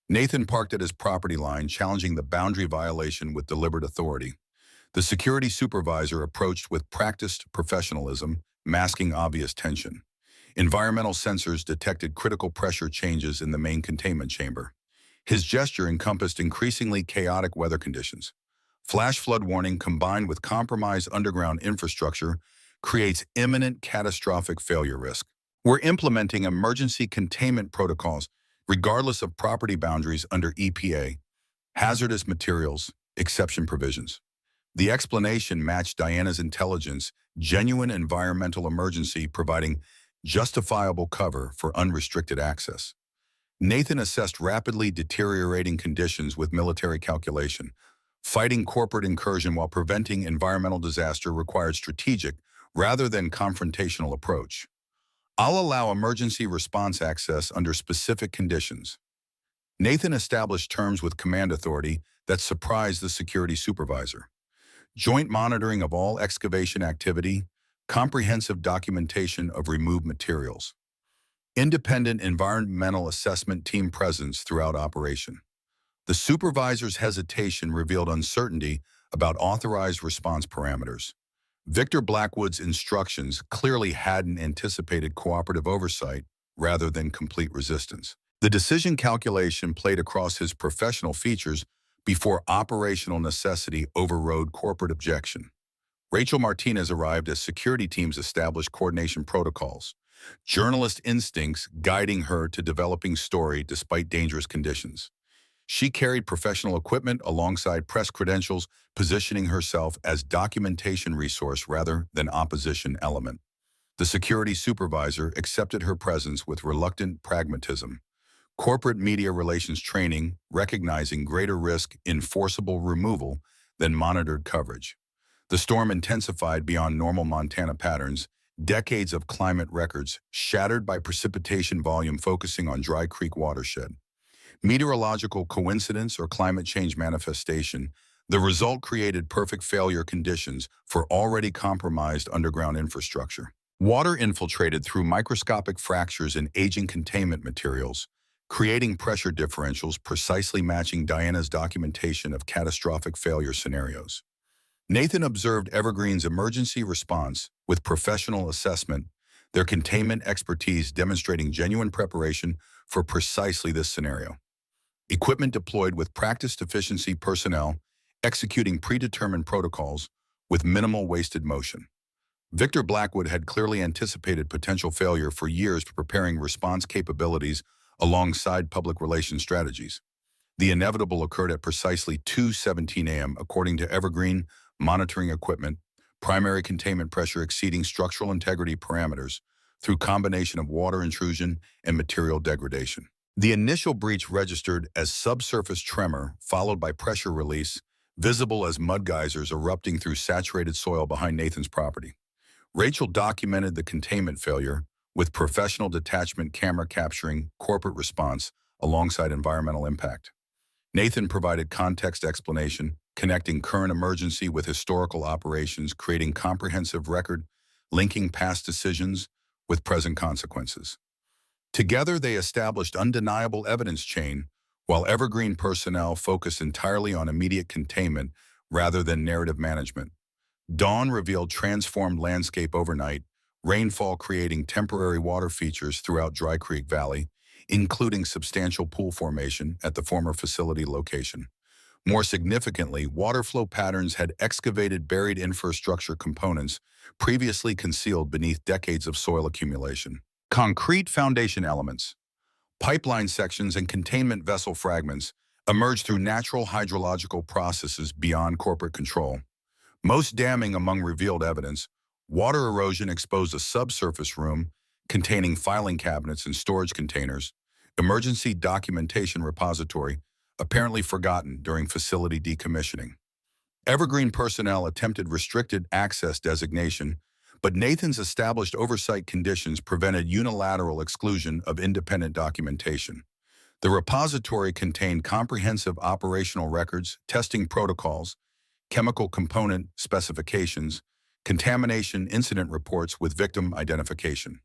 Nathan parked at his property line, challenging the boundary violation with deliberate authority. The security supervisor approached with practiced professionalism, masking obvious tension. Environmental sensors detected critical pressure changes in the main containment chamber. His gesture encompassed increasingly chaotic weather conditions. Flash flood warning combined with compromised underground infrastructure creates imminent catastrophic failure risk. We're implementing emergency containment protocols regardless of property boundaries under EPA, hazardous materials, exception provisions. The explanation matched Diana's intelligence, genuine environmental emergency providing justifiable cover for unrestricted access. Nathan assessed rapidly deteriorating conditions with military calculation. Fighting corporate incursion while preventing environmental disaster required strategic rather than confrontational approach. I'll allow emergency response access under specific conditions. Nathan established terms with command authority that surprised the security supervisor. Joint monitoring of all excavation activity, comprehensive documentation of removed materials, independent environmental assessment team presence throughout operation. The supervisor's hesitation revealed uncertainty about authorized response parameters. Victor Blackwood's instructions clearly hadn't anticipated cooperative oversight rather than complete resistance. The decision calculation played across his professional features before operational necessity overrode corporate objection. Rachel Martinez arrived as security teams established coordination protocols, journalist instincts guiding her to developing story despite dangerous conditions. She carried professional equipment alongside press credentials, positioning herself as documentation resource rather than opposition element. The security supervisor accepted her presence with reluctant pragmatism. Corporate media relations training, recognizing greater risk in forcible removal than monitored coverage. The storm intensified beyond normal Montana patterns, decades of climate records shattered by precipitation volume focusing on Dry Creek watershed. Meteorological coincidence or climate change manifestation, the result created perfect failure conditions for already compromised underground infrastructure. Water infiltrated through microscopic fractures in aging containment materials, creating pressure differentials precisely matching Diana's documentation of catastrophic failure scenarios. Nathan observed Evergreen's emergency response with professional assessment, their containment expertise demonstrating genuine preparation for precisely this scenario. Equipment deployed with practiced efficiency personnel, executing predetermined protocols with minimal wasted motion. Victor Blackwood had clearly anticipated potential failure for years, preparing response capabilities alongside public relations strategies. The inevitable occurred at precisely 2:17 a.m. according to Evergreen monitoring equipment, primary containment pressure exceeding structural integrity parameters through combination of water intrusion and material degradation. The initial breach registered as subsurface tremor, followed by pressure release, visible as mud geysers erupting through saturated soil behind Nathan's property. Rachel documented the containment failure, with professional detachment camera capturing corporate response alongside environmental impact. Nathan provided context explanation, connecting current emergency with historical operations, creating comprehensive record, linking past decisions with present consequences. Together, they established undeniable evidence chain, while Evergreen personnel focused entirely on immediate containment rather than narrative management. Dawn revealed transformed landscape overnight, rainfall creating temporary water features throughout Dry Creek Valley, including substantial pool formation at the former facility location. More significantly, water flow patterns had excavated buried infrastructure components previously concealed beneath decades of soil accumulation. Concrete foundation elements, pipeline sections, and containment vessel fragments emerged through natural hydrological processes beyond corporate control. Most damning among revealed evidence, water erosion exposed a subsurface room containing filing cabinets and storage containers, emergency documentation repository, apparently forgotten during facility decommissioning. Evergreen personnel attempted restricted access designation, but Nathan's established oversight conditions prevented unilateral exclusion of independent documentation. The repository contained comprehensive operational records, testing protocols, chemical component specifications, contamination incident reports with victim identification.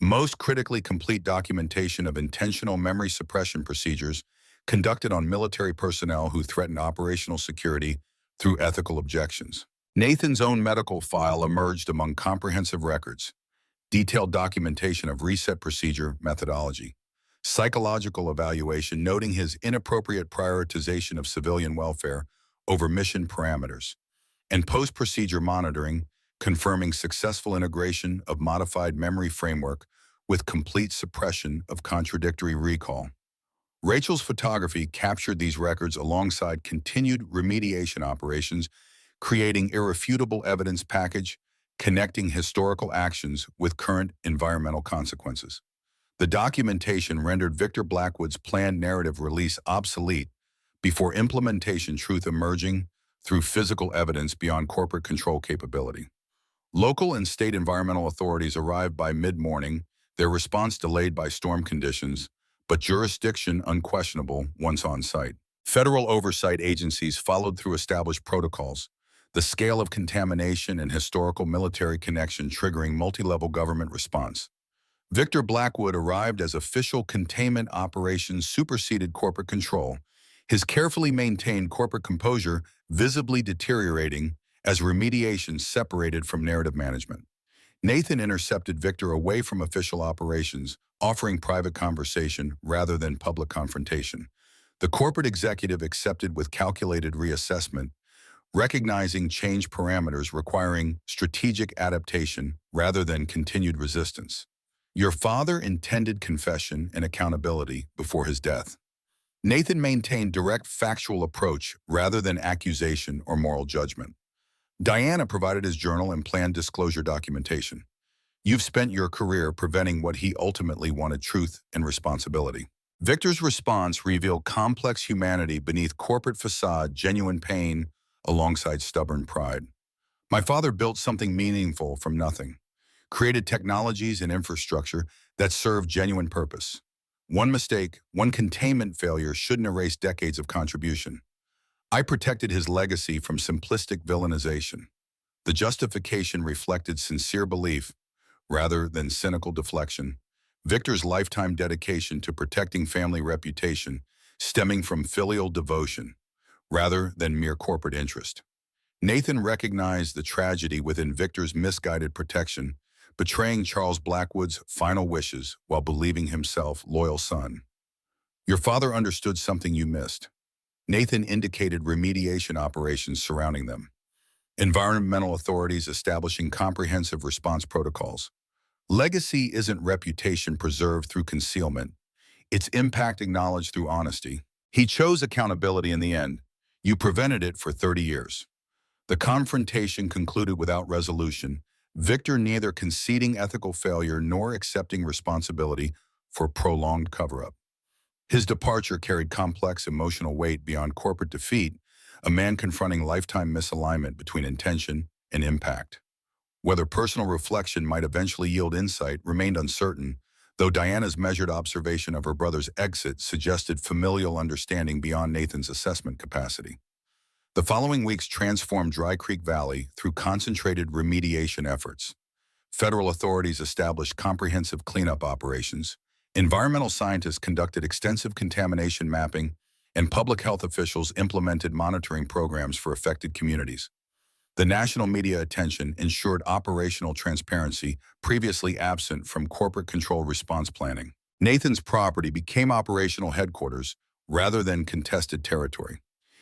Most critically complete documentation of intentional memory suppression procedures conducted on military personnel who threatened operational security through ethical objections. Nathan's own medical file emerged among comprehensive records, detailed documentation of reset procedure methodology, psychological evaluation noting his inappropriate prioritization of civilian welfare over mission parameters, and post-procedure monitoring confirming successful integration of modified memory framework with complete suppression of contradictory recall. Rachel's photography captured these records alongside continued remediation operations, creating irrefutable evidence package, connecting historical actions with current environmental consequences. The documentation rendered Victor Blackwood's planned narrative release obsolete before implementation truth emerging through physical evidence beyond corporate control capability. Local and state environmental authorities arrived by mid-morning, their response delayed by storm conditions, but jurisdiction unquestionable once on site. Federal oversight agencies followed through established protocols, the scale of contamination and historical military connection triggering multi-level government response. Victor Blackwood arrived as official containment operations superseded corporate control, his carefully maintained corporate composure visibly deteriorating as remediation separated from narrative management. Nathan intercepted Victor away from official operations, offering private conversation rather than public confrontation. The corporate executive accepted with calculated reassessment, recognizing change parameters requiring strategic adaptation rather than continued resistance. Your father intended confession and accountability before his death. Nathan maintained direct factual approach rather than accusation or moral judgment. Diana provided his journal and planned disclosure documentation. You've spent your career preventing what he ultimately wanted: truth and responsibility. Victor's response revealed complex humanity beneath corporate facade, genuine pain alongside stubborn pride. My father built something meaningful from nothing, created technologies and infrastructure that served genuine purpose. One mistake, one containment failure shouldn't erase decades of contribution. I protected his legacy from simplistic villainization. The justification reflected sincere belief rather than cynical deflection. Victor's lifetime dedication to protecting family reputation stemming from filial devotion rather than mere corporate interest. Nathan recognized the tragedy within Victor's misguided protection, betraying Charles Blackwood's final wishes while believing himself loyal son. Your father understood something you missed. Nathan indicated remediation operations surrounding them. Environmental authorities establishing comprehensive response protocols. Legacy isn't reputation preserved through concealment. It's impact acknowledged through honesty. He chose accountability in the end. You prevented it for 30 years. The confrontation concluded without resolution, Victor neither conceding ethical failure nor accepting responsibility for prolonged cover-up. His departure carried complex emotional weight beyond corporate defeat, a man confronting lifetime misalignment between intention and impact. Whether personal reflection might eventually yield insight remained uncertain, though Diana's measured observation of her brother's exit suggested familial understanding beyond Nathan's assessment capacity. The following weeks transformed Dry Creek Valley through concentrated remediation efforts. Federal authorities established comprehensive cleanup operations. Environmental scientists conducted extensive contamination mapping, and public health officials implemented monitoring programs for affected communities. The national media attention ensured operational transparency previously absent from corporate control response planning. Nathan's property became operational headquarters rather than contested territory.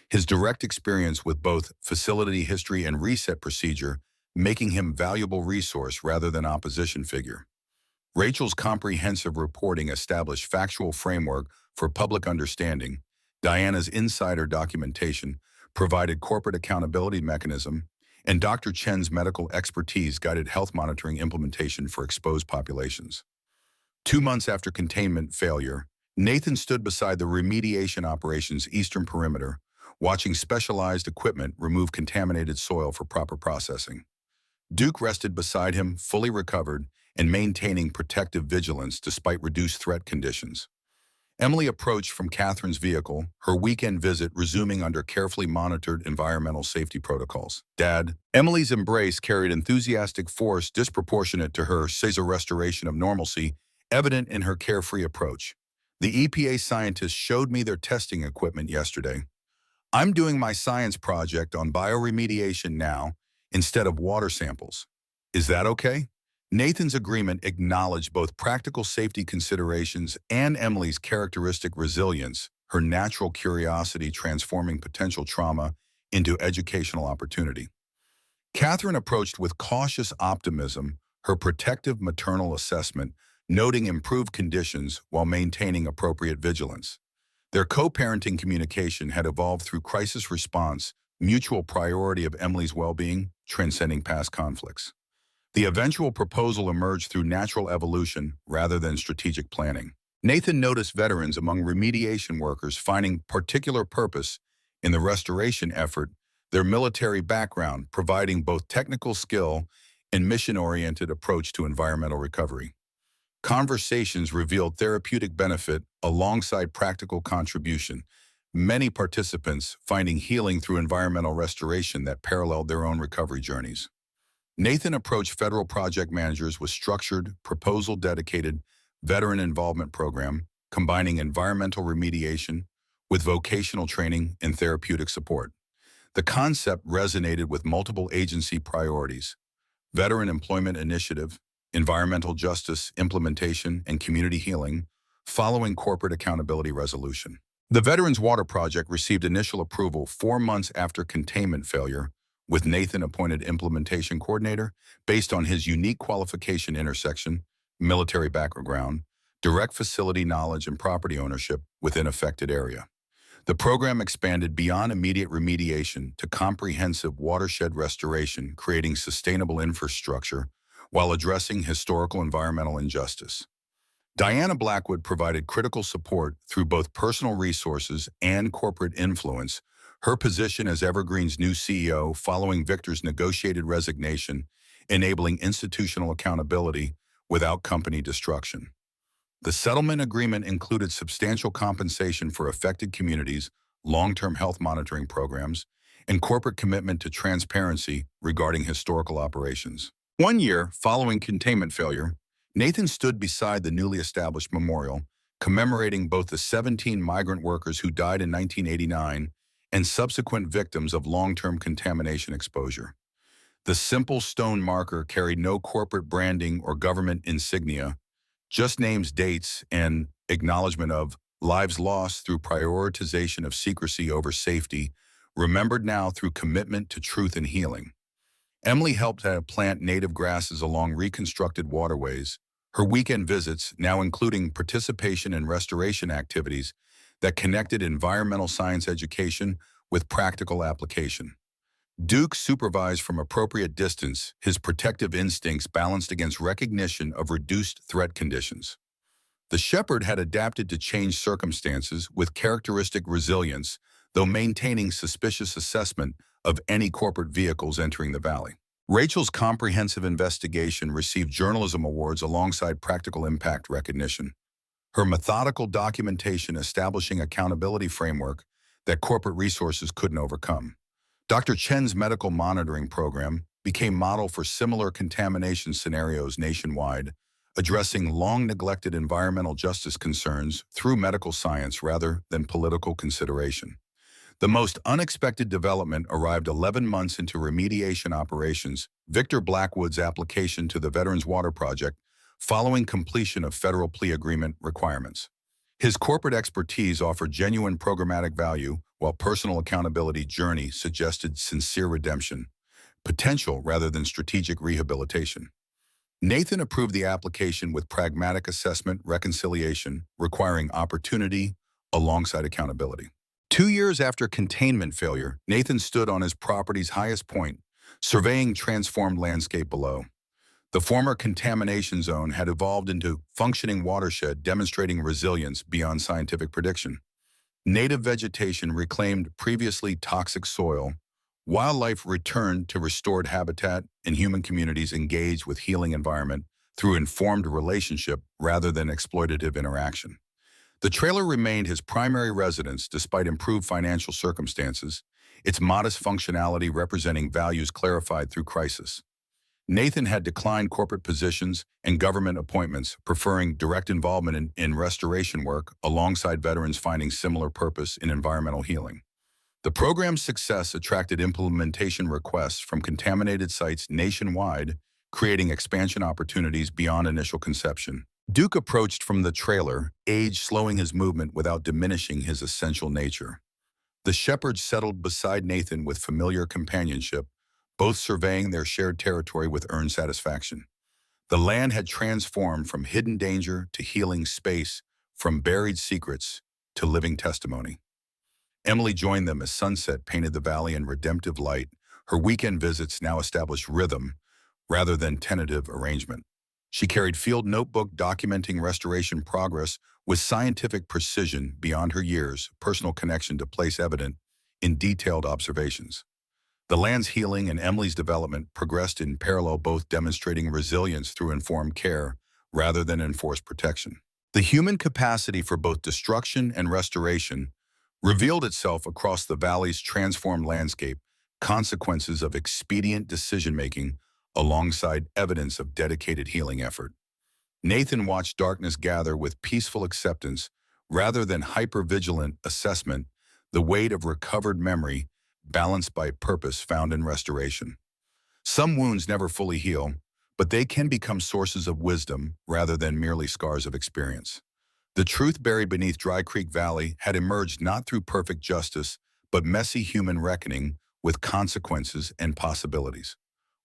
His direct experience with both facility history and reset procedure making him valuable resource rather than opposition figure. Rachel's comprehensive reporting established factual framework for public understanding. Diana's insider documentation provided corporate accountability mechanism, and Dr. Chen's medical expertise guided health monitoring implementation for exposed populations. 2 months after containment failure, Nathan stood beside the remediation operations eastern perimeter, watching specialized equipment remove contaminated soil for proper processing. Duke rested beside him, fully recovered, and maintaining protective vigilance despite reduced threat conditions. Emily approached from Catherine's vehicle, her weekend visit resuming under carefully monitored environmental safety protocols. Dad, Emily's embrace carried enthusiastic force disproportionate to her Caesar restoration of normalcy, evident in her carefree approach. The EPA scientists showed me their testing equipment yesterday. I'm doing my science project on bioremediation now instead of water samples. Is that okay? Nathan's agreement acknowledged both practical safety considerations and Emily's characteristic resilience, her natural curiosity transforming potential trauma into educational opportunity. Catherine approached with cautious optimism her protective maternal assessment, noting improved conditions while maintaining appropriate vigilance. Their co-parenting communication had evolved through crisis response, mutual priority of Emily's well-being, transcending past conflicts. The eventual proposal emerged through natural evolution rather than strategic planning. Nathan noticed veterans among remediation workers finding particular purpose in the restoration effort, their military background providing both technical skill and mission-oriented approach to environmental recovery. Conversations revealed therapeutic benefit alongside practical contribution, many participants finding healing through environmental restoration that paralleled their own recovery journeys. Nathan approached federal project managers with structured, proposal-dedicated veteran involvement program, combining environmental remediation with vocational training and therapeutic support. The concept resonated with multiple agency priorities: veteran employment initiative, environmental justice implementation, and community healing, following corporate accountability resolution. The Veterans Water Project received initial approval 4 months after containment failure, with Nathan appointed implementation coordinator based on his unique qualification intersection, military background, direct facility knowledge, and property ownership within affected area. The program expanded beyond immediate remediation to comprehensive watershed restoration, creating sustainable infrastructure while addressing historical environmental injustice. Diana Blackwood provided critical support through both personal resources and corporate influence, her position as Evergreen's new CEO following Victor's negotiated resignation, enabling institutional accountability without company destruction. The settlement agreement included substantial compensation for affected communities, long-term health monitoring programs, and corporate commitment to transparency regarding historical operations. 1 year following containment failure, Nathan stood beside the newly established memorial, commemorating both the 17 migrant workers who died in 1989 and subsequent victims of long-term contamination exposure. The simple stone marker carried no corporate branding or government insignia, just names, dates, and acknowledgement of lives lost through prioritization of secrecy over safety, remembered now through commitment to truth and healing. Emily helped plant native grasses along reconstructed waterways, her weekend visits now including participation in restoration activities that connected environmental science education with practical application. Duke supervised from appropriate distance, his protective instincts balanced against recognition of reduced threat conditions. The shepherd had adapted to changed circumstances with characteristic resilience, though maintaining suspicious assessment of any corporate vehicles entering the valley. Rachel's comprehensive investigation received journalism awards alongside practical impact recognition. Her methodical documentation establishing accountability framework that corporate resources couldn't overcome. Dr. Chen's medical monitoring program became model for similar contamination scenarios nationwide, addressing long-neglected environmental justice concerns through medical science rather than political consideration. The most unexpected development arrived 11 months into remediation operations, Victor Blackwood's application to the Veterans Water Project following completion of federal plea agreement requirements. His corporate expertise offered genuine programmatic value, while personal accountability journey suggested sincere redemption, potential rather than strategic rehabilitation. Nathan approved the application with pragmatic assessment reconciliation, requiring opportunity alongside accountability. 2 years after containment failure, Nathan stood on his property's highest point, surveying transformed landscape below. The former contamination zone had evolved into functioning watershed, demonstrating resilience beyond scientific prediction. Native vegetation reclaimed previously toxic soil, wildlife returned to restored habitat, and human communities engaged with healing environment through informed relationship rather than exploitative interaction. The trailer remained his primary residence despite improved financial circumstances, its modest functionality representing values clarified through crisis. Nathan had declined corporate positions and government appointments, preferring direct involvement in restoration work alongside veterans finding similar purpose in environmental healing. The program's success attracted implementation requests from contaminated sites nationwide, creating expansion opportunities beyond initial conception. Duke approached from the trailer, age slowing his movement without diminishing his essential nature. The shepherds settled beside Nathan with familiar companionship, both surveying their shared territory with earned satisfaction. The land had transformed from hidden danger to healing space, from buried secrets to living testimony. Emily joined them as sunset painted the valley in redemptive light. Her weekend visits now established rhythm rather than tentative arrangement. She carried field notebook documenting restoration progress with scientific precision beyond her years, personal connection to place evident in detailed observations. The land's healing and Emily's development progressed in parallel, both demonstrating resilience through informed care rather than enforced protection. The human capacity for both destruction and restoration revealed itself across the valley's transformed landscape, consequences of expedient decision-making alongside evidence of dedicated healing effort. Nathan watched darkness gather with peaceful acceptance rather than hyper-vigilant assessment, the weight of recovered memory balanced by purpose found in restoration. Some wounds never fully heal, but they can become sources of wisdom rather than merely scars of experience. The truth buried beneath Dry Creek Valley had emerged not through perfect justice, but messy human reckoning with consequences and possibilities.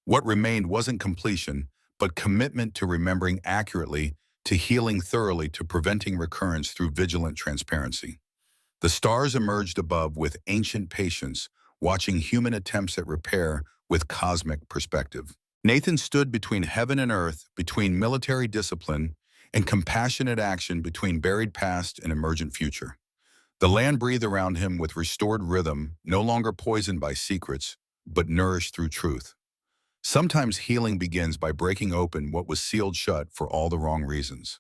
What remained wasn't completion, but commitment to remembering accurately, to healing thoroughly, to preventing recurrence through vigilant transparency. The stars emerged above with ancient patience, watching human attempts at repair with cosmic perspective. Nathan stood between heaven and earth, between military discipline and compassionate action, between buried past and emergent future. The land breathed around him with restored rhythm, no longer poisoned by secrets, but nourished through truth. Sometimes healing begins by breaking open what was sealed shut for all the wrong reasons.